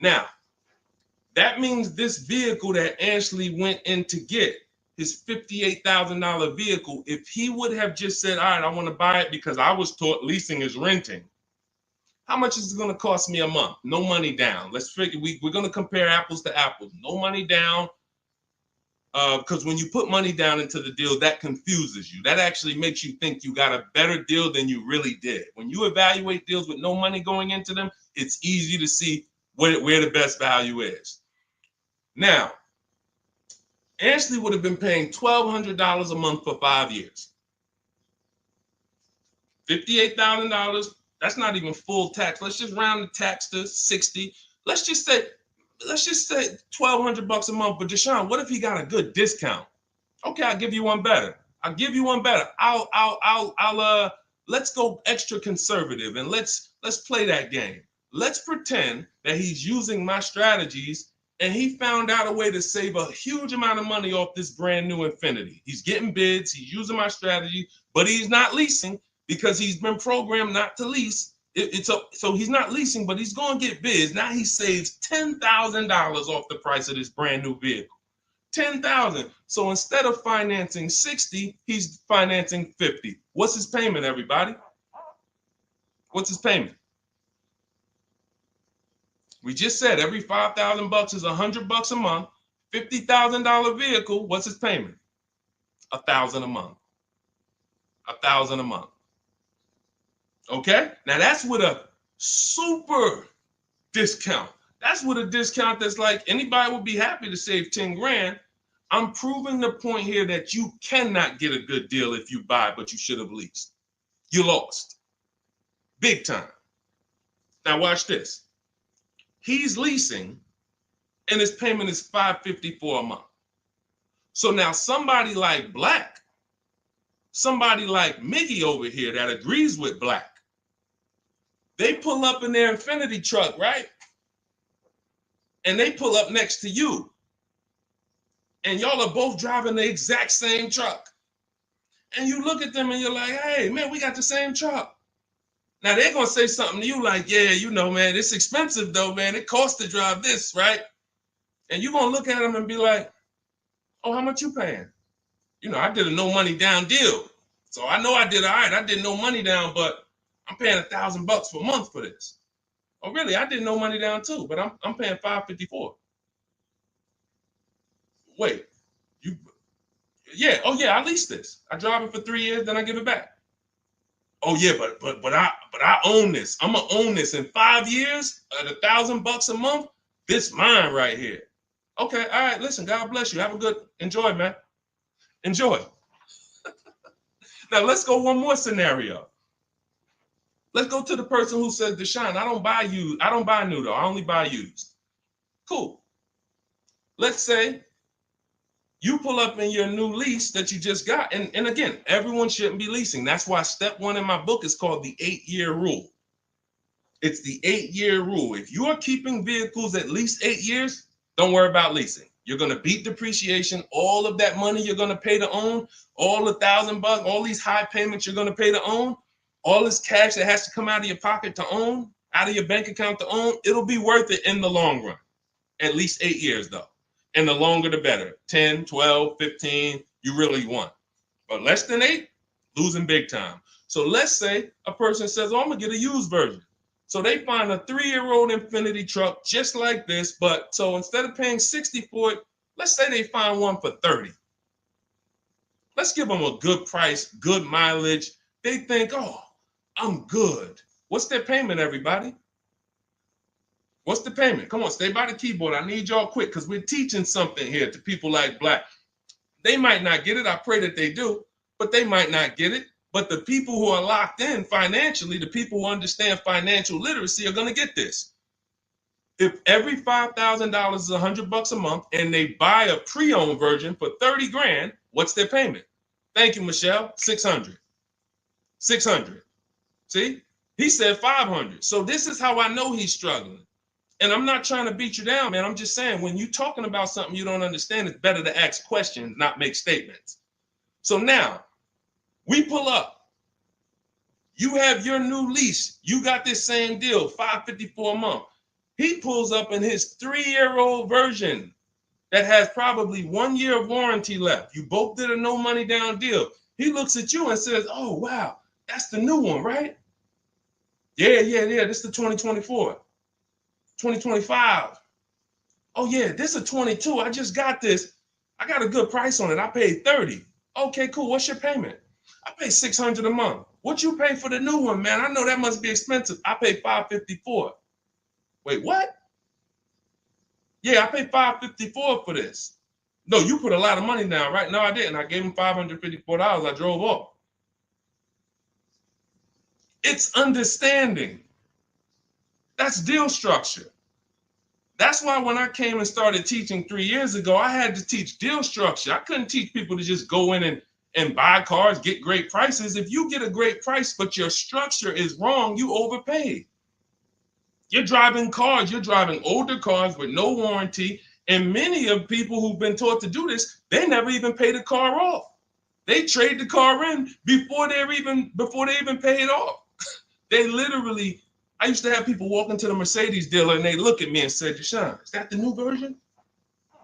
Now, that means this vehicle that Ashley went in to get, his $58,000 vehicle, if he would have just said, all right, I want to buy it because I was taught leasing is renting, how much is it going to cost me a month? No money down. Let's figure, we're going to compare apples to apples. No money down, because when you put money down into the deal, that confuses you. That actually makes you think you got a better deal than you really did. When you evaluate deals with no money going into them, it's easy to see where the best value is. Now, Ashley would have been paying $1,200 a month for 5 years. $58,000. That's not even full tax. Let's just round the tax to 60. Let's just say $1,200 a month. But Deshone, what if he got a good discount? Okay, I'll give you one better. Let's go extra conservative and let's play that game. Let's pretend that he's using my strategies and he found out a way to save a huge amount of money off this brand new Infiniti. He's getting bids, he's using my strategy, but he's not leasing because he's been programmed not to lease. So he's not leasing, but he's going to get bids. Now he saves $10,000 off the price of this brand new vehicle. $10,000. So instead of financing 60, he's financing 50. What's his payment, everybody? What's his payment? We just said every $5,000 is $100 a month. $50,000 vehicle. What's his payment? $1,000 a month. $1,000 a month. Okay. Now that's with a super discount. That's with a discount that's like anybody would be happy to save 10 grand. I'm proving the point here that you cannot get a good deal if you buy, but you should have leased. You lost. Big time. Now watch this. He's leasing and his payment is $554 a month. So now somebody like Black, somebody like Miggy over here that agrees with Black, they pull up in their Infiniti truck, right? And they pull up next to you. And y'all are both driving the exact same truck. And you look at them and you're like, hey, man, we got the same truck. Now they're going to say something to you like, yeah, you know, man, it's expensive though, man. It costs to drive this, right? And you're going to look at them and be like, oh, how much you paying? You know, I did a no money down deal. So I know I did all right. I did no money down, but I'm paying $1,000 per month for this. Oh, really? I did no money down too, but I'm paying $554. Wait, you? Yeah. Oh, yeah. I leased this. I drive it for 3 years, then I give it back. Oh, yeah, but I own this. I'm gonna own this in 5 years at $1,000 a month. This mine right here. Okay. All right. Listen. God bless you. Have a good enjoy, man. Enjoy. Now let's go one more scenario. Let's go to the person who says, Deshone, I don't buy used. I don't buy new though. I only buy used. Cool. Let's say you pull up in your new lease that you just got. And again, everyone shouldn't be leasing. That's why step 1 in my book is called the 8-year rule. It's the 8-year rule. If you are keeping vehicles at least 8 years, don't worry about leasing. You're going to beat depreciation. All of that money you're going to pay to own, all the $1,000, all these high payments you're going to pay to own, all this cash that has to come out of your pocket to own, out of your bank account to own, it'll be worth it in the long run. At least 8 years though. And the longer the better. 10, 12, 15, you really want. But less than 8, losing big time. So let's say a person says, oh, I'm going to get a used version. So they find a 3-year-old Infiniti truck just like this, but so instead of paying $60 for it, let's say they find one for $30. Let's give them a good price, good mileage. They think, oh, I'm good. What's their payment, everybody? What's the payment? Come on, stay by the keyboard. I need y'all quick because we're teaching something here to people like Black. They might not get it. I pray that they do, but they might not get it. But the people who are locked in financially, the people who understand financial literacy are going to get this. If every $5,000 is $100 a month and they buy a pre-owned version for 30 grand, what's their payment? Thank you, Michelle. 600. 600. See, he said 500. So this is how I know he's struggling. And I'm not trying to beat you down, man. I'm just saying when you're talking about something you don't understand, it's better to ask questions, not make statements. So now, we pull up. You have your new lease. You got this same deal, $554 a month. He pulls up in his 3-year-old version that has probably 1 year of warranty left. You both did a no money down deal. He looks at you and says, oh, wow, that's the new one, right? Yeah. This is the 2024. 2025. Oh, yeah, this is a 22. I just got this. I got a good price on it. I paid 30. Okay, cool. What's your payment? I pay 600 a month. What you pay for the new one, man? I know that must be expensive. I pay 554. Wait, what? Yeah, I paid 554 for this. No, you put a lot of money down, right? No, I didn't. I gave him $554. I drove off. It's understanding. That's deal structure. That's why when I came and started teaching 3 years ago, I had to teach deal structure. I couldn't teach people to just go in and buy cars, get great prices. If you get a great price, but your structure is wrong, you overpaid. You're driving cars, you're driving older cars with no warranty. And many of people who've been taught to do this, they never even pay the car off. They trade the car in before they even pay it off. They literally, I used to have people walk into the Mercedes dealer and they look at me and say, Deshone, is that the new version?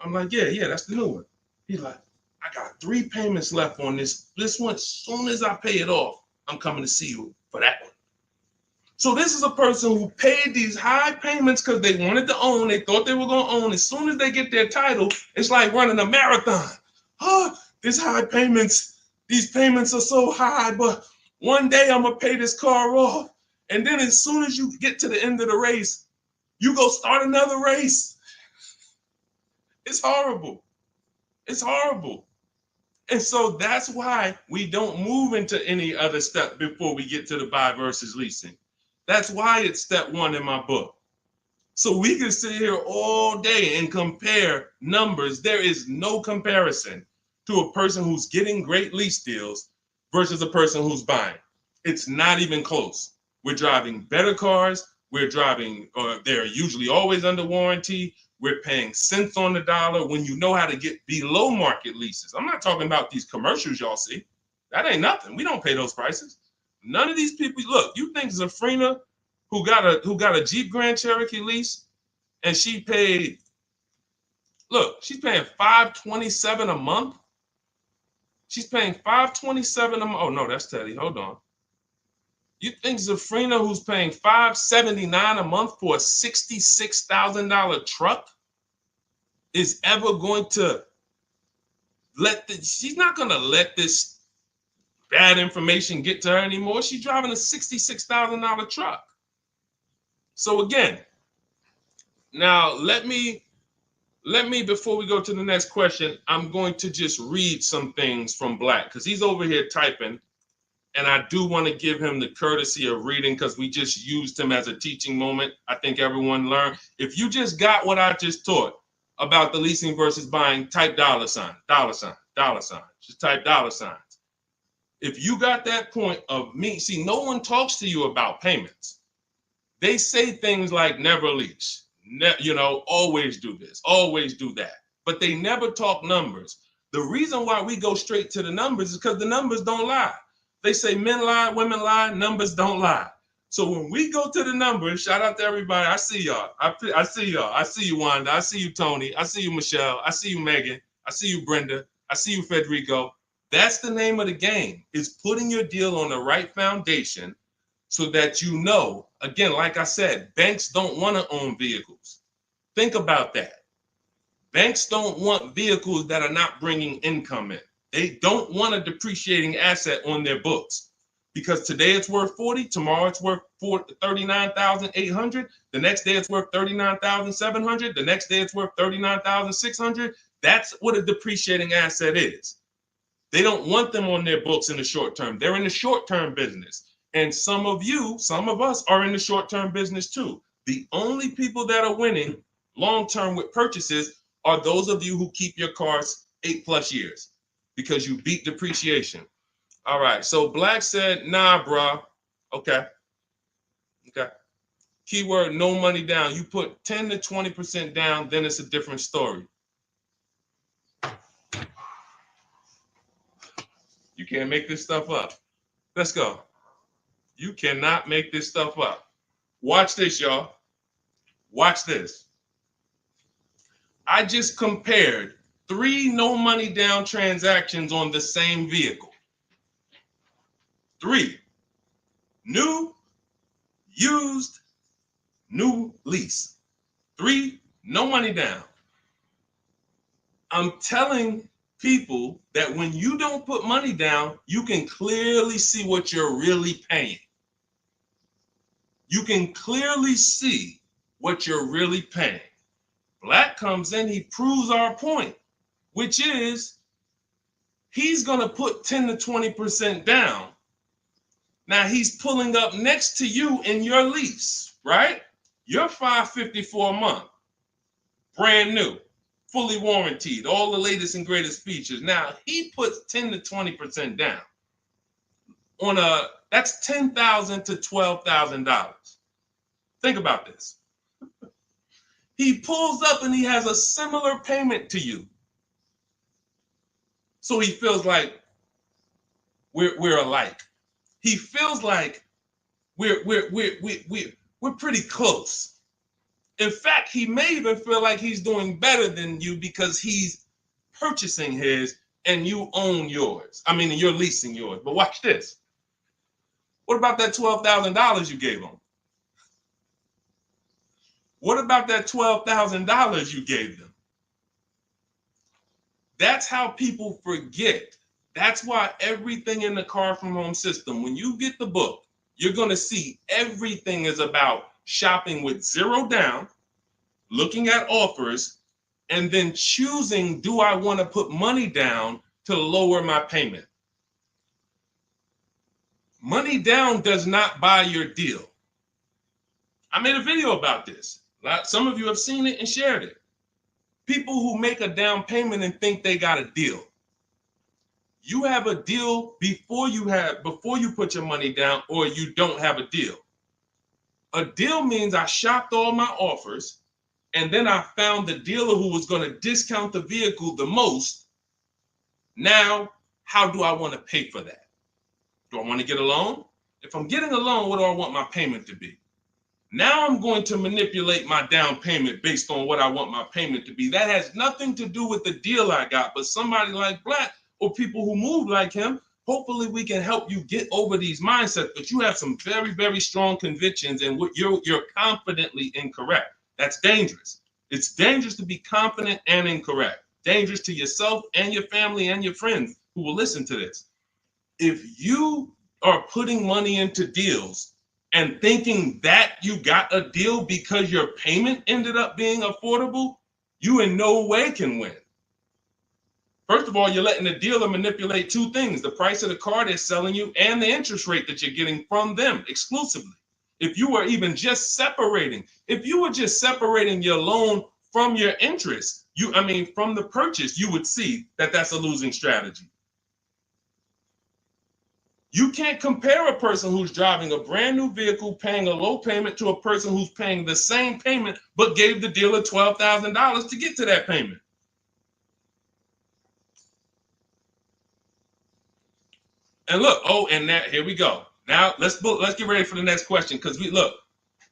I'm like, yeah, that's the new one. He's like, I got 3 payments left on this. This one, as soon as I pay it off, I'm coming to see you for that one. So this is a person who paid these high payments because they wanted to own. They thought they were going to own. As soon as they get their title, it's like running a marathon. Oh, these high payments, these payments are so high, but one day I'm going to pay this car off. And then as soon as you get to the end of the race, you go start another race. It's horrible. It's horrible. And so that's why we don't move into any other step before we get to the buy versus leasing. That's why it's step 1 in my book. So we can sit here all day and compare numbers. There is no comparison to a person who's getting great lease deals versus a person who's buying. It's not even close. We're driving better cars. We're driving, they're usually always under warranty. We're paying cents on the dollar when you know how to get below market leases. I'm not talking about these commercials y'all see. That ain't nothing. We don't pay those prices. None of these people, look, you think Zafrina, who got a Jeep Grand Cherokee lease, and she paid Look, she's paying $527 a month. She's paying $527 a month. Oh no, that's Teddy. Hold on. You think Zafrina, who's paying $579 a month for a $66,000 truck, is ever going to she's not going to let this bad information get to her anymore. She's driving a $66,000 truck. So again, now let me, before we go to the next question, I'm going to just read some things from Black because he's over here typing. And I do want to give him the courtesy of reading because we just used him as a teaching moment. I think everyone learned. If you just got what I just taught about the leasing versus buying, type $sign. Just type $signs. If you got that point of me, see, no one talks to you about payments. They say things like never lease, always do this, always do that. But they never talk numbers. The reason why we go straight to the numbers is because the numbers don't lie. They say men lie, women lie, numbers don't lie. So when we go to the numbers, shout out to everybody. I see y'all. I see y'all. I see you, Wanda. I see you, Tony. I see you, Michelle. I see you, Megan. I see you, Brenda. I see you, Federico. That's the name of the game, is putting your deal on the right foundation so that you know, again, like I said, banks don't want to own vehicles. Think about that. Banks don't want vehicles that are not bringing income in. They don't want a depreciating asset on their books because today it's worth 40, tomorrow it's worth 39,800, the next day it's worth 39,700, the next day it's worth 39,600. That's what a depreciating asset is. They don't want them on their books in the short term. They're in the short-term business. And some of us are in the short-term business too. The only people that are winning long-term with purchases are those of you who keep your cars 8+ years. Because you beat depreciation. All right, so Black said, nah, bro. Okay. Keyword, no money down. You put 10 to 20% down, then it's a different story. You can't make this stuff up. Let's go. You cannot make this stuff up. Watch this, y'all. Watch this. I just compared 3 no money down transactions on the same vehicle. 3. New, used, new lease. 3, no money down. I'm telling people that when you don't put money down, you can clearly see what you're really paying. You can clearly see what you're really paying. Black comes in, he proves our point, which is he's going to put 10 to 20% down. Now he's pulling up next to you in your lease, right? You're $554 a month, brand new, fully warranted, all the latest and greatest features. Now he puts 10 to 20% down on that's $10,000 to $12,000. Think about this. He pulls up and he has a similar payment to you. So he feels like we're alike. He feels like we're pretty close. In fact, he may even feel like he's doing better than you because he's purchasing his and you own yours. I mean, you're leasing yours. But watch this. What about that $12,000 you gave him? What about that $12,000 you gave them? That's how people forget. That's why everything in the Car From Home system, when you get the book, you're going to see everything is about shopping with zero down, looking at offers, and then choosing, do I want to put money down to lower my payment? Money down does not buy your deal. I made a video about this. Some of you have seen it and shared it. People who make a down payment and think they got a deal. You have a deal before you put your money down, or you don't have a deal. A deal means I shopped all my offers, and then I found the dealer who was going to discount the vehicle the most. Now, how do I want to pay for that? Do I want to get a loan? If I'm getting a loan, what do I want my payment to be? Now I'm going to manipulate my down payment based on what I want my payment to be. That has nothing to do with the deal I got, but somebody like Black or people who move like him, hopefully we can help you get over these mindsets. But you have some very, very strong convictions, and you're confidently incorrect. That's dangerous. It's dangerous to be confident and incorrect. Dangerous to yourself and your family and your friends who will listen to this. If you are putting money into deals and thinking that you got a deal because your payment ended up being affordable, you in no way can win. First of all, you're letting the dealer manipulate two things: the price of the car they're selling you and the interest rate that you're getting from them exclusively. If you were just separating your loan from your interest, from the purchase, you would see that that's a losing strategy. You can't compare a person who's driving a brand new vehicle paying a low payment to a person who's paying the same payment but gave the dealer $12,000 to get to that payment. And look, here we go. Now let's get ready for the next question, because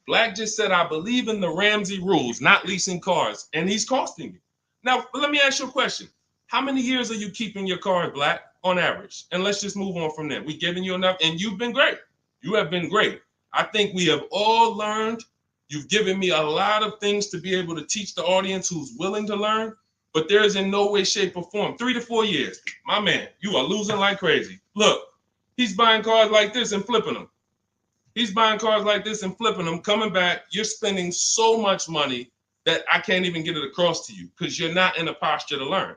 Black just said, I believe in the Ramsey rules, not leasing cars, and he's costing you. Now, let me ask you a question. How many years are you keeping your car, Black, on average? And let's just move on from there. We've given you enough, and you've been great. You have been great. I think we have all learned. You've given me a lot of things to be able to teach the audience who's willing to learn, but there is in no way, shape, or form. 3 to 4 years. My man, you are losing like crazy. Look, he's buying cars like this and flipping them. He's buying cars like this and flipping them, coming back. You're spending so much money that I can't even get it across to you because you're not in a posture to learn.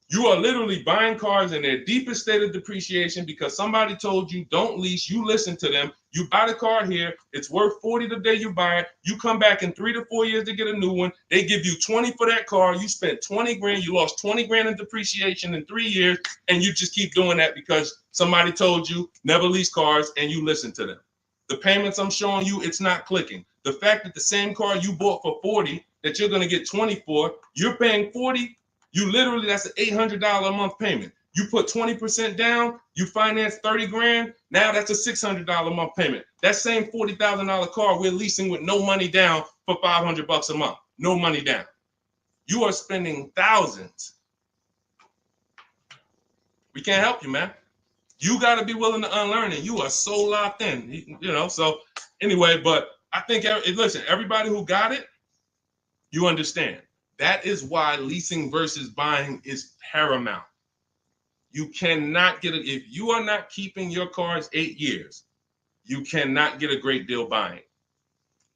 You are literally buying cars in their deepest state of depreciation because somebody told you don't lease. You listen to them. You buy the car here. It's worth $40 the day you buy it. You come back in 3 to 4 years to get a new one. They give you $20 for that car. You spent $20 grand. You lost $20 grand in depreciation in 3 years. And you just keep doing that because somebody told you never lease cars and you listen to them. The payments I'm showing you, it's not clicking. The fact that the same car you bought for $40 that you're going to get $20 for, you're paying $40. That's an $800 a month payment. You put 20% down, you finance 30 grand. Now that's a $600 a month payment. That same $40,000 car we're leasing with no money down for $500 a month. No money down. You are spending thousands. We can't help you, man. You got to be willing to unlearn it. You are so locked in, So anyway, but I think, listen, everybody who got it, you understand. That is why leasing versus buying is paramount. You cannot get it. If you are not keeping your cars 8 years, you cannot get a great deal buying.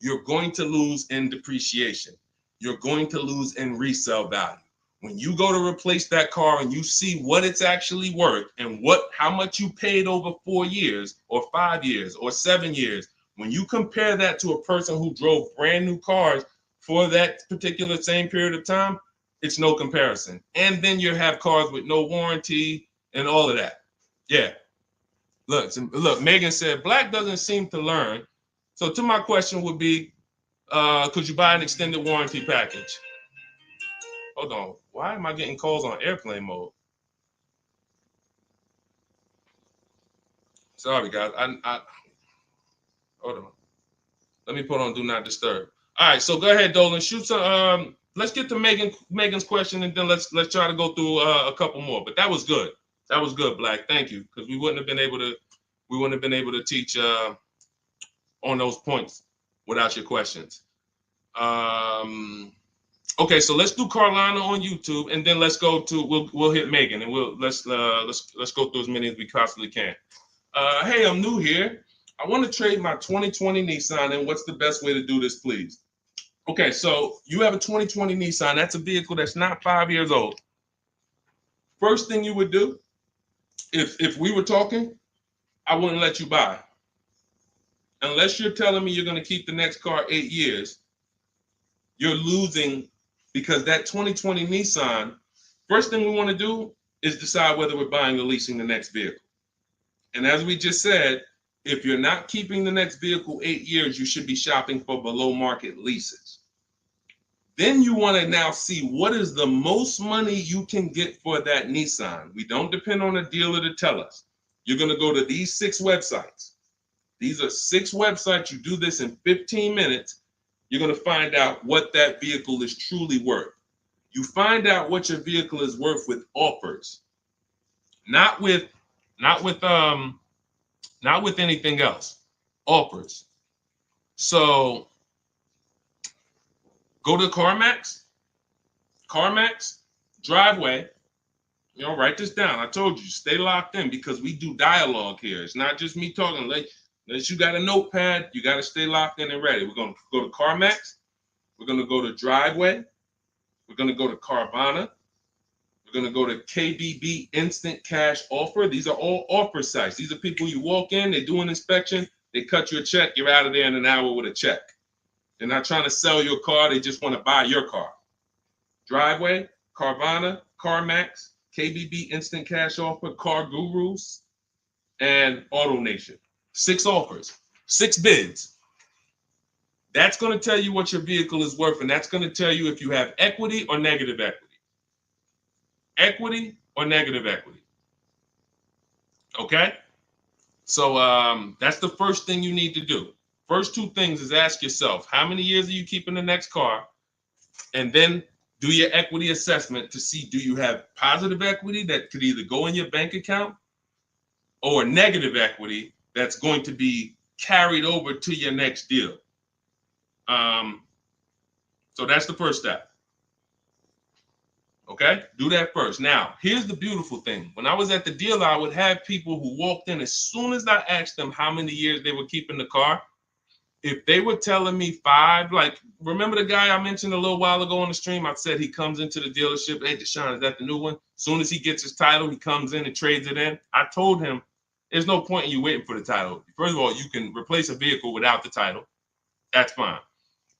You're going to lose in depreciation. You're going to lose in resale value. When you go to replace that car and you see what it's actually worth and how much you paid over 4 years or 5 years or 7 years, when you compare that to a person who drove brand new cars for that particular same period of time, it's no comparison. And then you have cars with no warranty and all of that. Yeah. Look, Megan said, Black doesn't seem to learn. So to my question would be, could you buy an extended warranty package? Hold on. Why am I getting calls on airplane mode? Sorry, guys. I hold on. Let me put on Do Not Disturb. All right, so go ahead, Dolan. Shoot some. Let's get to Megan's question, and then let's try to go through a couple more. But that was good. That was good, Black. Thank you, because we wouldn't have been able to teach on those points without your questions. Okay, so let's do Carolina on YouTube, and then let's go to we'll hit Megan, and let's go through as many as we possibly can. Hey, I'm new here. I want to trade my 2020 Nissan, and what's the best way to do this, please? Okay, so you have a 2020 Nissan. That's a vehicle that's not 5 years old. First thing you would do, if we were talking, I wouldn't let you buy. Unless you're telling me you're going to keep the next car 8 years, you're losing, because that 2020 Nissan, first thing we want to do is decide whether we're buying or leasing the next vehicle. And as we just said, if you're not keeping the next vehicle 8 years, you should be shopping for below market leases. Then you want to now see what is the most money you can get for that Nissan. We don't depend on a dealer to tell us. You're going to go to these 6 websites. These are 6 websites. You do this in 15 minutes. You're going to find out what that vehicle is truly worth. You find out what your vehicle is worth with offers, not with anything else. Offers. So go to CarMax, Driveway. Write this down. I told you, stay locked in because we do dialogue here. It's not just me talking. Unless you got a notepad, you got to stay locked in and ready. We're going to go to CarMax. We're going to go to Driveway. We're going to go to Carvana. We're going to go to KBB Instant Cash Offer. These are all offer sites. These are people you walk in, they do an inspection, they cut you a check, you're out of there in an hour with a check. They're not trying to sell your car, they just want to buy your car. Driveway, Carvana, CarMax, KBB Instant Cash Offer, Car Gurus, and Auto Nation. 6 offers, 6 bids. That's going to tell you what your vehicle is worth, and that's going to tell you if you have equity or negative equity. Equity or negative equity. Okay? So that's the first thing you need to do. First 2 things is ask yourself, how many years are you keeping the next car? And then do your equity assessment to see, do you have positive equity that could either go in your bank account or negative equity that's going to be carried over to your next deal. So that's the first step. Okay, do that first. Now, here's the beautiful thing. When I was at the dealer, I would have people who walked in as soon as I asked them how many years they were keeping the car. If they were telling me 5, like, remember the guy I mentioned a little while ago on the stream? I said he comes into the dealership. Hey, Deshone, is that the new one? As soon as he gets his title, he comes in and trades it in. I told him, there's no point in you waiting for the title. First of all, you can replace a vehicle without the title. That's fine.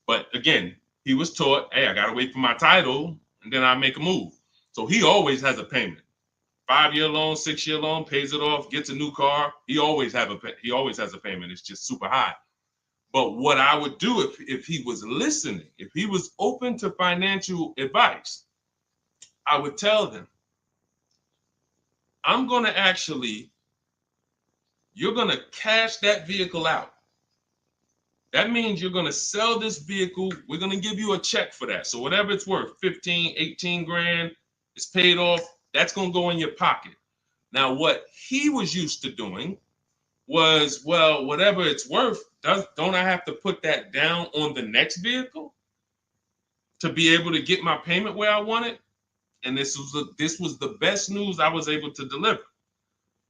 But again, he was taught, hey, I got to wait for my title, and then I make a move. So he always has a payment. 5-year loan, 6-year loan, pays it off, gets a new car. He always has a payment. It's just super high. But what I would do if he was listening, if he was open to financial advice, I would tell them, you're going to cash that vehicle out. That means you're going to sell this vehicle. We're going to give you a check for that. So whatever it's worth, 15, 18 grand, it's paid off. That's going to go in your pocket. Now, what he was used to doing was, well, whatever it's worth, don't I have to put that down on the next vehicle to be able to get my payment where I want it? And this was the best news I was able to deliver.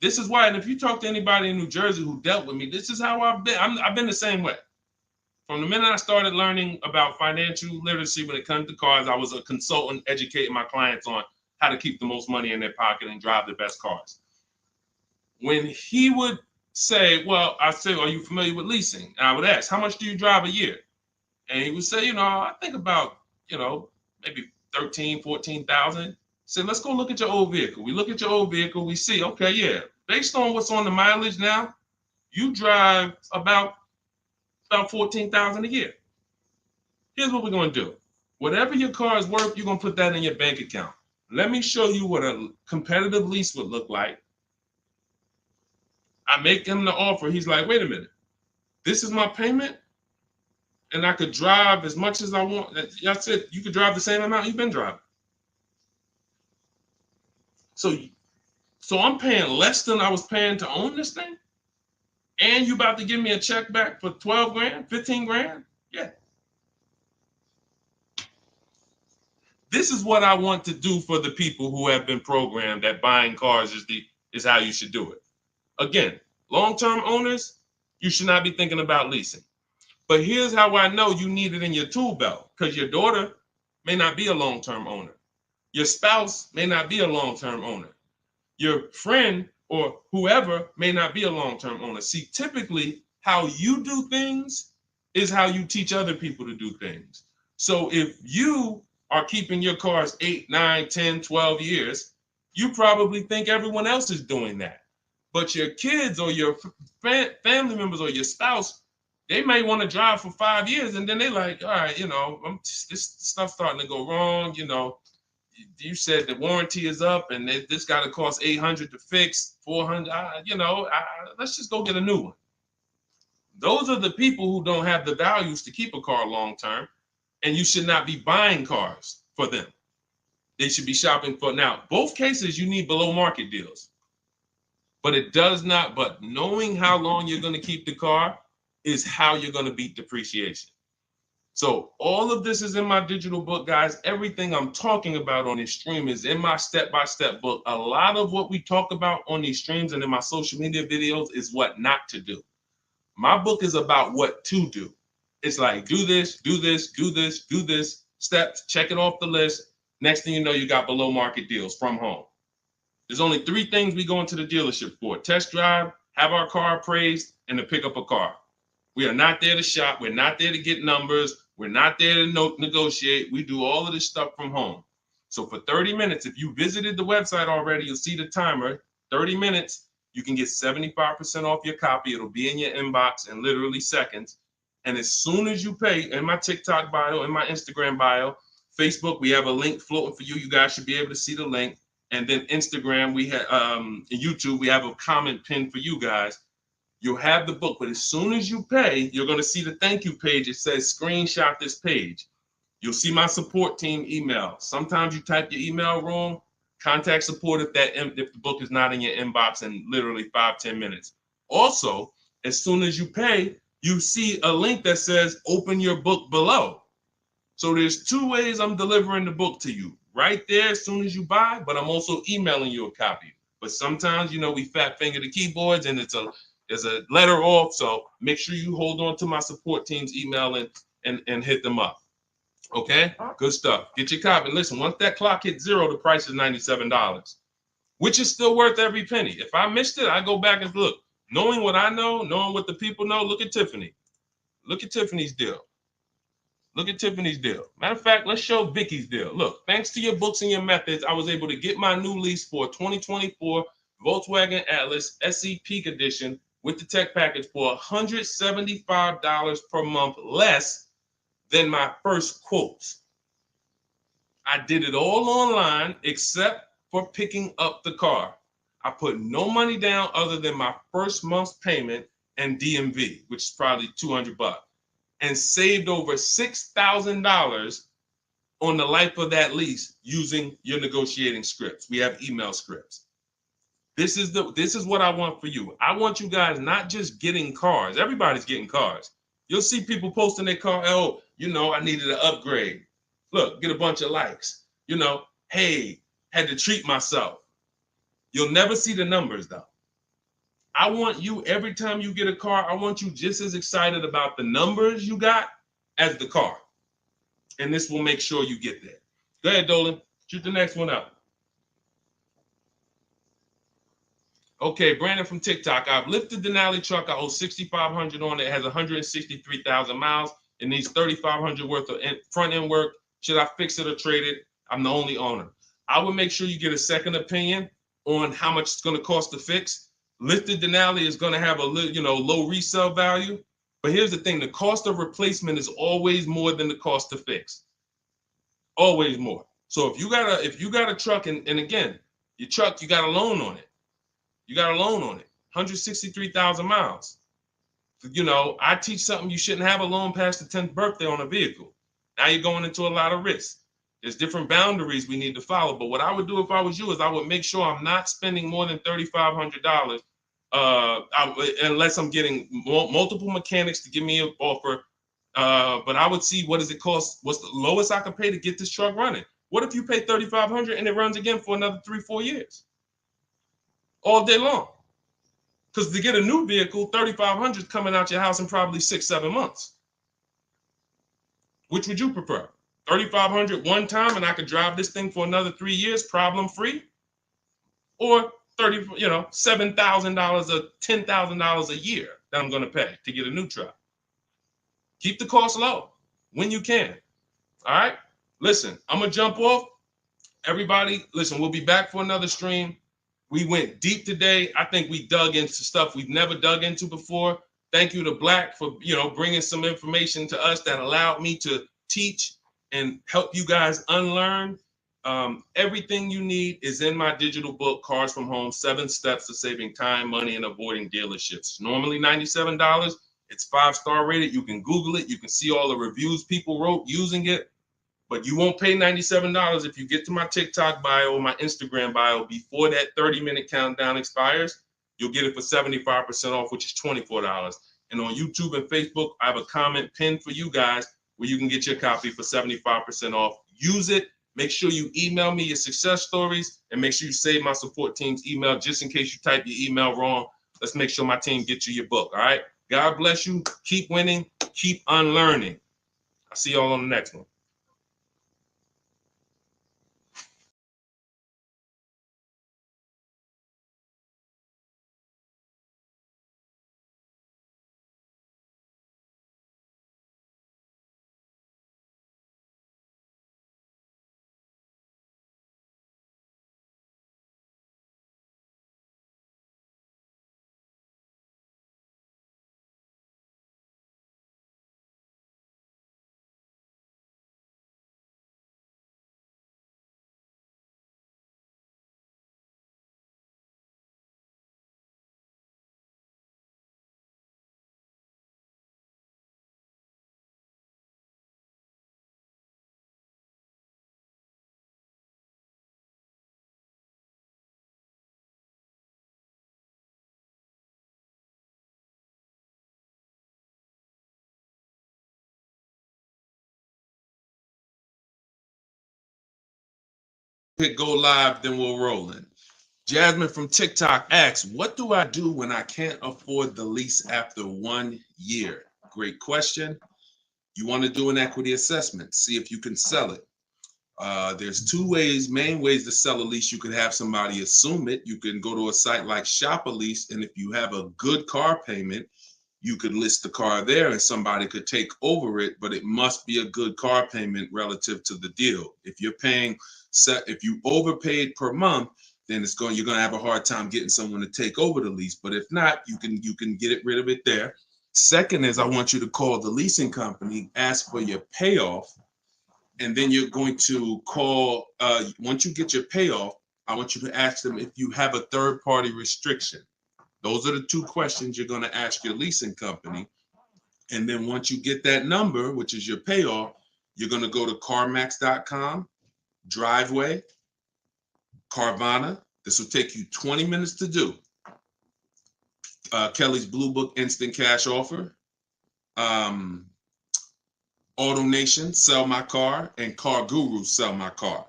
This is why, and if you talk to anybody in New Jersey who dealt with me, this is how I've been. I've been the same way. From the minute I started learning about financial literacy when it comes to cars, I was a consultant educating my clients on how to keep the most money in their pocket and drive the best cars. When he would say, well, I say, are you familiar with leasing? And I would ask, how much do you drive a year? And he would say, I think about, maybe 13, 14,000. Say, let's go look at your old vehicle. We look at your old vehicle. We see, okay, yeah, based on what's on the mileage now, you drive about 14,000 a year. Here's what we're going to do. Whatever your car is worth, you're going to put that in your bank account. Let me show you what a competitive lease would look like. I make him the offer. He's like, wait a minute. This is my payment, and I could drive as much as I want. That's it. You could drive the same amount you've been driving. So I'm paying less than I was paying to own this thing? And you about to give me a check back for 12 grand, 15 grand? Yeah. This is what I want to do for the people who have been programmed that buying cars is how you should do it. Again, long-term owners, you should not be thinking about leasing. But here's how I know you need it in your tool belt, because your daughter may not be a long-term owner. Your spouse may not be a long-term owner. Your friend or whoever may not be a long-term owner. See, typically how you do things is how you teach other people to do things. So if you are keeping your cars 8, 9, 10, 12 years, you probably think everyone else is doing that. But your kids or your family members or your spouse, they may want to drive for 5 years and then they're like, all right, this stuff's starting to go wrong. You said the warranty is up and this got to cost $800 to fix, $400. Let's just go get a new one. Those are the people who don't have the values to keep a car long term, and you should not be buying cars for them. They should be shopping for. Now, both cases, you need below market deals, but it does not. But knowing how long you're going to keep the car is how you're going to beat depreciation. So all of this is in my digital book, guys. Everything I'm talking about on this stream is in my step-by-step book. A lot of what we talk about on these streams and in my social media videos is what not to do. My book is about what to do. It's like, do this, do this, do this, do this, steps, check it off the list. Next thing you know, you got below market deals from home. There's only 3 things we go into the dealership for: test drive, have our car appraised, and to pick up a car. We are not there to shop. We're not there to get numbers. We're not there to negotiate. We do all of this stuff from home. So for 30 minutes, if you visited the website already, you'll see the timer, 30 minutes, you can get 75% off your copy. It'll be in your inbox in literally seconds. And as soon as you pay, in my TikTok bio, in my Instagram bio, Facebook, we have a link floating for you. You guys should be able to see the link. And then Instagram, we have YouTube, we have a comment pinned for you guys. You'll have the book, but as soon as you pay, you're going to see the thank you page. It says screenshot this page. You'll see my support team email. Sometimes you type your email wrong. Contact support if the book is not in your inbox in literally 5-10 minutes. Also, as soon as you pay, you see a link that says open your book below. So there's 2 ways I'm delivering the book to you. Right there as soon as you buy, but I'm also emailing you a copy. But sometimes, we fat finger the keyboards and there's a letter off. So make sure you hold on to my support team's email and hit them up. Okay, good stuff. Get your copy. Listen, once that clock hits 0, the price is $97, which is still worth every penny. If I missed it, I go back and look. Knowing what I know, knowing what the people know, look at Tiffany. Look at Tiffany's deal. Look at Tiffany's deal. Matter of fact, let's show Vicky's deal. Look, thanks to your books and your methods, I was able to get my new lease for a 2024 Volkswagen Atlas SE Peak Edition with the tech package for $175 per month less than my first quotes. I did it all online except for picking up the car. I put no money down other than my first month's payment and DMV, which is probably $200, and saved over $6,000 on the life of that lease using your negotiating scripts. We have email scripts. This is what I want for you. I want you guys not just getting cars. Everybody's getting cars. You'll see people posting their car. Oh, I needed an upgrade. Look, get a bunch of likes. Hey, had to treat myself. You'll never see the numbers though. I want you, every time you get a car, I want you just as excited about the numbers you got as the car. And this will make sure you get there. Go ahead, Dolan. Shoot the next one up. Okay, Brandon from TikTok. I've lifted the Denali truck. I owe $6,500 on it. It has 163,000 miles. It needs $3,500 worth of front end work. Should I fix it or trade it? I'm the only owner. I would make sure you get a second opinion on how much it's going to cost to fix. Lifted Denali is going to have a low resale value. But here's the thing: the cost of replacement is always more than the cost to fix. Always more. So if you got a truck, and again, your truck, you got a loan on it. You got a loan on it, 163,000 miles. I teach something: you shouldn't have a loan past the 10th birthday on a vehicle. Now you're going into a lot of risk. There's different boundaries we need to follow. But what I would do if I was you is I would make sure I'm not spending more than $3,500 unless I'm getting multiple mechanics to give me an offer. But I would see, what does it cost? What's the lowest I can pay to get this truck running? What if you pay $3,500 and it runs again for another 3-4 years? All day long. Because to get a new vehicle, $3,500 is coming out your house in probably 6-7 months. Which would you prefer? $3,500 one time and I could drive this thing for another 3 years problem free? Or $7,000 or $10,000 a year that I'm going to pay to get a new truck? Keep the cost low when you can. All right. Listen, I'm going to jump off. Everybody, listen, we'll be back for another stream. We went deep today. I think we dug into stuff we've never dug into before. Thank you to Black for, bringing some information to us that allowed me to teach and help you guys unlearn. Everything you need is in my digital book, Cars from Home, 7 Steps to Saving Time, Money, and Avoiding Dealerships. Normally $97. It's 5-star rated. You can Google it. You can see all the reviews people wrote using it. But you won't pay $97 if you get to my TikTok bio or my Instagram bio before that 30-minute countdown expires. You'll get it for 75% off, which is $24. And on YouTube and Facebook, I have a comment pinned for you guys where you can get your copy for 75% off. Use it. Make sure you email me your success stories, and make sure you save my support team's email just in case you type your email wrong. Let's make sure my team gets you your book. All right. God bless you. Keep winning. Keep unlearning. I'll see y'all on the next one. Hit go live, then we'll roll in. Jasmine from TikTok asks, what do I do when I can't afford the lease after 1 year? Great question. You want to do an equity assessment, see if you can sell it. There's two main ways to sell a lease. You could have somebody assume it. You can go to a site like Shop a Lease, and if you have a good car payment, you could list the car there and somebody could take over it, but it must be a good car payment relative to the deal. If you're paying, if you overpaid per month, then you're going to have a hard time getting someone to take over the lease. But if not, you can get rid of it there. Second is, I want you to call the leasing company, ask for your payoff, and then you're going to call, once you get your payoff, I want you to ask them if you have a third-party restriction. Those are the two questions you're going to ask your leasing company. And then once you get that number, which is your payoff, you're going to go to CarMax.com, Driveway, Carvana. This will take you 20 minutes to do. Kelly's Blue Book Instant Cash Offer, Auto Nation, Sell My Car, and Car Guru, Sell My Car.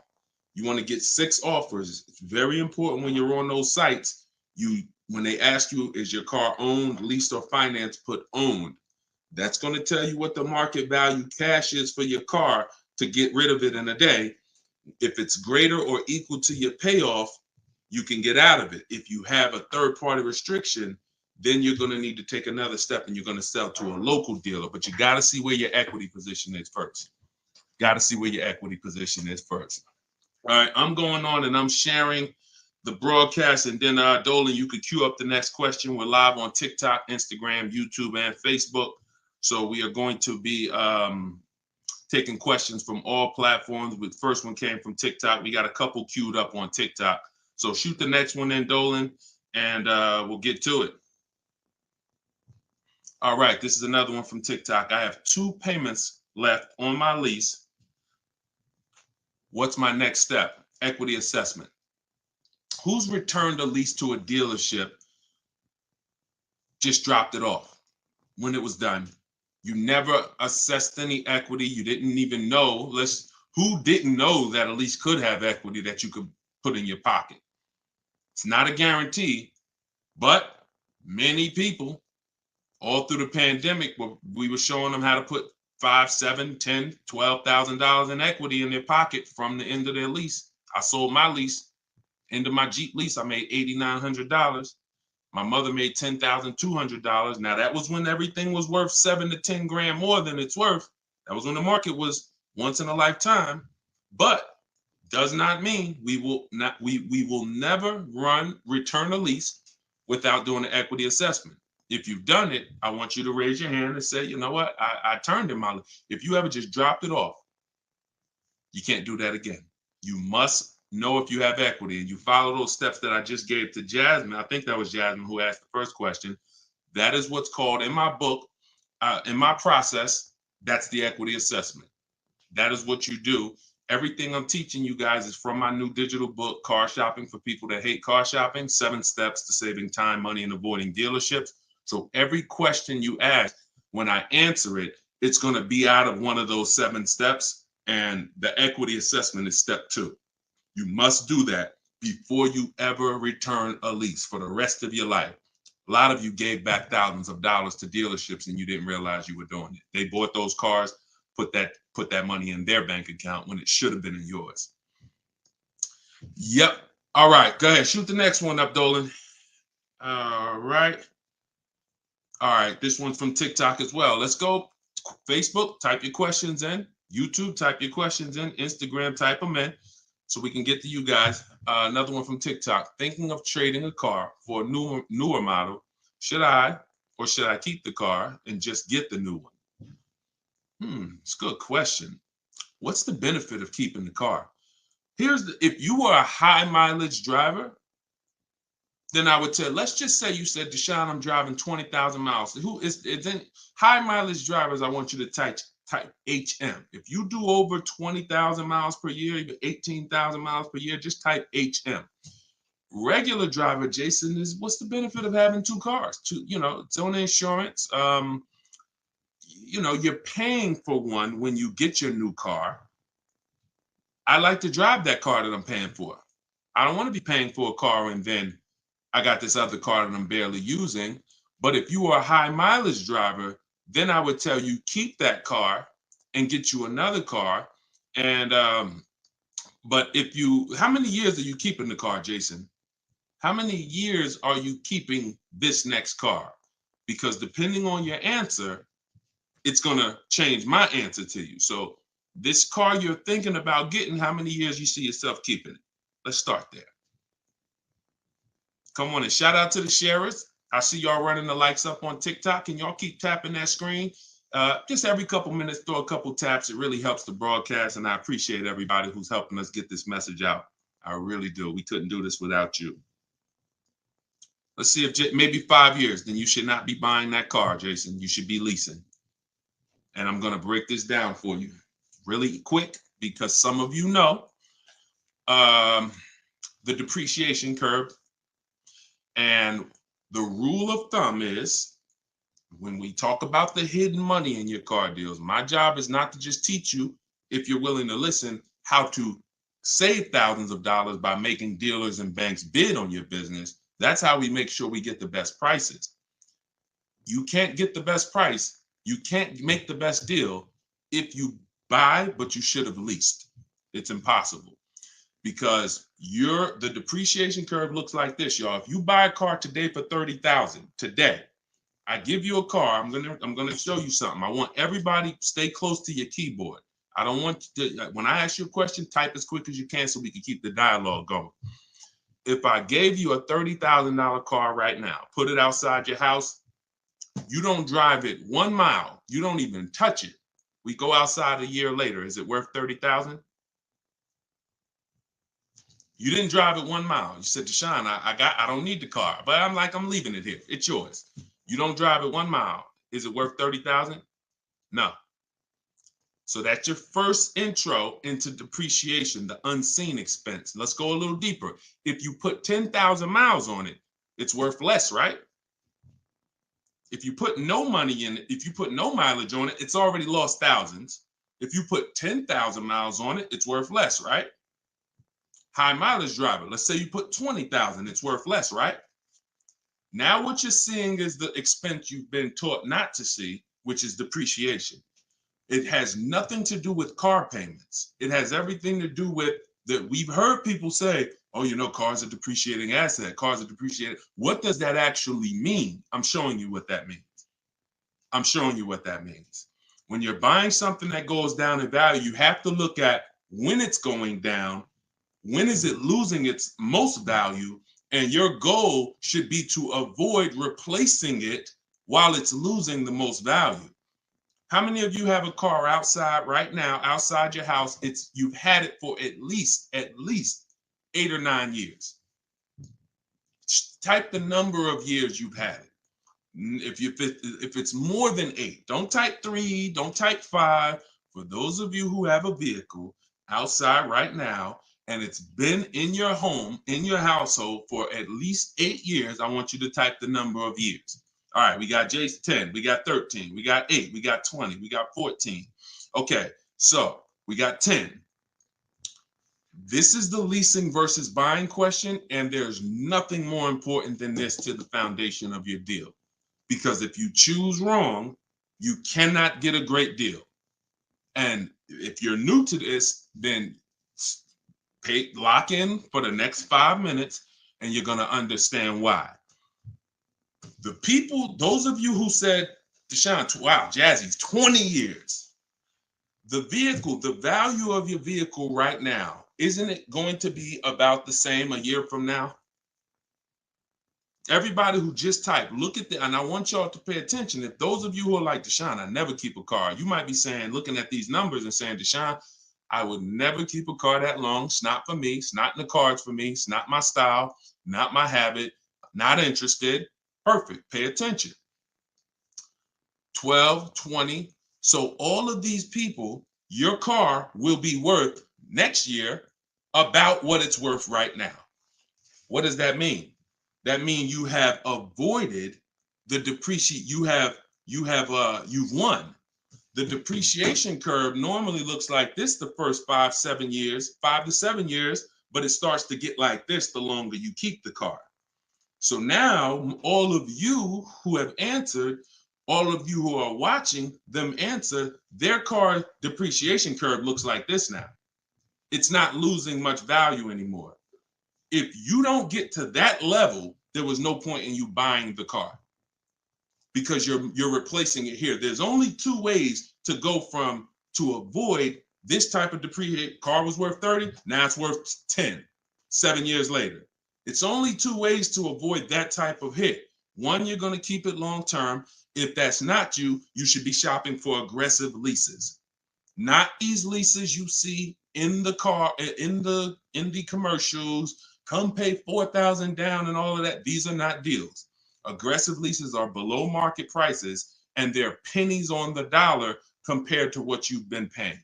You want to get 6 offers. It's very important when you're on those sites. When they ask you, is your car owned, leased, or financed, put owned. That's going to tell you what the market value cash is for your car to get rid of it in a day. If it's greater or equal to your payoff, you can get out of it. If you have a third-party restriction, then you're going to need to take another step and you're going to sell to a local dealer. But you got to see where your equity position is first. Got to see where your equity position is first. All right, I'm going on and I'm sharing the broadcast, and then Dolan, you could queue up the next question. We're live on TikTok, Instagram, YouTube, and Facebook. So we are going to be taking questions from all platforms. The first one came from TikTok. We got a couple queued up on TikTok. So shoot the next one in, Dolan, and we'll get to it. All right, this is another one from TikTok. I have 2 payments left on my lease. What's my next step? Equity assessment. Who's returned a lease to a dealership, just dropped it off when it was done? You never assessed any equity. You didn't even know. Who didn't know that a lease could have equity that you could put in your pocket? It's not a guarantee, but many people all through the pandemic, we were showing them how to put $5,000, $10,000, $12,000 in equity in their pocket from the end of their lease. I sold my lease. End of my Jeep lease, I made $8,900. My mother made $10,200. Now that was when everything was worth 7 to 10 grand more than it's worth. That was when the market was once in a lifetime. But does not mean we will never return a lease without doing an equity assessment. If you've done it, I want you to raise your hand and say, you know what, I turned in my lease. If you ever just dropped it off, you can't do that again. You must know if you have equity, and you follow those steps that I just gave to Jasmine. I think that was Jasmine who asked the first question. That is what's called in my book, In my process, that's the equity assessment. That is what you do. Everything I'm teaching you guys is from my new digital book, Car Shopping for People That Hate Car Shopping, 7 Steps to Saving Time, Money, and Avoiding Dealerships. So every question you ask, when I answer it, it's going to be out of one of those 7 steps. And the equity assessment is step 2. You must do that before you ever return a lease for the rest of your life. A lot of you gave back thousands of dollars to dealerships and you didn't realize you were doing it. They bought those cars, put that money in their bank account when it should have been in yours. Yep. All right. Go ahead. Shoot the next one up, Dolan. All right. All right. This one's from TikTok as well. Let's go. Facebook, type your questions in. YouTube, type your questions in. Instagram, type them in so we can get to you guys. Another one from TikTok. Thinking of trading a car for a newer model. Should I keep the car and just get the new one? It's a good question. What's the benefit of keeping the car? If you were a high mileage driver, then I would tell, let's just say you said, Deshone, I'm driving 20,000 miles. Then high mileage drivers, I want you to type HM. If you do over 20,000 miles per year, even 18,000 miles per year, just type HM. Regular driver, Jason, what's the benefit of having 2 cars? It's on insurance. You're paying for one when you get your new car. I like to drive that car that I'm paying for. I don't want to be paying for a car and then I got this other car that I'm barely using. But if you are a high mileage driver, then I would tell you keep that car and get you another car. And but how many years are you keeping the car, Jason? How many years are you keeping this next car? Because depending on your answer, it's going to change my answer to you. So this car you're thinking about getting, how many years you see yourself keeping it? Let's start there. Come on and shout out to the sharers. I see y'all running the likes up on TikTok and y'all keep tapping that screen. Just every couple minutes, throw a couple taps. It really helps the broadcast. And I appreciate everybody who's helping us get this message out. I really do. We couldn't do this without you. Let's see if maybe 5 years, then you should not be buying that car, Jason. You should be leasing. And I'm going to break this down for you really quick because some of you know the depreciation curve. And the rule of thumb is when we talk about the hidden money in your car deals, my job is not to just teach you, if you're willing to listen, how to save thousands of dollars by making dealers and banks bid on your business. That's how we make sure we get the best prices. You can't get the best price. You can't make the best deal if you buy, but you should have leased. It's impossible. Because the depreciation curve looks like this, y'all. If you buy a car today for $30,000 today, I give you a car. I'm gonna show you something. I want everybody stay close to your keyboard. I don't want to, when I ask you a question, type as quick as you can so we can keep the dialogue going. If I gave you a $30,000 car right now, put it outside your house, you don't drive it 1 mile, you don't even touch it. We go outside a year later. Is it worth $30,000? You didn't drive it 1 mile. You said, Deshone, I don't need the car, but I'm leaving it here. It's yours. You don't drive it 1 mile. Is it worth $30,000? No. So that's your first intro into depreciation, the unseen expense. Let's go a little deeper. If you put 10,000 miles on it, it's worth less, right? If you put no money in it, if you put no mileage on it, it's already lost thousands. If you put 10,000 miles on it, it's worth less, right? High mileage driver, let's say you put 20,000, it's worth less, right? Now what you're seeing is the expense you've been taught not to see, which is depreciation. It has nothing to do with car payments. It has everything to do with that. We've heard people say, oh, cars are depreciating asset, cars are depreciating. What does that actually mean? I'm showing you what that means. I'm showing you what that means. When you're buying something that goes down in value, you have to look at when it's going down, when is it losing its most value, and your goal should be to avoid replacing it while it's losing the most value. How many of you have a car outside right now, outside your house? You've had it for at least 8 or 9 years. Type the number of years you've had it. If it's more than 8, don't type 3, don't type 5. For those of you who have a vehicle outside right now and it's been in your home, in your household for at least 8 years, I want you to type the number of years. All right, we got Jason 10, we got 13, we got 8, we got 20, we got 14. Okay, so we got 10. This is the leasing versus buying question, and there's nothing more important than this to the foundation of your deal. Because if you choose wrong, you cannot get a great deal. And if you're new to this, then lock in for the next 5 minutes, and you're going to understand why. The people, those of you who said, Deshone, wow, Jazzy's 20 years. The vehicle, the value of your vehicle right now, isn't it going to be about the same a year from now? Everybody who just typed, look at the, and I want y'all to pay attention. If those of you who are like, Deshone, I never keep a car, you might be saying, looking at these numbers and saying, Deshone, I would never keep a car that long. It's not for me. It's not in the cards for me. It's not my style, not my habit, not interested. Perfect. Pay attention. 12, 20. So all of these people, your car will be worth next year about what it's worth right now. What does that mean? That means you have avoided the depreciation. You've won. The depreciation curve normally looks like this the first 5 to 7 years, but it starts to get like this the longer you keep the car. So now all of you who have answered, all of you who are watching them answer, their car depreciation curve looks like this now. It's not losing much value anymore. If you don't get to that level, there was no point in you buying the car because you're replacing it here. There's only 2 ways to go from to avoid this type of depreciation. Car was worth 30, now it's worth 10, 7 years later. It's only 2 ways to avoid that type of hit. One, you're going to keep it long term. If that's not you, you should be shopping for aggressive leases. Not these leases you see in the car, in the commercials, come pay $4,000 down and all of that. These are not deals. Aggressive leases are below market prices and they're pennies on the dollar compared to what you've been paying.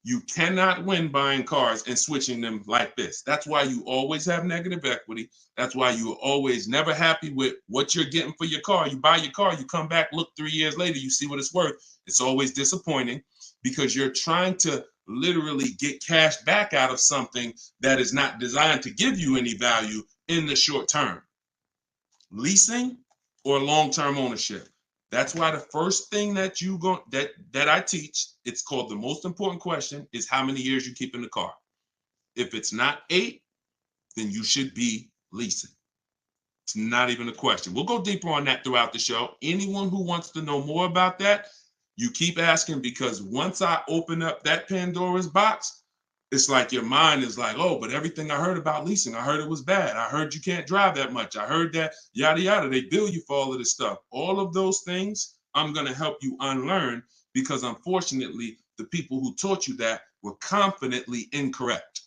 You cannot win buying cars and switching them like this. That's why you always have negative equity. That's why you're always never happy with what you're getting for your car. You buy your car, you come back, look 3 years later, you see what it's worth. It's always disappointing because you're trying to literally get cash back out of something that is not designed to give you any value in the short term. Leasing or long-term ownership. That's why the first thing that I teach, it's called the most important question, is how many years you keep in the car. If it's not 8, then you should be leasing. It's not even a question. We'll go deeper on that throughout the show. Anyone who wants to know more about that, you keep asking, because once I open up that Pandora's box, it's like your mind is like, oh, but everything I heard about leasing, I heard it was bad. I heard you can't drive that much. I heard that yada, yada. They bill you for all of this stuff. All of those things, I'm going to help you unlearn because unfortunately, the people who taught you that were confidently incorrect,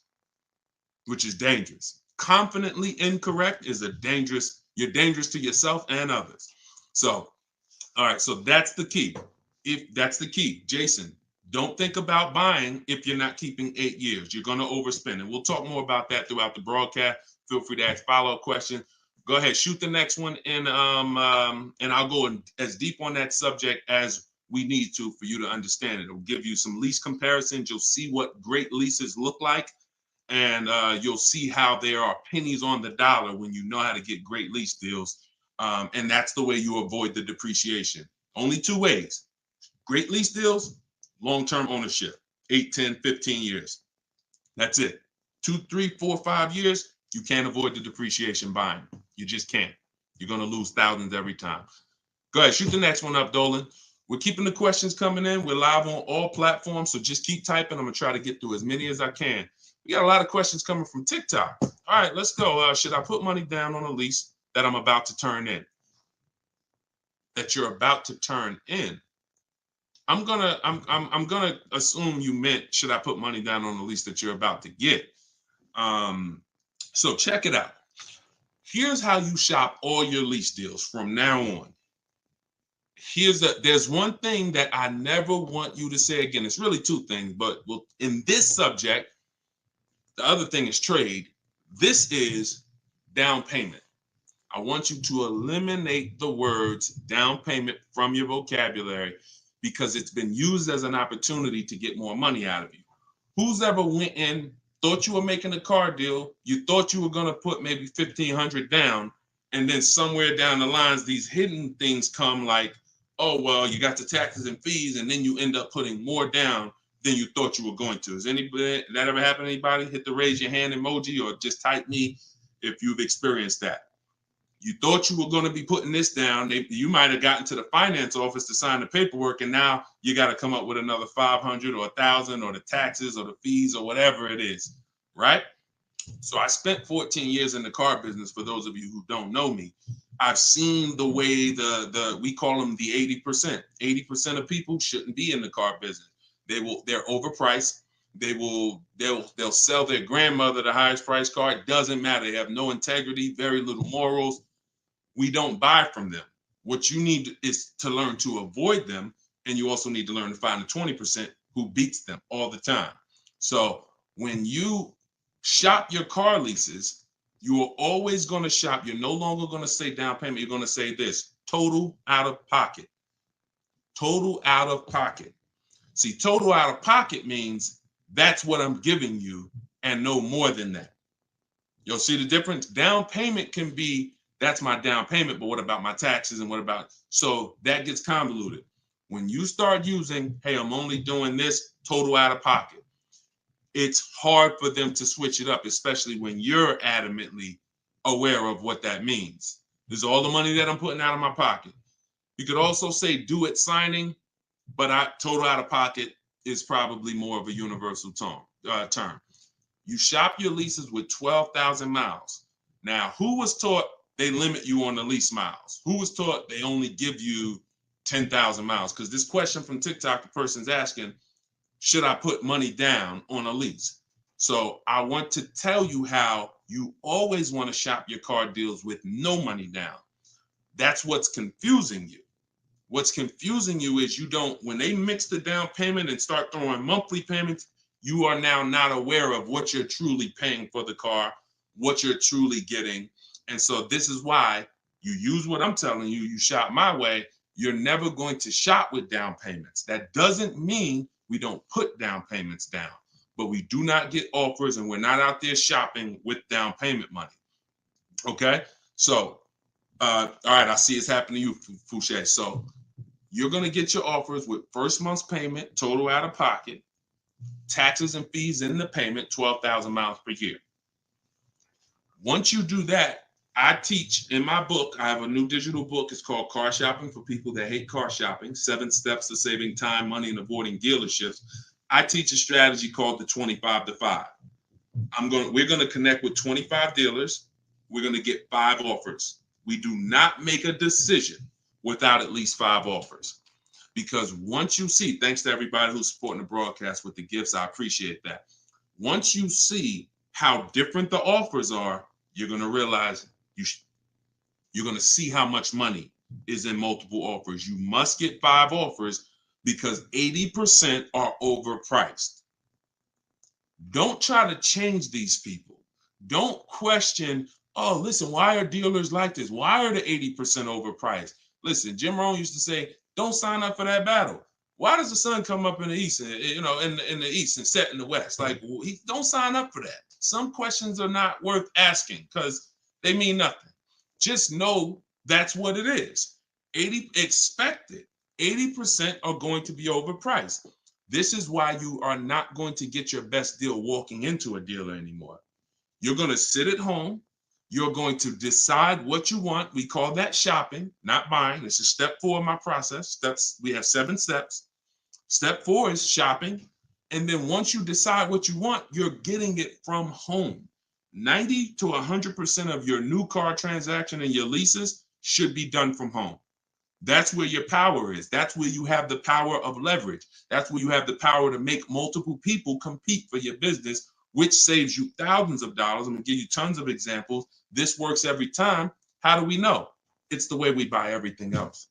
which is dangerous. Confidently incorrect is you're dangerous to yourself and others. So, all right, so that's the key. If that's the key, Jason, don't think about buying if you're not keeping 8 years. You're going to overspend. And we'll talk more about that throughout the broadcast. Feel free to ask follow-up questions. Go ahead, shoot the next one, and I'll go as deep on that subject as we need to for you to understand it. It'll give you some lease comparisons. You'll see what great leases look like, and you'll see how there are pennies on the dollar when you know how to get great lease deals. And that's the way you avoid the depreciation. Only 2 ways. Great lease deals, long-term ownership, 8, 10, 15 years. That's it. 2, 3, 4, 5 years, you can't avoid the depreciation buying. You just can't. You're going to lose thousands every time. Go ahead, shoot the next one up, Dolan. We're keeping the questions coming in. We're live on all platforms, so just keep typing. I'm going to try to get through as many as I can. We got a lot of questions coming from TikTok. All right, let's go. Should I put money down on a lease that I'm about to turn in? That you're about to turn in. I'm gonna assume you meant, should I put money down on the lease that you're about to get? So check it out. Here's how you shop all your lease deals from now on. there's one thing that I never want you to say again. It's really two things, but in this subject, the other thing is trade. This is down payment. I want you to eliminate the words down payment from your vocabulary because it's been used as an opportunity to get more money out of you. Who's ever went in, thought you were making a car deal, you thought you were going to put maybe $1,500 down, and then somewhere down the lines, these hidden things come like, oh, well, you got the taxes and fees, and then you end up putting more down than you thought you were going to. Has anybody, that ever happened to anybody? Hit the raise your hand emoji or just type me if you've experienced that. You thought you were going to be putting this down. You might have gotten to the finance office to sign the paperwork, and now you got to come up with another 500 or 1,000 or the taxes or the fees or whatever it is, right? So I spent 14 years in the car business. For those of you who don't know me, I've seen the way we call them the 80%. 80% of people shouldn't be in the car business. They're overpriced. They'll sell their grandmother the highest price car. It doesn't matter. They have no integrity, very little morals. We don't buy from them. What you need is to learn to avoid them, and you also need to learn to find the 20% who beats them all the time. So when you shop your car leases, you are always going to shop. You're no longer going to say down payment. You're going to say this: total out of pocket. Total out of pocket. See, total out of pocket means that's what I'm giving you and no more than that. You'll see the difference. Down payment can be, that's my down payment, but what about my taxes and what about, so that gets convoluted. When you start using, hey, I'm only doing this total out of pocket, it's hard for them to switch it up, especially when you're adamantly aware of what that means. This is all the money that I'm putting out of my pocket. You could also say do it signing, but total out of pocket is probably more of a universal term. You shop your leases with 12,000 miles. Now, who was taught they limit you on the lease miles? Who was taught they only give you 10,000 miles? Because this question from TikTok, the person's asking, should I put money down on a lease? So I want to tell you how you always want to shop your car deals with no money down. That's what's confusing you. What's confusing you is when they mix the down payment and start throwing monthly payments, you are now not aware of what you're truly paying for the car, what you're truly getting. And so this is why you use what I'm telling you, you shop my way. You're never going to shop with down payments. That doesn't mean we don't put down payments down, but we do not get offers and we're not out there shopping with down payment money. Okay? So, all right, I see it's happening to you, Fouché. So you're going to get your offers with first month's payment, total out of pocket, taxes and fees in the payment, 12,000 miles per year. Once you do that, I teach in my book, I have a new digital book. It's called Car Shopping for People That Hate Car Shopping, 7 Steps to Saving Time, Money, and Avoiding Dealerships. I teach a strategy called the 25 to 5. We're going to connect with 25 dealers. We're going to get 5 offers. We do not make a decision without at least 5 offers. Because once you see, thanks to everybody who's supporting the broadcast with the gifts, I appreciate that. Once you see how different the offers are, you're going to realize you're going to see how much money is in multiple offers. You must get 5 offers because 80% are overpriced. Don't try to change these people. Don't question, oh, listen, why are dealers like this? Why are the 80% overpriced? Listen, Jim Rohn used to say, don't sign up for that battle. Why does the sun come up in the east, and, in the east and set in the west? Like, don't sign up for that. Some questions are not worth asking because they mean nothing. Just know that's what it is. 80% are going to be overpriced. This is why you are not going to get your best deal walking into a dealer anymore. You're going to sit at home. You're going to decide what you want. We call that shopping, not buying. This is step 4 of my process. We have 7 steps. Step 4 is shopping. And then once you decide what you want, you're getting it from home. 90 to 100% of your new car transaction and your leases should be done from home. That's where your power is. That's where you have the power of leverage. That's where you have the power to make multiple people compete for your business, which saves you thousands of dollars. I'm going to give you tons of examples. This works every time. How do we know? It's the way we buy everything else.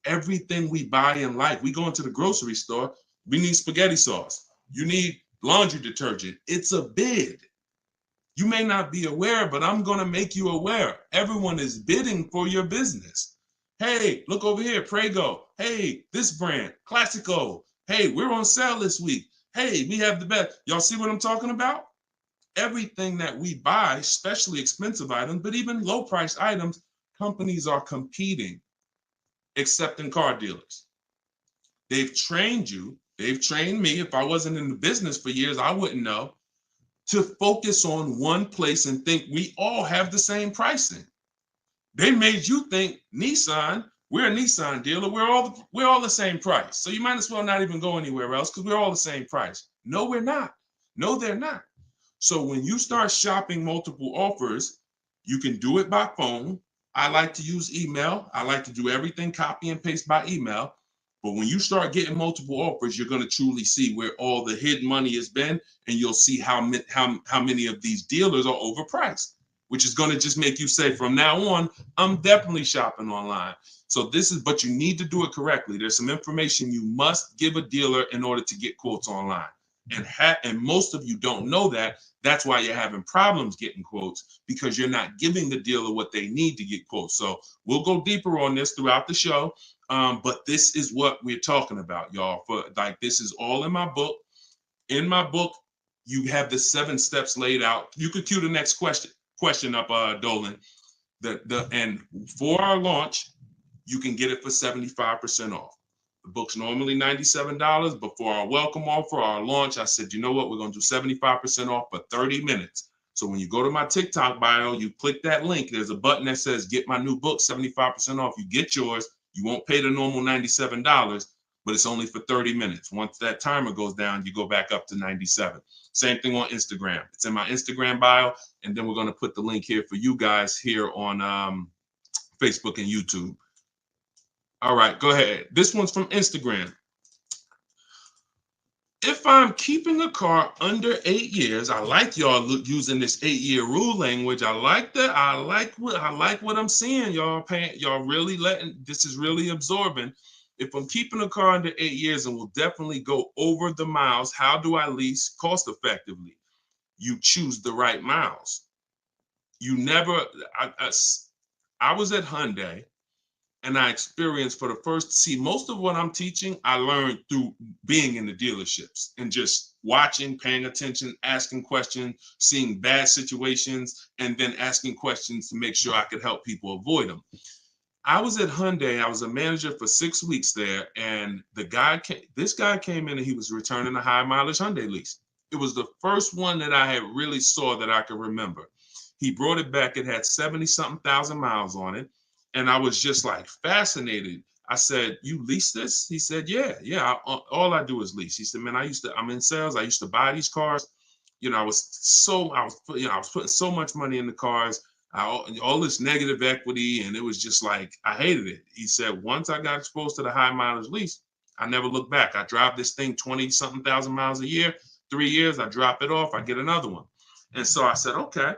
Everything we buy in life, we go into the grocery store, we need spaghetti sauce. You need laundry detergent. It's a bid. You may not be aware, but I'm going to make you aware. Everyone is bidding for your business. Hey, look over here, Prego. Hey, this brand, Classico. Hey, we're on sale this week. Hey, we have the best. Y'all see what I'm talking about? Everything that we buy, especially expensive items, but even low price items, companies are competing, except in car dealers. They've trained you. They've trained me. If I wasn't in the business for years, I wouldn't know, to focus on one place and think we all have the same pricing. They made you think Nissan, we're a Nissan dealer, we're all the same price. So you might as well not even go anywhere else because we're all the same price. No, we're not. No, they're not. So when you start shopping multiple offers, you can do it by phone. I like to use email. I like to do everything copy and paste by email. But when you start getting multiple offers, you're going to truly see where all the hidden money has been, and you'll see how many of these dealers are overpriced, which is going to just make you say, from now on, I'm definitely shopping online. So but you need to do it correctly. There's some information you must give a dealer in order to get quotes online. And most of you don't know that. That's why you're having problems getting quotes, because you're not giving the dealer what they need to get quotes. So we'll go deeper on this throughout the show. But this is what we're talking about, y'all. This is all in my book. In my book, you have the 7 steps laid out. You could cue the next question up, Dolan. And for our launch, you can get it for 75% off. The book's normally $97, but for our welcome offer, our launch, I said, you know what? We're going to do 75% off for 30 minutes. So when you go to my TikTok bio, you click that link. There's a button that says, get my new book, 75% off. You get yours. You won't pay the normal $97, but it's only for 30 minutes. Once that timer goes down, you go back up to 97. Same thing on Instagram. It's in my Instagram bio. And then we're going to put the link here for you guys here on Facebook and YouTube. All right, go ahead. This one's from Instagram. If I'm keeping a car under 8 years, I like y'all using this 8-year rule language. I like that. I like what I'm seeing, y'all. Y'all really this is really absorbing. If I'm keeping a car under 8 years and will definitely go over the miles, how do I lease cost effectively? You choose the right miles. You never. I was at Hyundai. And I experienced most of what I'm teaching, I learned through being in the dealerships and just watching, paying attention, asking questions, seeing bad situations, and then asking questions to make sure I could help people avoid them. I was at Hyundai. I was a manager for 6 weeks there. And this guy came in and he was returning a high mileage Hyundai lease. It was the first one that I had really saw that I could remember. He brought it back. It had 70-something thousand miles on it. And I was just like fascinated. I said, you lease this? He said, yeah. All I do is lease. He said, man, I'm in sales. I used to buy these cars. You know, I was putting so much money in the cars, all this negative equity. And it was just like, I hated it. He said, once I got exposed to the high mileage lease, I never looked back. I drive this thing 20-something thousand miles a year, 3 years, I drop it off, I get another one. And so I said, okay.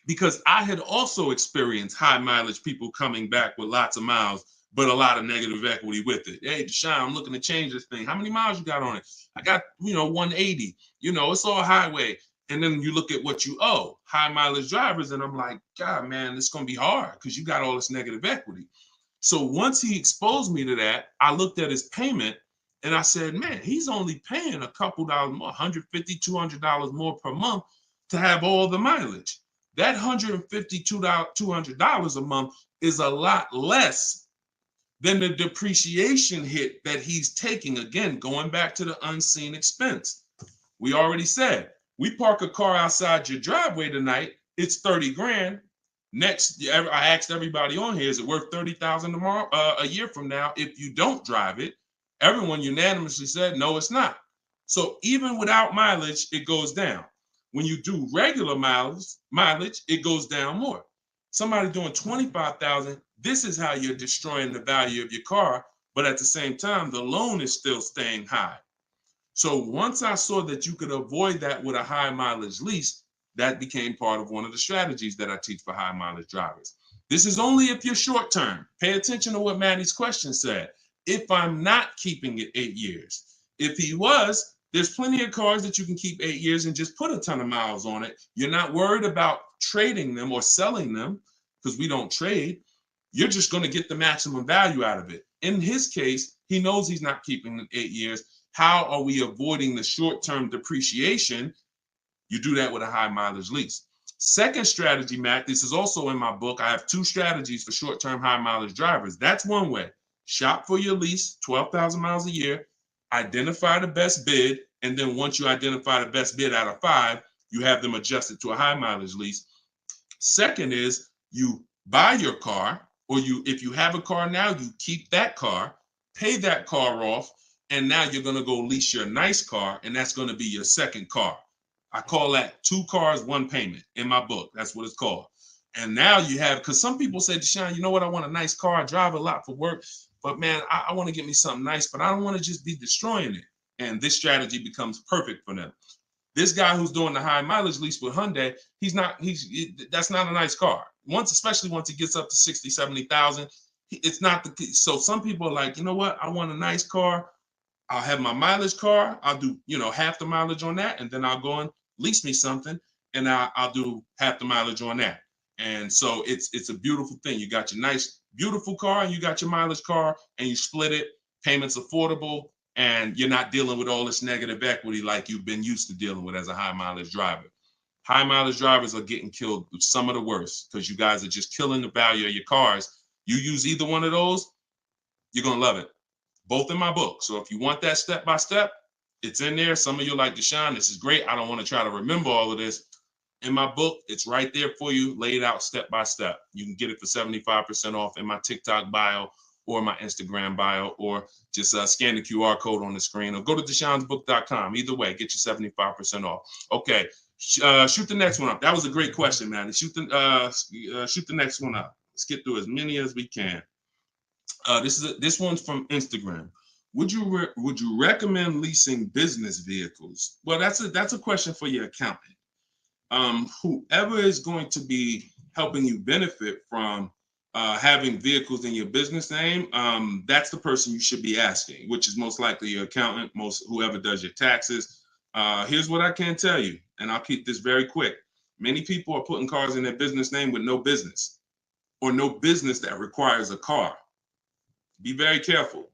Because I had also experienced high mileage people coming back with lots of miles, but a lot of negative equity with it. Hey, Deshone, I'm looking to change this thing. How many miles you got on it? I got, 180. It's all highway. And then you look at what you owe, high mileage drivers. And I'm like, God, man, it's going to be hard because you got all this negative equity. So once he exposed me to that, I looked at his payment and I said, man, he's only paying a couple dollars more, $150, $200 more per month to have all the mileage. That $150, $200 a month is a lot less than the depreciation hit that he's taking. Again, going back to the unseen expense. We already said, we park a car outside your driveway tonight, it's 30 grand. Next, I asked everybody on here, is it worth 30,000 tomorrow, a year from now? If you don't drive it, everyone unanimously said, no, it's not. So even without mileage, it goes down. When you do regular mileage, it goes down more. Somebody doing 25,000, this is how you're destroying the value of your car. But at the same time, the loan is still staying high. So once I saw that you could avoid that with a high mileage lease, that became part of one of the strategies that I teach for high mileage drivers. This is only if you're short term. Pay attention to what Maddie's question said. If I'm not keeping it 8 years. If he was, there's plenty of cars that you can keep 8 years and just put a ton of miles on it. You're not worried about trading them or selling them because we don't trade. You're just going to get the maximum value out of it. In his case, he knows he's not keeping it 8 years. How are we avoiding the short-term depreciation? You do that with a high mileage lease. Second strategy, Matt, this is also in my book. I have 2 strategies for short-term high mileage drivers. That's one way. Shop for your lease, 12,000 miles a year, identify the best bid, and then once you identify the best bid out of 5, you have them adjusted to a high mileage lease. Second is you buy your car, or if you have a car now, you keep that car, pay that car off, and now you're going to go lease your nice car, and that's going to be your second car. I call that 2 cars, 1 payment in my book. That's what it's called. And now you have, because some people say, Deshone, you know what? I want a nice car. I drive a lot for work, but man, I want to get me something nice, but I don't want to just be destroying it. And this strategy becomes perfect for them. This guy who's doing the high mileage lease with Hyundai, that's not a nice car. Especially once it gets up to 60, 70,000, it's not so some people are like, you know what? I want a nice car. I'll have my mileage car. I'll do, half the mileage on that. And then I'll go and lease me something and I'll do half the mileage on that. And so it's a beautiful thing. You got your nice, beautiful car and you got your mileage car and you split it, payments affordable, and you're not dealing with all this negative equity like you've been used to dealing with as a high mileage driver. High mileage drivers are getting killed with some of the worst because you guys are just killing the value of your cars. You use either one of those, you're going to love it. Both in my book. So if you want that step by step, it's in there. Some of you are like, Deshone, this is great. I don't want to try to remember all of this. In my book, it's right there for you, laid out step by step. You can get it for 75% off in my TikTok bio or my Instagram bio, or just scan the QR code on the screen, or go to deshonesbook.com. Either way, get you 75% off. Okay, shoot the next one up. That was a great question, man. Shoot the next one up. Let's get through as many as we can. This one's from Instagram. Would you recommend leasing business vehicles? Well, that's a question for your accountant. Whoever is going to be helping you benefit from having vehicles in your business name, that's the person you should be asking, which is most likely your accountant, whoever does your taxes. Here's what I can tell you, and I'll keep this very quick. Many people are putting cars in their business name with no business, or no business that requires a car. Be very careful.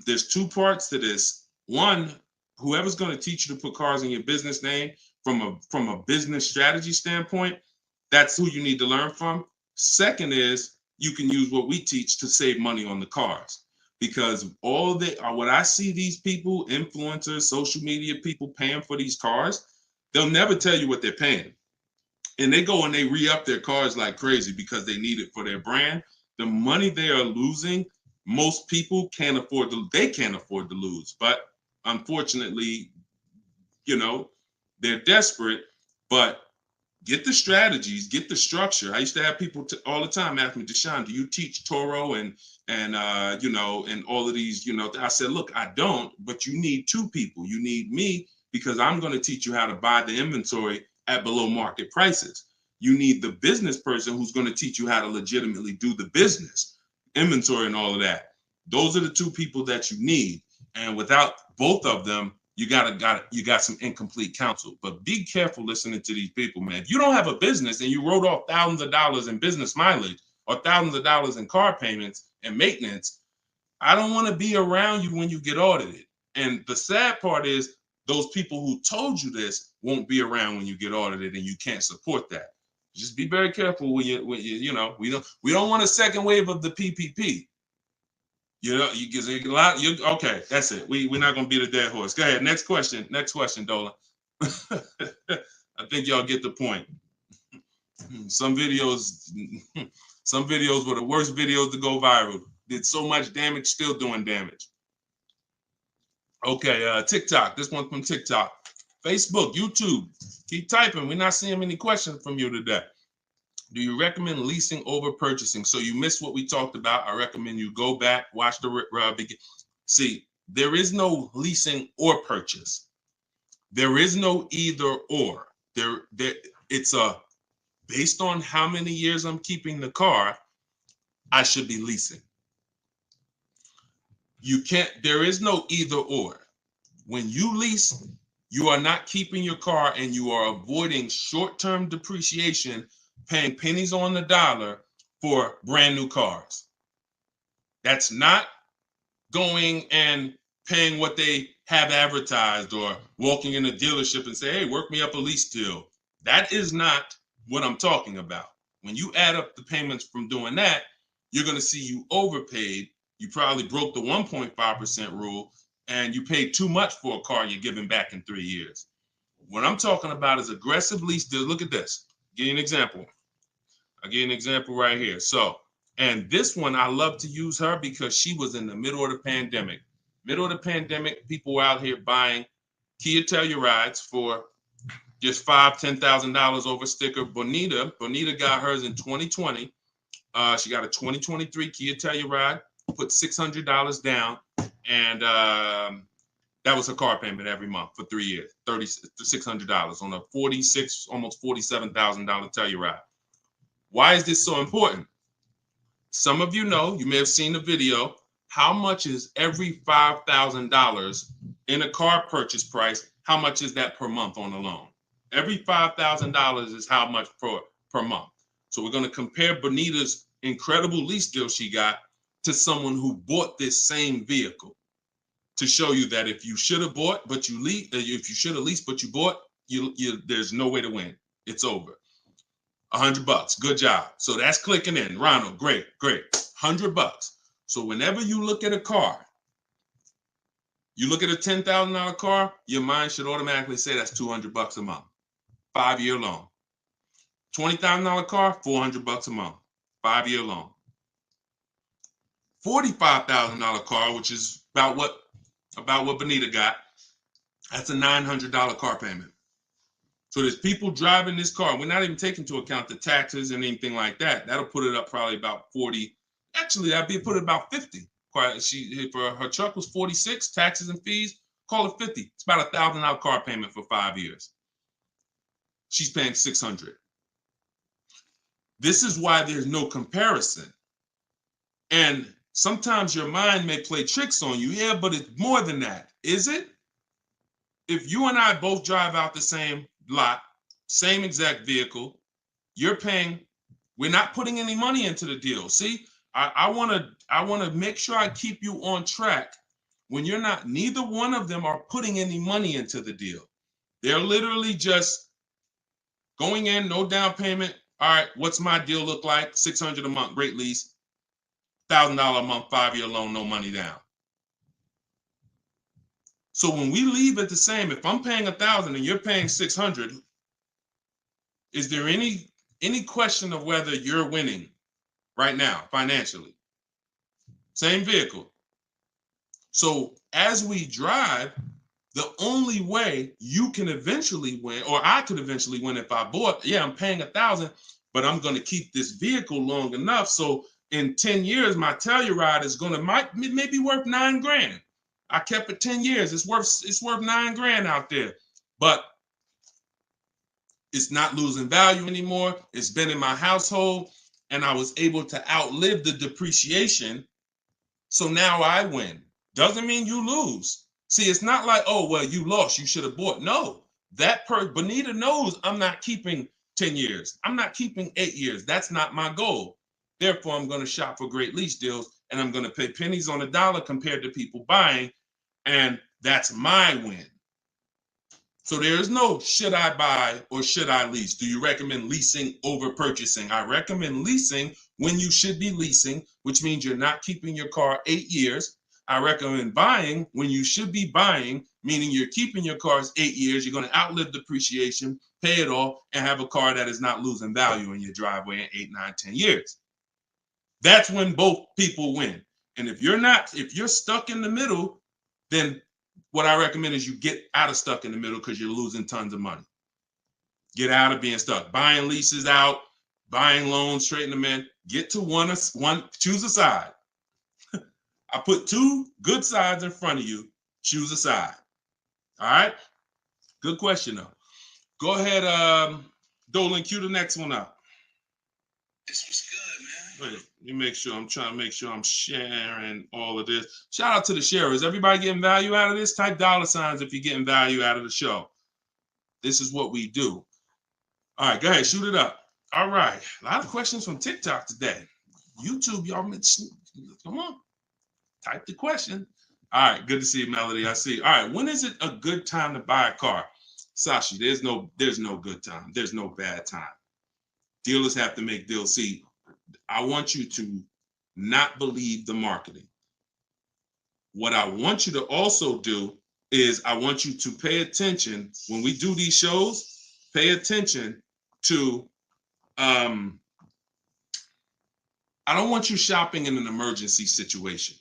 There's 2 parts to this. One, whoever's going to teach you to put cars in your business name from a business strategy standpoint, that's who you need to learn from. Second is you can use what we teach to save money on the cars, because what I see these people, influencers, social media people paying for these cars, they'll never tell you what they're paying. And they go and they re-up their cars like crazy because they need it for their brand. The money they are losing, most people can't afford to lose. But unfortunately, they're desperate. But get the strategies, get the structure. I used to have people all the time ask me, Deshone, do you teach Toro and all of these, I said, look, I don't, but you need 2 people. You need me, because I'm going to teach you how to buy the inventory at below market prices. You need the business person who's going to teach you how to legitimately do the business, inventory and all of that. Those are the 2 people that you need. And without both of them, you got some incomplete counsel. But be careful listening to these people, man. If you don't have a business and you wrote off thousands of dollars in business mileage or thousands of dollars in car payments and maintenance, I don't want to be around you when you get audited. And the sad part is those people who told you this won't be around when you get audited, and you can't support that. Just be very careful we don't want a second wave of the PPP. You get a lot. Okay, that's it. We're not gonna beat a dead horse. Go ahead. Next question, Dolan. I think y'all get the point. Some videos were the worst videos to go viral. Did so much damage, still doing damage. Okay, TikTok. This one's from TikTok. Facebook, YouTube. Keep typing. We're not seeing many questions from you today. Do you recommend leasing over purchasing? So you missed what we talked about. I recommend you go back, watch the begin. See, there is no leasing or purchase. There is no either or. It's a based on how many years I'm keeping the car, I should be leasing. You can't, there is no either or. When you lease, you are not keeping your car and you are avoiding short-term depreciation, paying pennies on the dollar for brand new cars. That's not going and paying what they have advertised or walking in a dealership and say, hey, work me up a lease deal. That is not what I'm talking about. When you add up the payments from doing that, you're going to see you overpaid. You probably broke the 1.5% rule and you paid too much for a car you're giving back in 3 years. What I'm talking about is aggressive lease deal. Look at this. Give you an example. I'll give you an example right here. So, and this one, I love to use her because she was in the middle of the pandemic. Middle of the pandemic, people were out here buying Kia Tellurides for just $5,000, $10,000 over sticker. Bonita got hers in 2020. She got a 2023 Kia Telluride, put $600 down, and that was her car payment every month for 3 years, $600 on a $46,000, almost $47,000 Telluride. Why is this so important? Some of you know, you may have seen the video, how much is every $5,000 in a car purchase price? How much is that per month on a loan? Every $5,000 is how much per month. So we're going to compare Bonita's incredible lease deal she got to someone who bought this same vehicle to show you that if you should have bought, but you lease, if you should have leased, but you bought, there's no way to win. It's over. $100. Good job. So that's clicking in. Ronald, great. $100. So whenever you look at a car, you look at a $10,000 car, your mind should automatically say that's $200 a month. 5-year loan. $20,000 car, $400 a month. 5-year loan. $45,000 car, which is about what Bonita got, that's a $900 car payment. So there's people driving this car. We're not even taking into account the taxes and anything like that. That'll put it up probably about 40. Actually, that'd be put it about 50. For her truck was 46, taxes and fees, call it 50. It's about $1,000 car payment for 5 years. She's paying $600. This is why there's no comparison. And sometimes your mind may play tricks on you. Yeah, but it's more than that. Is it? If you and I both drive out the same lot, same exact vehicle, you're paying, we're not putting any money into the deal. See, I want to make sure I keep you on track when you're not, neither one of them are putting any money into the deal. They're literally just going in, no down payment. All right, what's my deal look like? $600 a month, great lease. $1,000 a month, 5-year loan, no money down. So when we leave it the same, if I'm paying $1,000 and you're paying $600, is there any question of whether you're winning right now financially? Same vehicle. So as we drive, the only way you can eventually win, or I could eventually win if I bought, yeah, I'm paying $1,000, but I'm going to keep this vehicle long enough so in 10 years my Telluride is going to maybe worth $9,000. I kept it 10 years. It's worth $9,000 out there, but it's not losing value anymore. It's been in my household and I was able to outlive the depreciation. So now I win. Doesn't mean you lose. See, it's not like, oh, well, you lost, you should have bought. No, Bonita knows I'm not keeping 10 years. I'm not keeping 8 years. That's not my goal. Therefore, I'm going to shop for great lease deals and I'm going to pay pennies on the dollar compared to people buying. And that's my win. So there is no should I buy or should I lease? Do you recommend leasing over purchasing? I recommend leasing when you should be leasing, which means you're not keeping your car 8 years. I recommend buying when you should be buying, meaning you're keeping your cars 8 years. You're going to outlive depreciation, pay it off, and have a car that is not losing value in your driveway in 8, 9, 10 years. That's when both people win. And if you're stuck in the middle, then what I recommend is you get out of stuck in the middle because you're losing tons of money. Get out of being stuck. Buying leases out, buying loans, straighten them in. Get to one, choose a side. I put 2 good sides in front of you. Choose a side. All right? Good question, though. Go ahead, Dolan, cue the next one up. This was good, man. Wait, let me make sure. I'm trying to make sure I'm sharing all of this. Shout out to the sharers. Everybody getting value out of this? Type $ if you're getting value out of the show. This is what we do. All right, go ahead, shoot it up. All right, a lot of questions from TikTok today. YouTube, y'all, come on, type the question. All right, good to see you, Melody. I see. All right, when is it a good time to buy a car? Sashi, there's no good time. There's no bad time. Dealers have to make deals. See, I want you to not believe the marketing. What I want you to also do is I want you to pay attention when we do these shows. Pay attention to I don't want you shopping in an emergency situation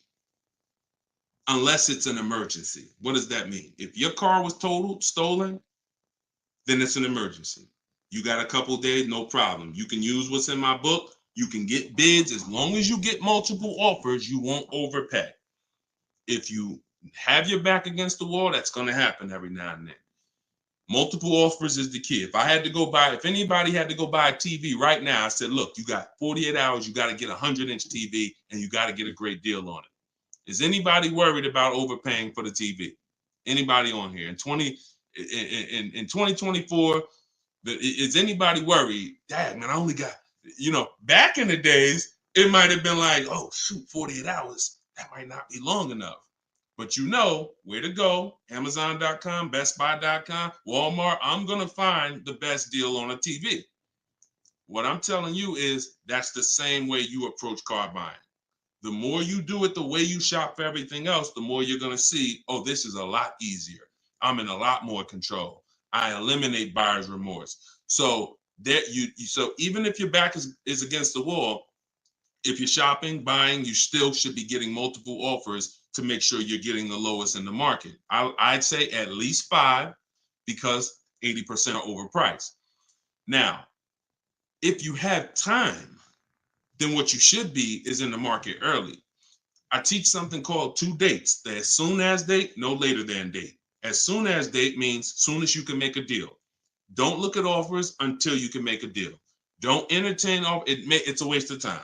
unless it's an emergency. What does that mean? If your car was totaled, stolen, then it's an emergency. You got a couple days, no problem. You can use what's in my book. You can get bids. As long as you get multiple offers, you won't overpay. If you have your back against the wall, that's going to happen every now and then. Multiple offers is the key. If anybody had to go buy a TV right now, I said, look, you got 48 hours, you got to get a 100-inch TV, and you got to get a great deal on it. Is anybody worried about overpaying for the TV? Anybody on here? In 2024, is anybody worried? Dad, man, I only got, back in the days, it might have been like, oh, shoot, 48 hours. That might not be long enough. But you know where to go. Amazon.com, BestBuy.com, Walmart. I'm going to find the best deal on a TV. What I'm telling you is that's the same way you approach car buying. The more you do it the way you shop for everything else, the more you're going to see, oh, this is a lot easier. I'm in a lot more control. I eliminate buyer's remorse. So so even if your back is against the wall, if you're shopping, buying, you still should be getting multiple offers to make sure you're getting the lowest in the market. I'd say at least 5 because 80% are overpriced. Now, if you have time, then what you should be is in the market early. I teach something called 2 dates. The as soon as date, no later than date. As soon as date means soon as you can make a deal. Don't look at offers until you can make a deal. Don't entertain it's a waste of time.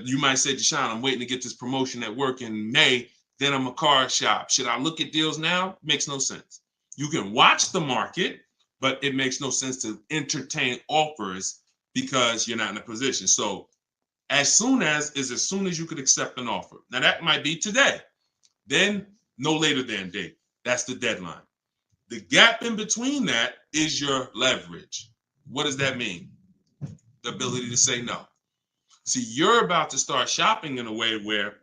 You might say, Deshone, I'm waiting to get this promotion at work in May. Then I'm a car shop. Should I look at deals now? Makes no sense. You can watch the market, but it makes no sense to entertain offers because you're not in a position. So as soon as you could accept an offer. Now that might be today. Then no later than date. That's the deadline. The gap in between that is your leverage. What does that mean? The ability to say no. See, you're about to start shopping in a way where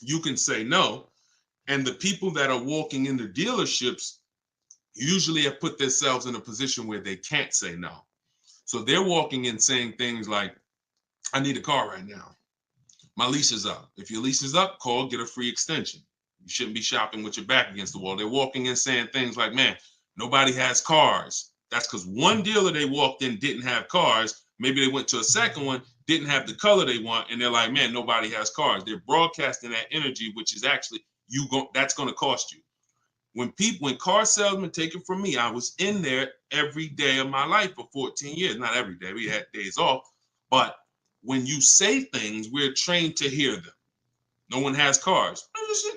you can say no, and the people that are walking into dealerships usually have put themselves in a position where they can't say no. So they're walking in saying things like, I need a car right now. My lease is up. If your lease is up, call, get a free extension. You shouldn't be shopping with your back against the wall. They're walking in saying things like, man, nobody has cars. That's because one dealer they walked in didn't have cars. Maybe they went to a second one, didn't have the color they want, and they're like, man, nobody has cars. They're broadcasting that energy, which is actually that's going to cost you. When car salesmen take it from me, I was in there every day of my life for 14 years. Not every day, we had days off, but when you say things, we're trained to hear them. No one has cars.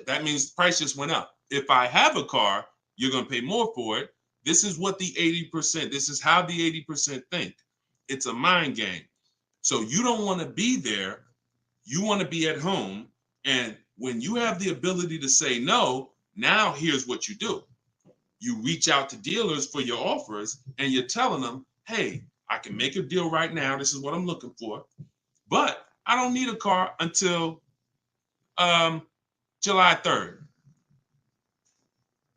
That means the price just went up. If I have a car, you're going to pay more for it. This is what the 80%, this is how the 80% think. It's a mind game. So you don't want to be there. You want to be at home. And when you have the ability to say no, now here's what you do. You reach out to dealers for your offers and you're telling them, hey, I can make a deal right now. This is what I'm looking for. But I don't need a car until July 3rd.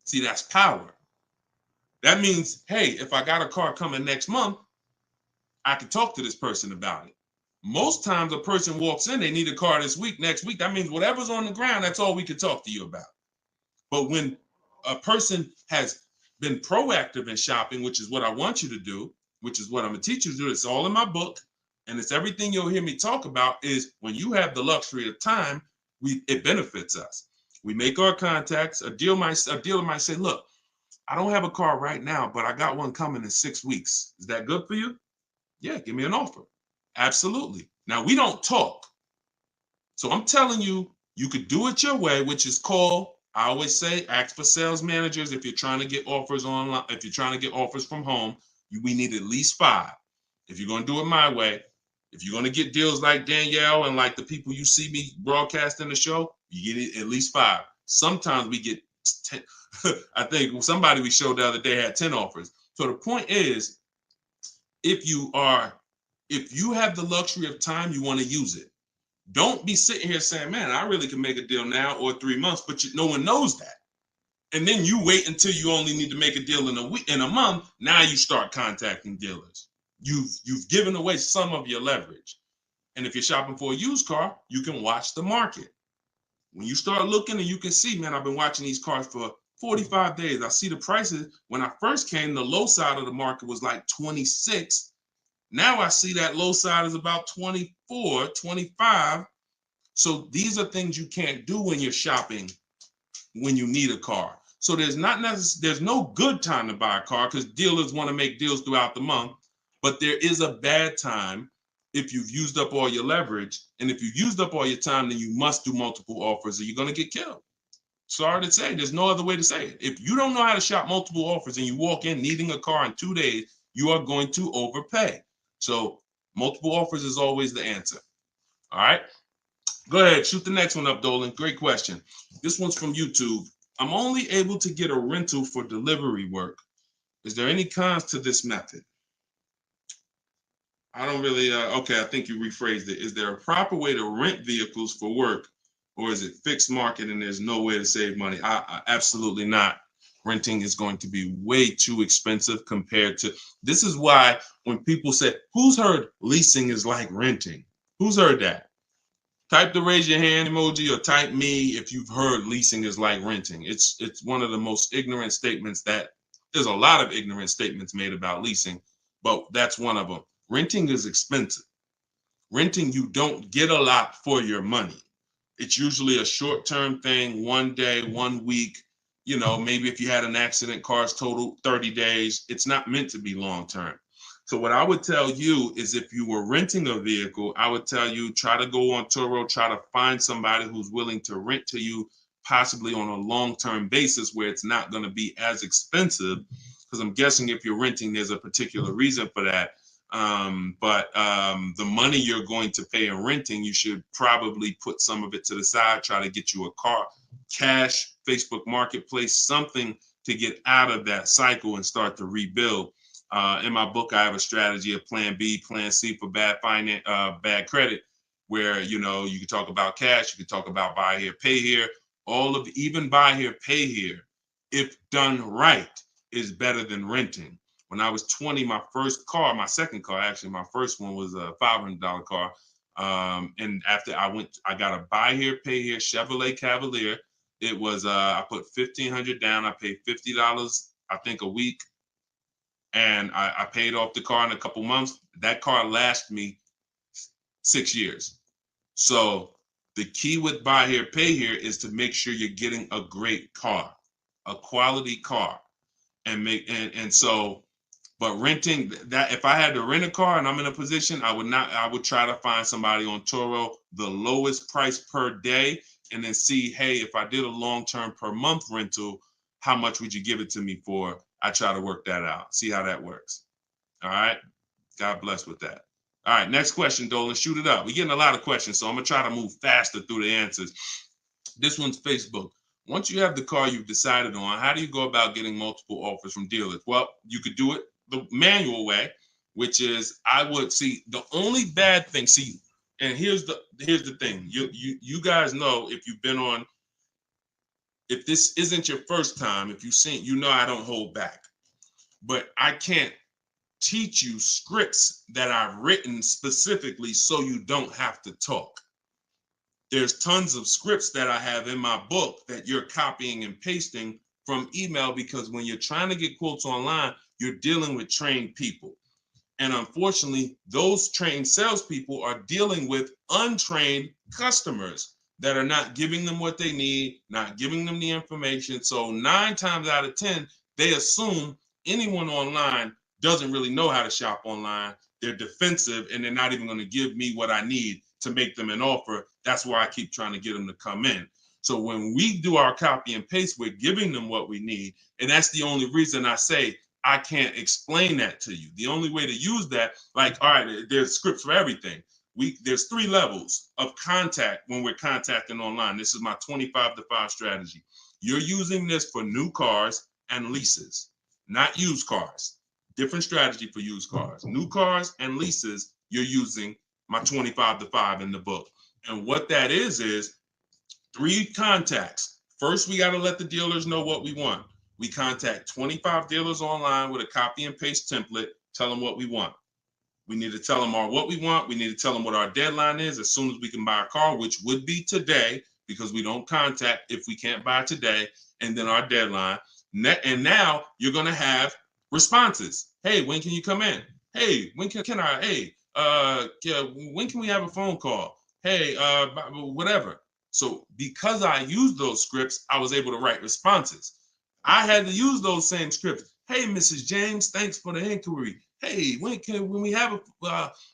See, that's power. That means, hey, if I got a car coming next month, I can talk to this person about it. Most times a person walks in, they need a car this week, next week. That means whatever's on the ground, that's all we can talk to you about. But when a person has been proactive in shopping, which is what I want you to do, which is what I'm going to teach you to do, it's all in my book, and it's everything you'll hear me talk about, is when you have the luxury of time, it benefits us. We make our contacts. A dealer might say, look, I don't have a car right now, but I got one coming in 6 weeks. Is that good for you? Yeah, give me an offer. Absolutely. Now, we don't talk. So I'm telling you, you could do it your way, which is call. I always say, ask for sales managers if you're trying to get offers online. If you're trying to get offers from home, we need at least 5. If you're going to do it my way, if you're going to get deals like Danielle and like the people you see me broadcasting the show, you get it at least 5. Sometimes we get 10. I think somebody we showed the other day had 10 offers. So the point is, if you have the luxury of time, you want to use it. Don't be sitting here saying, man, I really can make a deal now or 3 months, but no one knows that. And then you wait until you only need to make a deal in a month. Now you start contacting dealers. You've given away some of your leverage. And if you're shopping for a used car, you can watch the market. When you start looking and you can see, man, I've been watching these cars for 45 days. I see the prices. When I first came, the low side of the market was like 26. Now I see that low side is about 24, 25. So these are things you can't do when you're shopping when you need a car. So there's no good time to buy a car because dealers want to make deals throughout the month. But there is a bad time if you've used up all your leverage. And if you've used up all your time, then you must do multiple offers or you're going to get killed. Sorry to say, there's no other way to say it. If you don't know how to shop multiple offers and you walk in needing a car in 2 days, you are going to overpay. So multiple offers is always the answer. All right. Go ahead, shoot the next one up, Dolan. Great question. This one's from YouTube. I'm only able to get a rental for delivery work. Is there any cons to this method? I don't really, okay, I think you rephrased it. Is there a proper way to rent vehicles for work, or is it fixed market and there's no way to save money? Absolutely not. Renting is going to be way too expensive compared to, this is why when people say, who's heard leasing is like renting? Who's heard that? Type the raise your hand emoji or type me if you've heard leasing is like renting. It's one of the most ignorant statements that there's a lot of ignorant statements made about leasing, but that's one of them. Renting is expensive. Renting, you don't get a lot for your money. It's usually a short-term thing, 1 day, 1 week. You know, maybe if you had an accident, cars total 30 days. It's not meant to be long-term. So what I would tell you is if you were renting a vehicle, I would tell you try to go on Turo, try to find somebody who's willing to rent to you, possibly on a long-term basis where it's not going to be as expensive. Because I'm guessing if you're renting, there's a particular reason for that. But the money you're going to pay in renting, you should probably put some of it to the side, try to get you a car, cash, Facebook Marketplace, something to get out of that cycle and start to rebuild. In my book, I have a strategy of plan B, plan C for bad credit, where, you know, you can talk about cash, you can talk about buy here, pay here, even buy here, pay here, if done right, is better than renting. When I was 20, my second car, actually, my first one was a $500 car. And after I got a buy here, pay here Chevrolet Cavalier. It was, I put $1,500 down. I paid $50, I think, a week. And I paid off the car in a couple months. That car lasted me 6 years. So the key with buy here, pay here is to make sure you're getting a great car, a quality car, but renting, that if I had to rent a car and I'm in a position, I would try to find somebody on Turo, the lowest price per day, and then see, hey, if I did a long-term per month rental, how much would you give it to me for? I try to work that out, see how that works. All right. God bless with that. All right. Next question, Dolan. Shoot it up. We're getting a lot of questions, so I'm going to try to move faster through the answers. This one's Facebook. Once you have the car you've decided on, how do you go about getting multiple offers from dealers? Well, you could do it the manual way, which is I would see the only bad thing. See, and here's the thing. You guys know if you've been on, if this isn't your first time, if you've seen, you know I don't hold back. But I can't teach you scripts that I've written specifically so you don't have to talk. There's tons of scripts that I have in my book that you're copying and pasting from email, because when you're trying to get quotes online, you're dealing with trained people. And unfortunately, those trained salespeople are dealing with untrained customers that are not giving them what they need, not giving them the information. So 9 times out of 10, they assume anyone online doesn't really know how to shop online. they're defensive and they're not even going to give me what I need to make them an offer. That's why I keep trying to get them to come in. So when we do our copy and paste, we're giving them what we need. And that's the only reason I say I can't explain that to you. The only way to use that, like, all right, there's scripts for everything. There's 3 levels of contact when we're contacting online. This is my 25-to-5 strategy. You're using this for new cars and leases, not used cars. Different strategy for used cars. New cars and leases, you're using my 25-to-5 in the book. And what that is 3 contacts. First, we got to let the dealers know what we want. We contact 25 dealers online with a copy and paste template, tell them what we want. We need to tell them what we want. We need to tell them what our deadline is as soon as we can buy a car, which would be today, because we don't contact if we can't buy today, and then our deadline. And now you're going to have responses. Hey, when can you come in? Hey, when can I? Hey, when can we have a phone call? Hey, whatever. So because I used those scripts, I was able to write responses. I had to use those same scripts. Hey, Mrs. James, thanks for the inquiry. Hey, when we have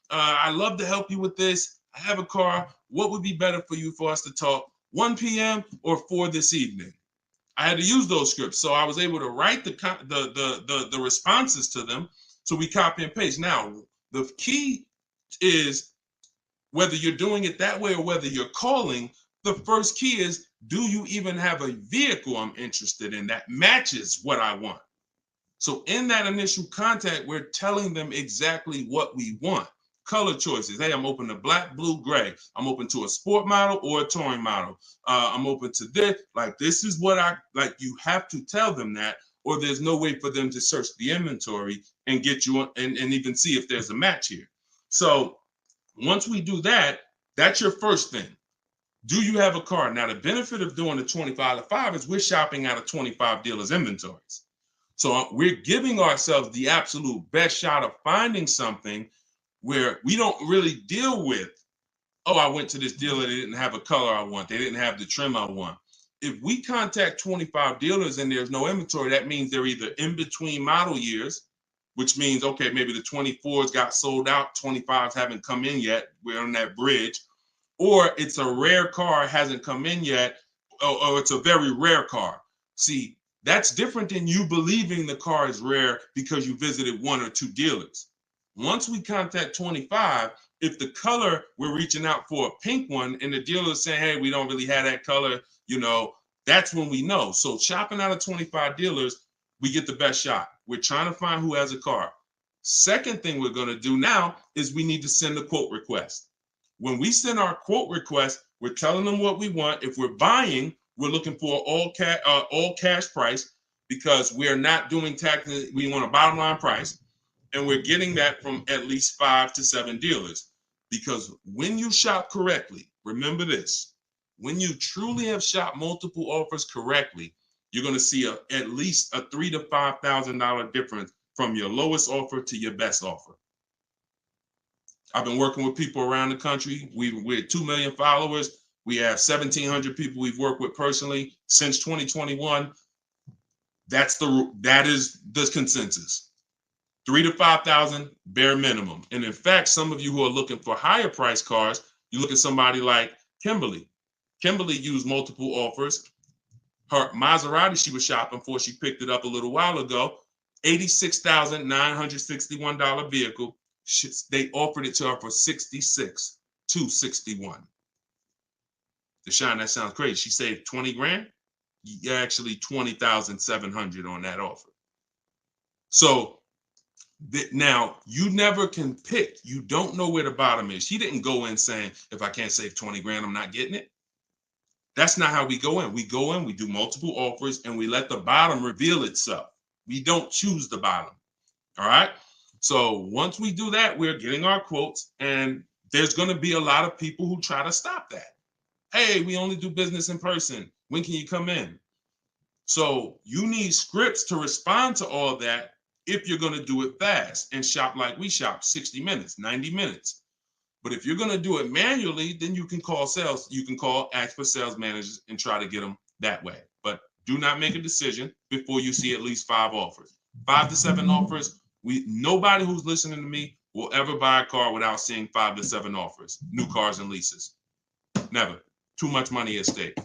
I'd love to help you with this. I have a car. What would be better for you for us to talk? 1 p.m. or 4 this evening? I had to use those scripts. So I was able to write the responses to them. So we copy and paste. Now, the key is whether you're doing it that way or whether you're calling, the first key is, do you even have a vehicle I'm interested in that matches what I want? So in that initial contact, we're telling them exactly what we want. Color choices. Hey, I'm open to black, blue, gray. I'm open to a sport model or a touring model. I'm open to this. Like, this is what I like. You have to tell them that, or there's no way for them to search the inventory and get you and even see if there's a match here. So once we do that, that's your first thing. Do you have a car? Now, the benefit of doing the 25-to-5 is we're shopping out of 25 dealers' inventories. So we're giving ourselves the absolute best shot of finding something where we don't really deal with, oh, I went to this dealer, they didn't have a color I want, they didn't have the trim I want. If we contact 25 dealers and there's no inventory, that means they're either in between model years, which means, okay, maybe the 24s got sold out, 25s haven't come in yet, we're on that bridge, or it's a rare car, hasn't come in yet, or it's a very rare car. See, that's different than you believing the car is rare because you visited 1 or 2 dealers. Once we contact 25, if the color, we're reaching out for a pink one and the dealer is saying, hey, we don't really have that color, that's when we know. So shopping out of 25 dealers, we get the best shot. We're trying to find who has a car. Second thing we're going to do now is we need to send a quote request. When we send our quote request, we're telling them what we want. If we're buying, we're looking for all cash price because we're not doing taxes. We want a bottom line price. And we're getting that from at least 5 to 7 dealers. Because when you shop correctly, remember this, when you truly have shopped multiple offers correctly, you're going to see at least a $3,000 to $5,000 difference from your lowest offer to your best offer. I've been working with people around the country. We're 2 million followers. We have 1,700 people we've worked with personally since 2021. That is the consensus. 3,000 to 5,000 bare minimum. And in fact, some of you who are looking for higher price cars, you look at somebody like Kimberly. Kimberly used multiple offers. Her Maserati she was shopping for, she picked it up a little while ago, $86,961 vehicle. They offered it to her for $66,261. Deshone, that sounds crazy. She saved 20 grand. Actually, 20,700 on that offer. So now you never can pick. You don't know where the bottom is. She didn't go in saying, if I can't save 20 grand, I'm not getting it. That's not how we go in. We go in, we do multiple offers, and we let the bottom reveal itself. We don't choose the bottom. All right. So once we do that, we're getting our quotes, and there's going to be a lot of people who try to stop that. Hey, we only do business in person. When can you come in? So you need scripts to respond to all that if you're going to do it fast and shop like we shop, 60 minutes, 90 minutes. But if you're going to do it manually, then you can call sales. You can ask for sales managers and try to get them that way. But do not make a decision before you see at least 5 offers. 5 to 7 offers. Nobody who's listening to me will ever buy a car without seeing 5 to 7 offers, new cars and leases. Never. Too much money at stake.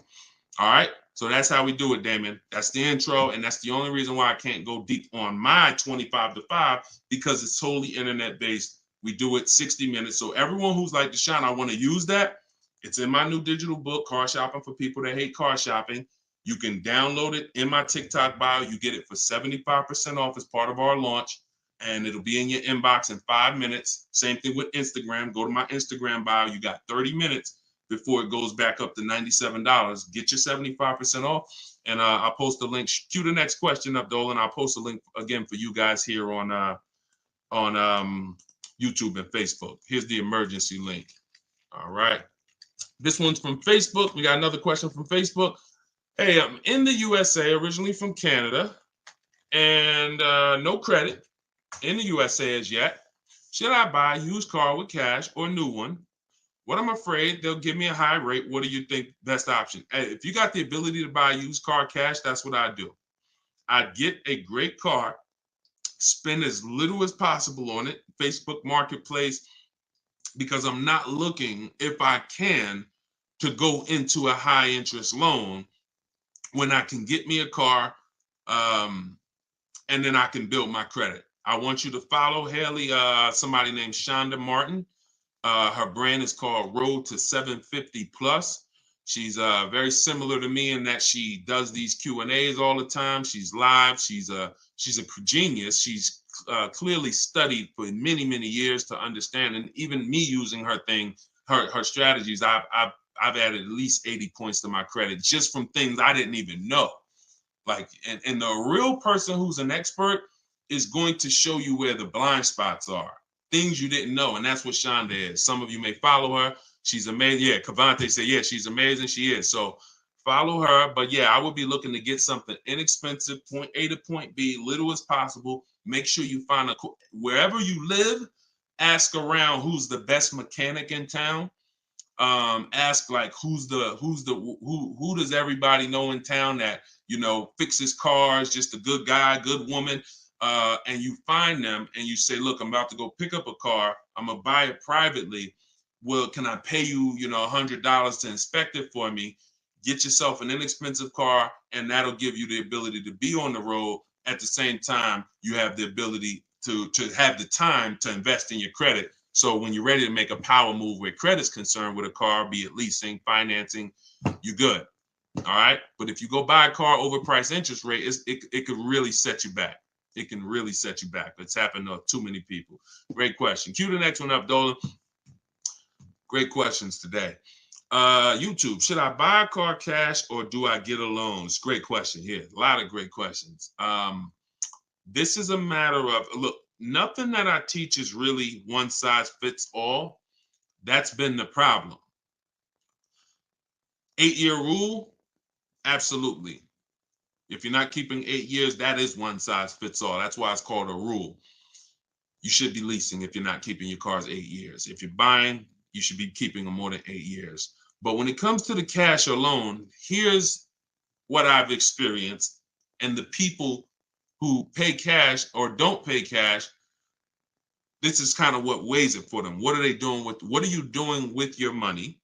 All right. So that's how we do it, Damon. That's the intro. And that's the only reason why I can't go deep on my 25 to 5, because it's totally internet based. We do it 60 minutes. So everyone who's like, Deshone, I want to use that. It's in my new digital book, Car Shopping for People That Hate Car Shopping. You can download it in my TikTok bio. You get it for 75% off as part of our launch. And it'll be in your inbox in 5 minutes. Same thing with Instagram. Go to my Instagram bio. You got 30 minutes before it goes back up to $97. Get your 75% off. And I'll post a link. Cue the next question up, Dolan. I'll post a link again for you guys here on YouTube and Facebook. Here's the emergency link. All right. This one's from Facebook. We got another question from Facebook. Hey, I'm in the USA, originally from Canada, and no credit in the USA as yet. Should I buy a used car with cash or a new one? What I'm afraid they'll give me a high rate. What do you think best option? Hey, if you got the ability to buy a used car cash, that's what I do. I'd get a great car, spend as little as possible on it, Facebook Marketplace, because I'm not looking, if I can, to go into a high interest loan when I can get me a car and then I can build my credit. I want you to follow Haley, somebody named Shonda Martin. Her brand is called Road to 750 Plus. She's very similar to me in that she does these Q&As all the time. She's live. She's a genius. She's clearly studied for many, many years to understand. And even me using her thing, her strategies, I've added at least 80 points to my credit just from things I didn't even know. Like, and the real person who's an expert is going to show you where the blind spots are, things you didn't know. And that's what Shonda is. Some of you may follow her. She's amazing. Yeah, Cavante said, yeah, she's amazing. She is. So follow her. But yeah, I would be looking to get something inexpensive, point A to point B, little as possible. Make sure you find wherever you live, ask around who's the best mechanic in town. Ask like who does everybody know in town that, you know, fixes cars, just a good guy, good woman. And you find them and you say, look, I'm about to go pick up a car. I'm gonna buy it privately. Well, can I pay you, you know, $100 to inspect it for me? Get yourself an inexpensive car, and that'll give you the ability to be on the road. At the same time, you have the ability to have the time to invest in your credit. So when you're ready to make a power move where credit's concerned with a car, be it leasing, financing, you're good. All right. But if you go buy a car overpriced interest rate, it could really set you back. It can really set you back. It's happened to too many people. Great question. Cue the next one up, Dolan. Great questions today. YouTube, should I buy a car cash or do I get a loan? It's a great question here. A lot of great questions. This is a matter of, look, nothing that I teach is really one size fits all. That's been the problem. 8-year rule, absolutely. If you're not keeping 8 years, that is one size fits all. That's why it's called a rule. You should be leasing if you're not keeping your cars 8 years. If you're buying, you should be keeping them more than 8 years. But when it comes to the cash or loan, here's what I've experienced. And the people who pay cash or don't pay cash, this is kind of what weighs it for them. What are they doing with, what are you doing with your money?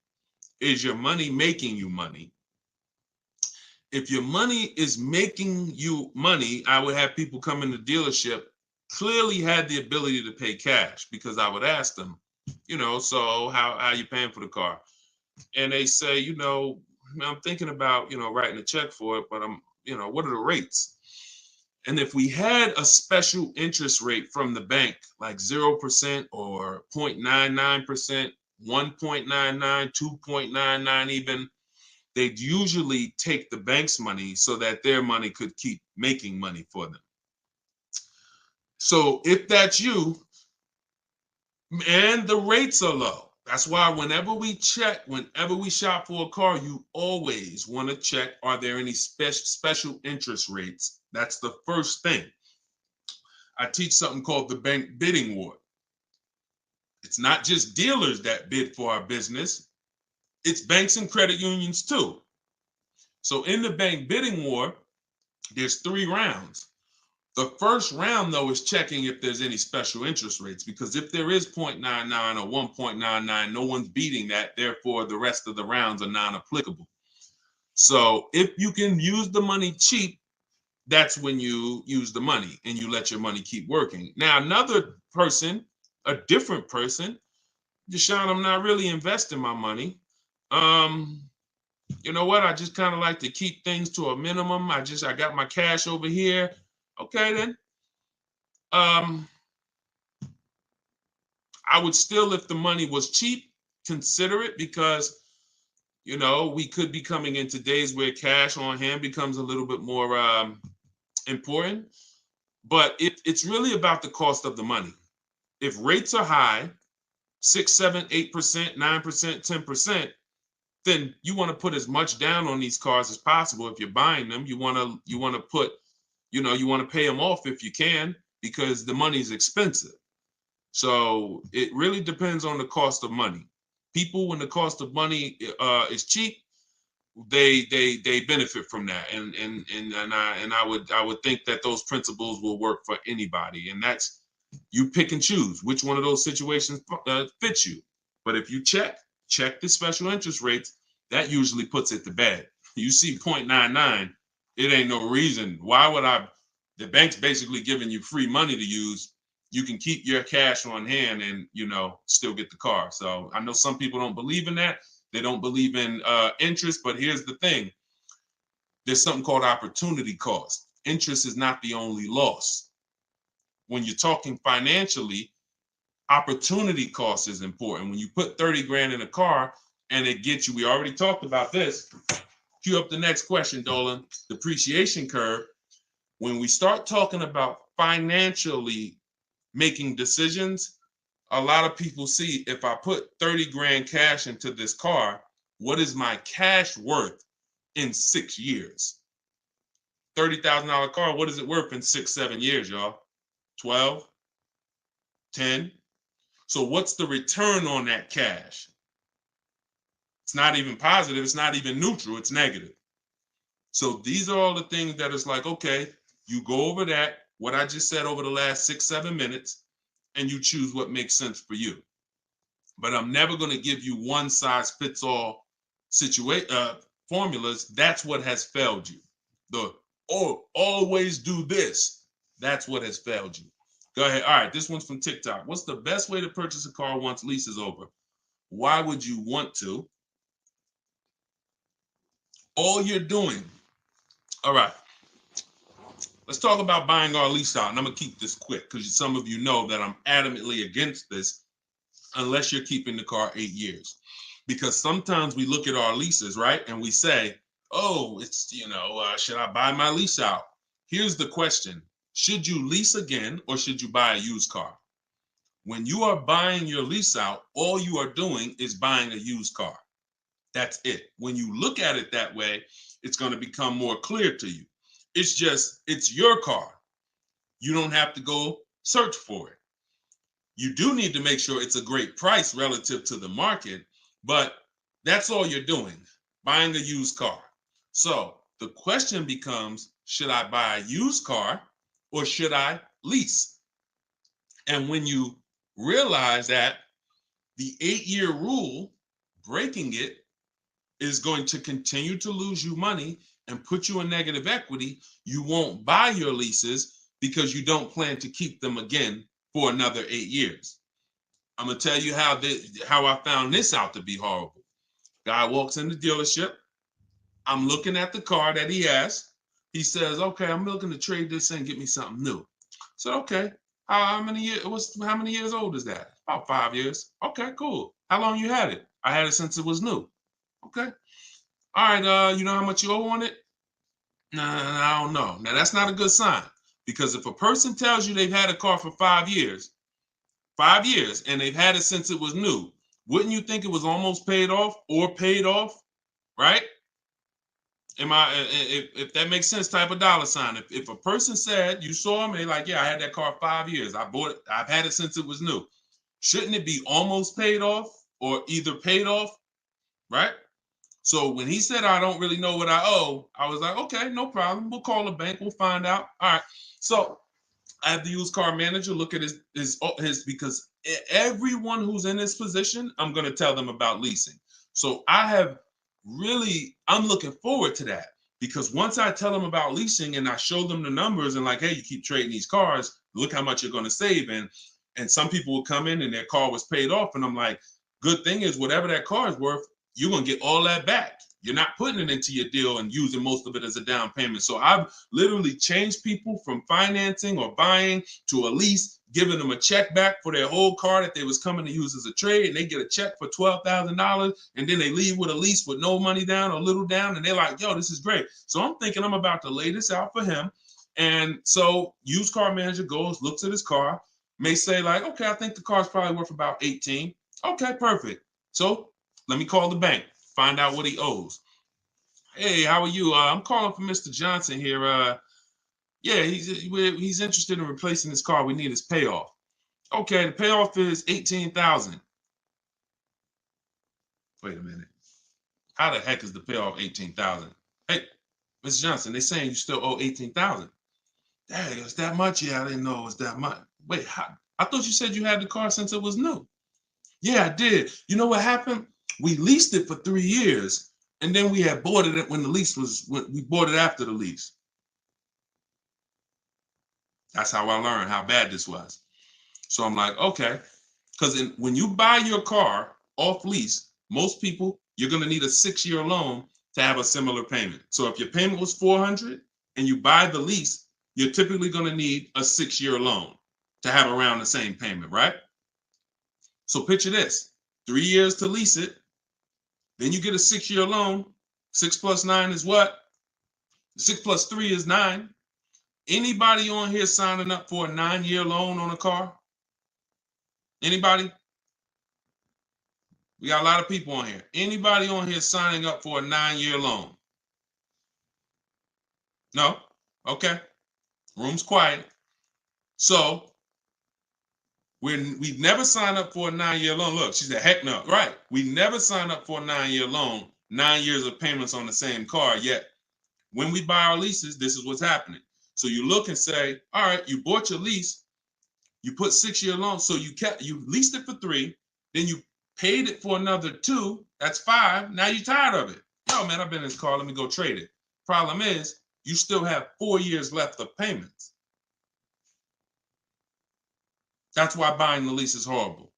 Is your money making you money? If your money is making you money, I would have people come in the dealership, clearly had the ability to pay cash, because I would ask them, you know, so how are you paying for the car? And they say, you know, I'm thinking about, you know, writing a check for it, but I'm, you know, what are the rates? And if we had a special interest rate from the bank, like 0% or 0.99%, 1.99, 2.99 even, they'd usually take the bank's money so that their money could keep making money for them. So if that's you, and the rates are low, that's why whenever we shop for a car, you always want to check, are there any special interest rates? That's the first thing. I teach something called the bank bidding war. It's not just dealers that bid for our business. It's banks and credit unions too. So in the bank bidding war, there's 3 rounds. The first round, though, is checking if there's any special interest rates, because if there is 0.99 or 1.99, no one's beating that. Therefore, the rest of the rounds are non-applicable. So if you can use the money cheap, that's when you use the money and you let your money keep working. Now, another person, a different person, Deshone, I'm not really investing my money. You know what? I just kind of like to keep things to a minimum. I got my cash over here. Okay, then. I would still, if the money was cheap, consider it, because we could be coming into days where cash on hand becomes a little bit more important. But it's really about the cost of the money. If rates are high, 6, 7, 8%, 9%, 10%, then you want to put as much down on these cars as possible. If you're buying them, you want to put, you want to pay them off if you can, because the money is expensive. So it really depends on the cost of money. People, when the cost of money is cheap, they benefit from that, and I would think that those principles will work for anybody, and that's, you pick and choose which one of those situations fits you. But if you check the special interest rates, that usually puts it to bed. You see 0.99, it ain't no reason. Why would the bank's basically giving you free money to use. You can keep your cash on hand and still get the car. So I know some people don't believe in that. They don't believe in interest, but here's the thing. There's something called opportunity cost. Interest is not the only loss. When you're talking financially, opportunity cost is important. When you put 30 grand in a car and it gets you, we already talked about this. Cue up the next question, Dolan. Depreciation curve. When we start talking about financially making decisions, a lot of people see, if I put 30 grand cash into this car, what is my cash worth in 6 years? $30,000 car, what is it worth in 6, 7 years, y'all? 12, 10. So what's the return on that cash? It's not even positive. It's not even neutral. It's negative. So these are all the things that is like, okay, you go over that, what I just said over the last 6, 7 minutes, and you choose what makes sense for you. But I'm never going to give you one size fits all formulas. That's what has failed you. Always do this. That's what has failed you. Go ahead. All right, this one's from TikTok. What's the best way to purchase a car once lease is over? Why would you want to? All you're doing. All right. Let's talk about buying our lease out. And I'm going to keep this quick because some of you know that I'm adamantly against this unless you're keeping the car 8 years. Because sometimes we look at our leases, right? And we say, oh, it's, should I buy my lease out? Here's the question. Should you lease again or should you buy a used car? When you are buying your lease out, all you are doing is buying a used car. That's it. When you look at it that way, it's going to become more clear to you. It's your car. You don't have to go search for it. You do need to make sure it's a great price relative to the market, but that's all you're doing, buying a used car. So the question becomes, should I buy a used car or should I lease? And when you realize that the 8-year rule, breaking it, is going to continue to lose you money and put you in negative equity, you won't buy your leases because you don't plan to keep them again for another 8 years. I'm going to tell you how I found this out to be horrible. Guy walks in the dealership. I'm looking at the car that he has. He says, okay, I'm looking to trade this in and get me something new. So, okay, how many years old is that? About 5 years. Okay, cool. How long you had it? I had it since it was new. Okay. All right, you know how much you owe on it? Nah, I don't know. Now, that's not a good sign, because if a person tells you they've had a car for 5 years, and they've had it since it was new, wouldn't you think it was almost paid off or paid off, right? If that makes sense, type of dollar sign. If a person said, you saw me, like, yeah, I had that car 5 years. I bought it. I've had it since it was new. Shouldn't it be almost paid off or either paid off, right? So when he said, I don't really know what I owe, I was like, okay, no problem. We'll call the bank. We'll find out. All right. So I have the used car manager look at his because everyone who's in this position, I'm going to tell them about leasing. So I'm looking forward to that, because once I tell them about leasing and I show them the numbers and like, hey, you keep trading these cars, look how much you're going to save. And some people will come in and their car was paid off. And I'm like, good thing is whatever that car is worth, you're going to get all that back. You're not putting it into your deal and using most of it as a down payment. So I've literally changed people from financing or buying to a lease, giving them a check back for their whole car that they was coming to use as a trade, and they get a check for $12,000, and then they leave with a lease with no money down or little down, and they're like, yo, this is great. So I'm thinking I'm about to lay this out for him. And so used car manager goes, looks at his car, may say like, okay, I think the car's probably worth about 18. Okay, perfect. So let me call the bank, find out what he owes. Hey, how are you? I'm calling for Mr. Johnson here. Yeah, he's interested in replacing his car. We need his payoff. Okay, the payoff is 18,000. Wait a minute. How the heck is the payoff 18,000? Hey, Mr. Johnson, they're saying you still owe 18,000. Dang, it's that much? Yeah, I didn't know it was that much. Wait, I thought you said you had the car since it was new. Yeah, I did. You know what happened? We leased it for 3 years, and then we had bought it when we bought it after the lease. That's how I learned how bad this was. So I'm like, okay, because when you buy your car off lease, most people, you're going to need a 6-year loan to have a similar payment. So if your payment was $400 and you buy the lease, you're typically going to need a 6-year loan to have around the same payment, right? So picture this, 3 years to lease it, then you get a 6-year loan. 6 plus 9 is what? 6 plus 3 is 9. Anybody on here signing up for a 9-year loan on a car? Anybody? We got a lot of people on here. Anybody on here signing up for a 9-year loan? No? Okay. Room's quiet. So we've never signed up for a 9-year loan. Look, she said, heck no. Right. We never signed up for a 9-year loan, 9 years of payments on the same car. Yet when we buy our leases, this is what's happening. So you look and say, all right, you bought your lease, you put 6-year loan, so you leased it for 3, then you paid it for another 2, that's 5. Now you're tired of it. Yo, man, I've been in this car, let me go trade it. Problem is, you still have 4 years left of payments. That's why buying the lease is horrible.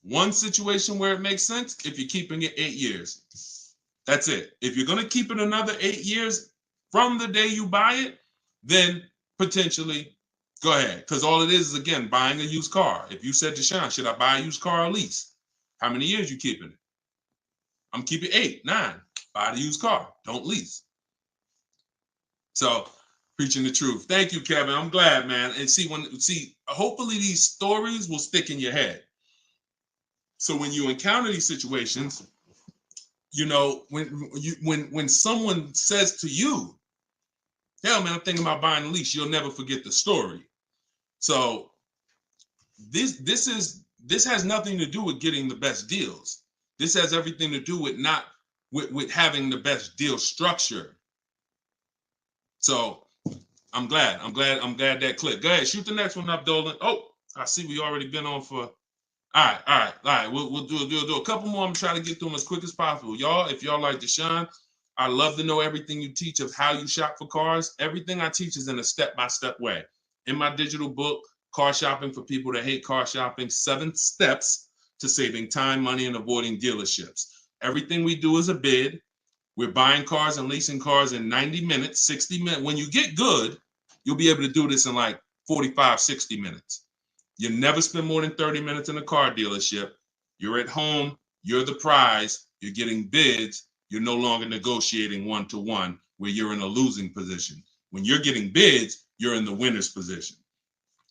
One situation where it makes sense, if you're keeping it 8 years. That's it. If you're going to keep it another 8 years from the day you buy it, then potentially go ahead. Because all it is again, buying a used car. If you said to Sean, should I buy a used car or lease? How many years you keeping it? I'm keeping 8, 9. Buy the used car. Don't lease. So preaching the truth. Thank you, Kevin. I'm glad, man. And hopefully these stories will stick in your head. So when you encounter these situations, you know, when someone says to you, hell, man, I'm thinking about buying a lease, you'll never forget the story. So this has nothing to do with getting the best deals. This has everything to do with having the best deal structure. So I'm glad that clicked. Go ahead, shoot the next one up, Dolan. Oh, I see we already been on for. All right. We'll do a couple more. I'm trying to get through them as quick as possible. Y'all, if y'all like Deshone, I love to know everything you teach of how you shop for cars. Everything I teach is in a step-by-step way. In my digital book, Car Shopping for People That Hate Car Shopping, 7 Steps to Saving Time, Money, and Avoiding Dealerships. Everything we do is a bid. We're buying cars and leasing cars in 90 minutes, 60 minutes. When you get good, you'll be able to do this in like 45, 60 minutes. You never spend more than 30 minutes in a car dealership. You're at home. You're the prize. You're getting bids. You're no longer negotiating one-to-one where you're in a losing position. When you're getting bids, you're in the winner's position.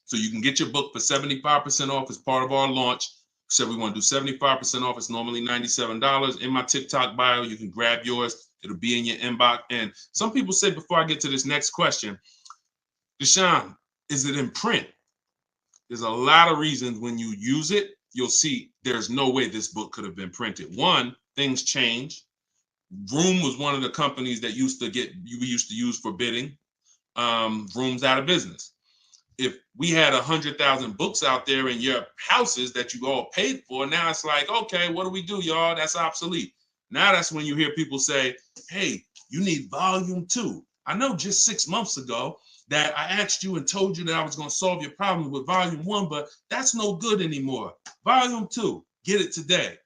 So you can get your book for 75% off as part of our launch. So we want to do 75% off. It's normally $97. In my TikTok bio, you can grab yours. It'll be in your inbox. And some people say, before I get to this next question, Deshone, is it in print? There's a lot of reasons when you use it, you'll see there's no way this book could have been printed. One, things change. Vroom was one of the companies that we used to use for bidding. Vroom's out of business. if we had 100,000 books out there in your houses that you all paid for, now it's like, okay, what do we do, y'all? That's obsolete. Now that's when you hear people say, hey, you need volume 2. I know just 6 months ago that I asked you and told you that I was going to solve your problem with volume 1, but that's no good anymore. Volume 2, get it today.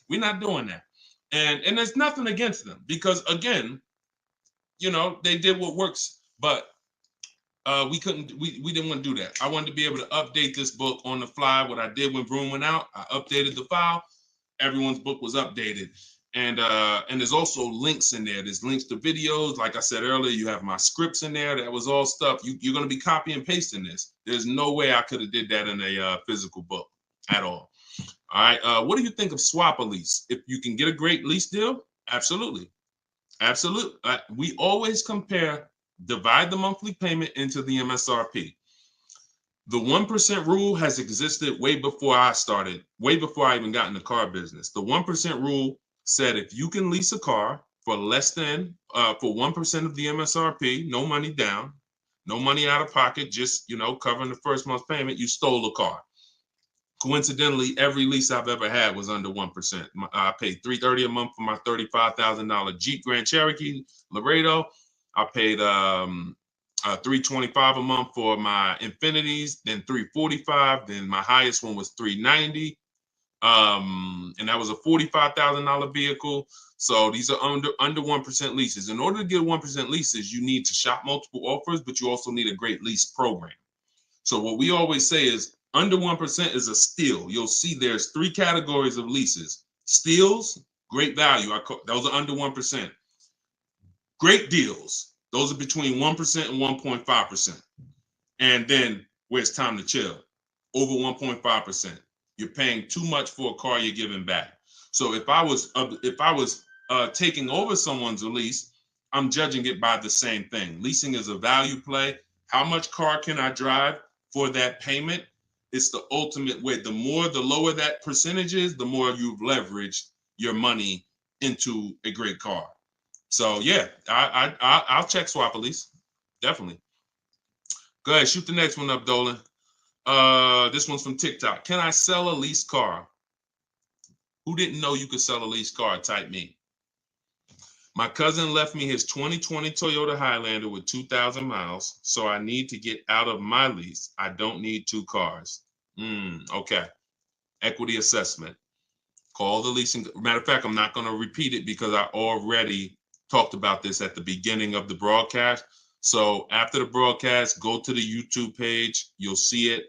We're not doing that. And there's nothing against them because, again, they did what works, but we didn't want to do that. I wanted to be able to update this book on the fly. What I did when Broom went out, I updated the file. Everyone's book was updated. And there's also links in there. There's links to videos. Like I said earlier, you have my scripts in there. That was all stuff. You're going to be copy and pasting this. There's no way I could have did that in a physical book at all. All right. What do you think of swap a lease? If you can get a great lease deal, absolutely. Absolutely. We always compare, divide the monthly payment into the MSRP. The 1% rule has existed way before I started, way before I even got in the car business. The 1% rule said if you can lease a car for less than, for 1% of the MSRP, no money down, no money out of pocket, just, covering the first month's payment, you stole a car. Coincidentally, every lease I've ever had was under 1%. I paid $330 a month for my $35,000 Jeep Grand Cherokee Laredo. I paid $325 a month for my Infinities, then $345. Then my highest one was $390. And that was a $45,000 vehicle. So these are under 1% leases. In order to get 1% leases, you need to shop multiple offers, but you also need a great lease program. So what we always say is under 1% is a steal. You'll see there's 3 categories of leases. Steals, great value. Those are under 1%. Great deals. Those are between 1% and 1.5%. And then where it's time to chill, over 1.5%. You're paying too much for a car you're giving back. So if I was taking over someone's lease, I'm judging it by the same thing. Leasing is a value play. How much car can I drive for that payment? It's the ultimate way. The lower that percentage is, the more you've leveraged your money into a great car. So yeah, I'll check swap a lease, definitely. Go ahead, shoot the next one up, Dolan. This one's from TikTok. Can I sell a leased car? Who didn't know you could sell a leased car? Type me. My cousin left me his 2020 Toyota Highlander with 2,000 miles, so I need to get out of my lease. I don't need 2 cars. Okay. Equity assessment. Call the leasing. Matter of fact, I'm not going to repeat it because I already talked about this at the beginning of the broadcast. So after the broadcast, go to the YouTube page. You'll see it.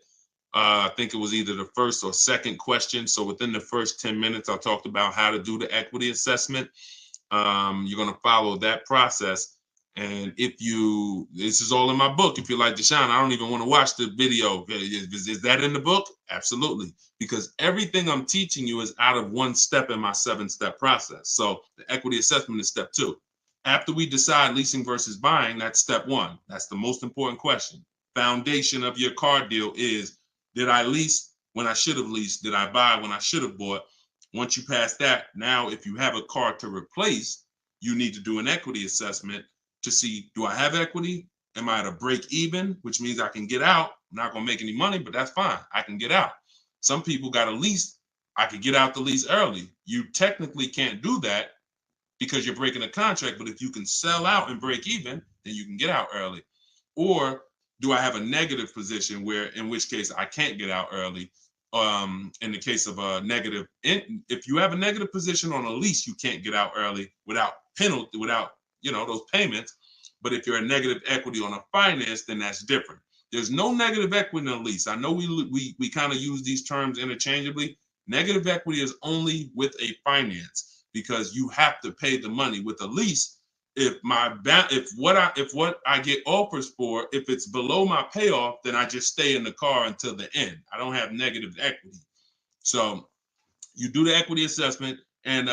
I think it was either the first or second question. So within the first 10 minutes, I talked about how to do the equity assessment. You're going to follow that process. And this is all in my book. If you're like, Deshone, I don't even want to watch the video. Is that in the book? Absolutely. Because everything I'm teaching you is out of 1 step in my 7-step process. So the equity assessment is step 2. After we decide leasing versus buying, that's step 1. That's the most important question. Foundation of your car deal is, did I lease when I should have leased? Did I buy when I should have bought? Once you pass that, now if you have a car to replace, you need to do an equity assessment to see, do I have equity? Am I at a break even, which means I can get out? I'm not going to make any money, but that's fine. I can get out. Some people got a lease. I could get out the lease early. You technically can't do that because you're breaking a contract, but if you can sell out and break even, then you can get out early. Or do I have a negative position in which case I can't get out early? In the case of a negative, if you have a negative position on a lease, you can't get out early without penalty, without those payments. But if you're a negative equity on a finance, then that's different. There's no negative equity in a lease. I know we kind of use these terms interchangeably. Negative equity is only with a finance because you have to pay the money. With a lease, if what I get offers for, if it's below my payoff, then I just stay in the car until the end. I don't have negative equity. So you do the equity assessment, and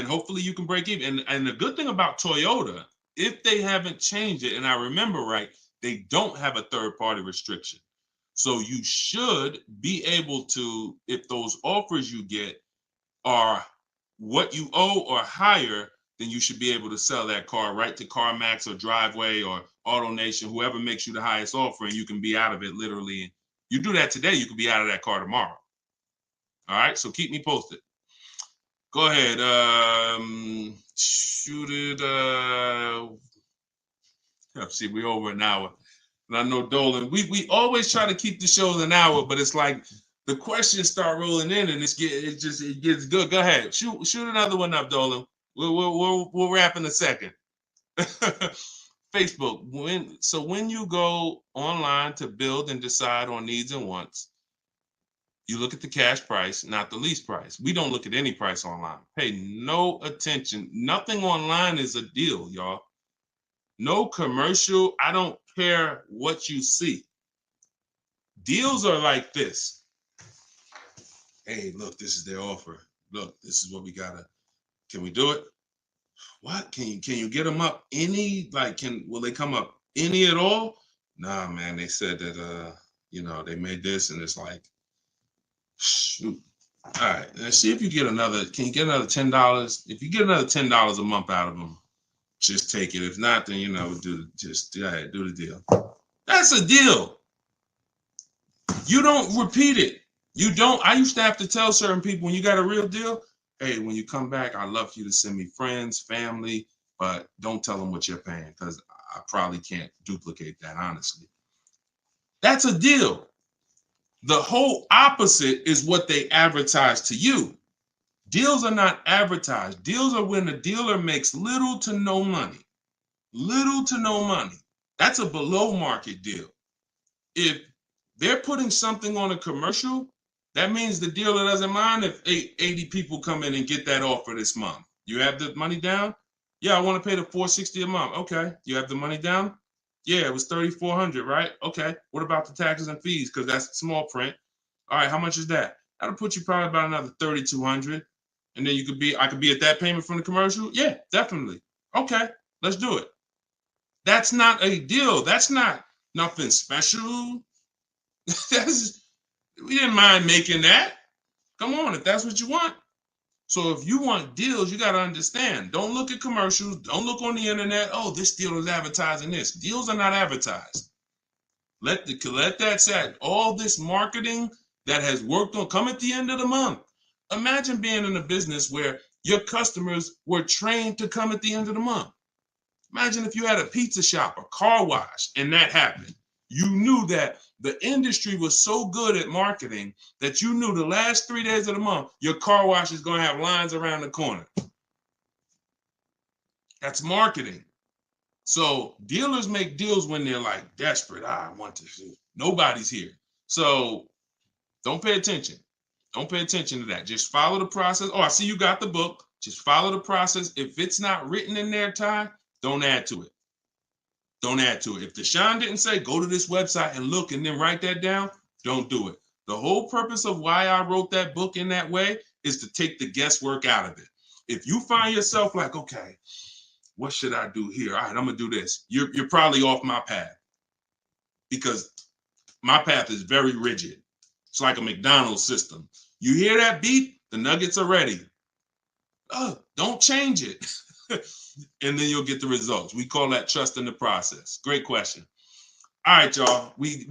hopefully you can break even. And the good thing about Toyota, if they haven't changed it, and I remember right, they don't have a third-party restriction. So you should be able to, if those offers you get are what you owe or higher, then you should be able to sell that car right to CarMax or Driveway or AutoNation, whoever makes you the highest offer, and you can be out of it literally. You do that today, you could be out of that car tomorrow. All right, so keep me posted. Go ahead. Shoot it. See, we're over an hour. And I know Dolan, we always try to keep the shows an hour, but it's like the questions start rolling in and it gets good. Go ahead. Shoot another one up, Dolan. We'll wrap in a second. Facebook. When you go online to build and decide on needs and wants, you look at the cash price, not the lease price. We don't look at any price online. Pay no attention. Nothing online is a deal, y'all. No commercial. I don't care what you see. Deals are like this. Hey, look, this is their offer. Look, this is what we gotta. Can we do it? What? Can you get them up any? Like, will they come up any at all? Nah, man. They said that they made this, and it's like, shoot. All right, let's see if you get another. Can you get another $10? If you get another $10 a month out of them, just take it. If not, then do the deal. That's a deal. You don't repeat it. You don't. I used to have to tell certain people, when you got a real deal, hey, when you come back, I'd love for you to send me friends, family, but don't tell them what you're paying, because I probably can't duplicate that, honestly. That's a deal. The whole opposite is what they advertise to you. Deals are not advertised. Deals are when the dealer makes little to no money. Little to no money. That's a below market deal. If they're putting something on a commercial, that means the dealer doesn't mind if 80 people come in and get that offer this month. You have the money down? Yeah, I want to pay the $460 a month. Okay. You have the money down? Yeah, it was $3,400, right? Okay. What about the taxes and fees? Because that's small print. All right, how much is that? That'll put you probably about another $3,200. And then I could be at that payment from the commercial? Yeah, definitely. Okay, let's do it. That's not a deal. That's not nothing special. We didn't mind making that. Come on, if that's what you want. So if you want deals, you got to understand. Don't look at commercials. Don't look on the internet. Oh, this deal is advertising this. Deals are not advertised. Let that set. All this marketing that has worked on, come at the end of the month. Imagine being in a business where your customers were trained to come at the end of the month. Imagine if you had a pizza shop, a car wash, and that happened. You knew that the industry was so good at marketing that you knew the last 3 days of the month, your car wash is going to have lines around the corner. That's marketing. So dealers make deals when they're like desperate. I want to see. Nobody's here. So don't pay attention. Don't pay attention to that. Just follow the process. Oh, I see you got the book. Just follow the process. If it's not written in there, Ty, don't add to it. Don't add to it. If Deshone didn't say, go to this website and look and then write that down, don't do it. The whole purpose of why I wrote that book in that way is to take the guesswork out of it. If you find yourself like, okay, what should I do here? All right, I'm going to do this. You're probably off my path, because my path is very rigid. It's like a McDonald's system. You hear that beep, the nuggets are ready. Oh, don't change it. And then you'll get the results. We call that trust in the process. Great question. All right, y'all. We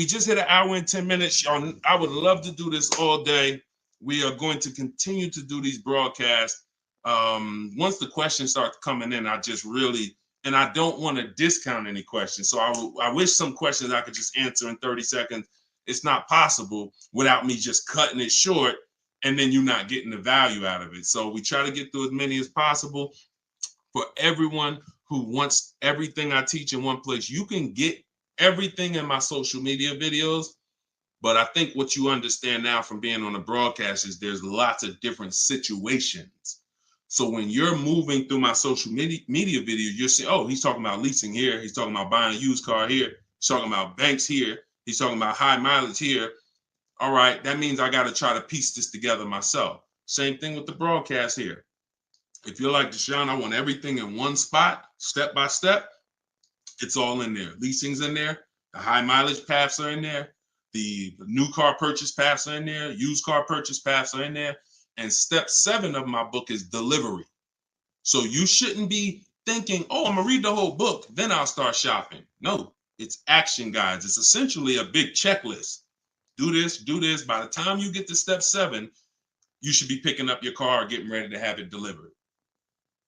just hit an hour and 10 minutes. Y'all, I would love to do this all day. We are going to continue to do these broadcasts. Once the questions start coming in, I don't want to discount any questions. So I wish some questions I could just answer in 30 seconds. It's not possible without me just cutting it short and then you not getting the value out of it. So we try to get through as many as possible. For everyone who wants everything I teach in one place, you can get everything in my social media videos. But I think what you understand now from being on the broadcast is there's lots of different situations. So when you're moving through my social media video, you're saying, oh, he's talking about leasing here. He's talking about buying a used car here. He's talking about banks here. He's talking about high mileage here. All right, that means I got to try to piece this together myself. Same thing with the broadcast here. If you're like Deshone, I want everything in one spot, step by step. It's all in there. Leasing's in there. The high mileage paths are in there. The new car purchase paths are in there. Used car purchase paths are in there. And step 7 of my book is delivery. So you shouldn't be thinking, oh, I'm gonna read the whole book, then I'll start shopping. No, it's action guides. It's essentially a big checklist. Do this, do this. By the time you get to step 7, you should be picking up your car, getting ready to have it delivered.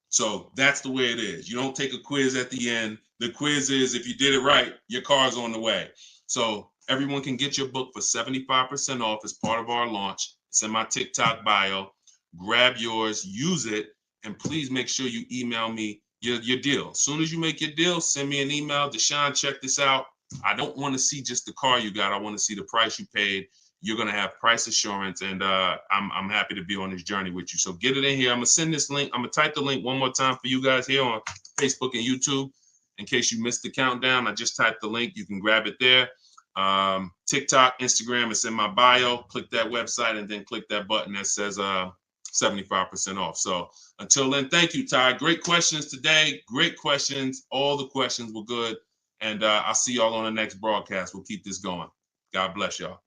So that's the way it is. You don't take a quiz at the end. The quiz is, if you did it right, your car's on the way. So everyone can get your book for 75% off as part of our launch. It's in my TikTok bio. Grab yours, use it, and please make sure you email me your deal. As soon as you make your deal, send me an email. Deshone, check this out. I don't want to see just the car you got. I want to see the price you paid. You're going to have price assurance, and I'm happy to be on this journey with you. So get it in here. I'm going to send this link. I'm going to type the link one more time for you guys here on Facebook and YouTube. In case you missed the countdown, I just typed the link. You can grab it there. TikTok, Instagram, it's in my bio. Click that website and then click that button that says 75% off. So until then, thank you, Ty. Great questions today. Great questions. All the questions were good. And I'll see y'all on the next broadcast. We'll keep this going. God bless y'all.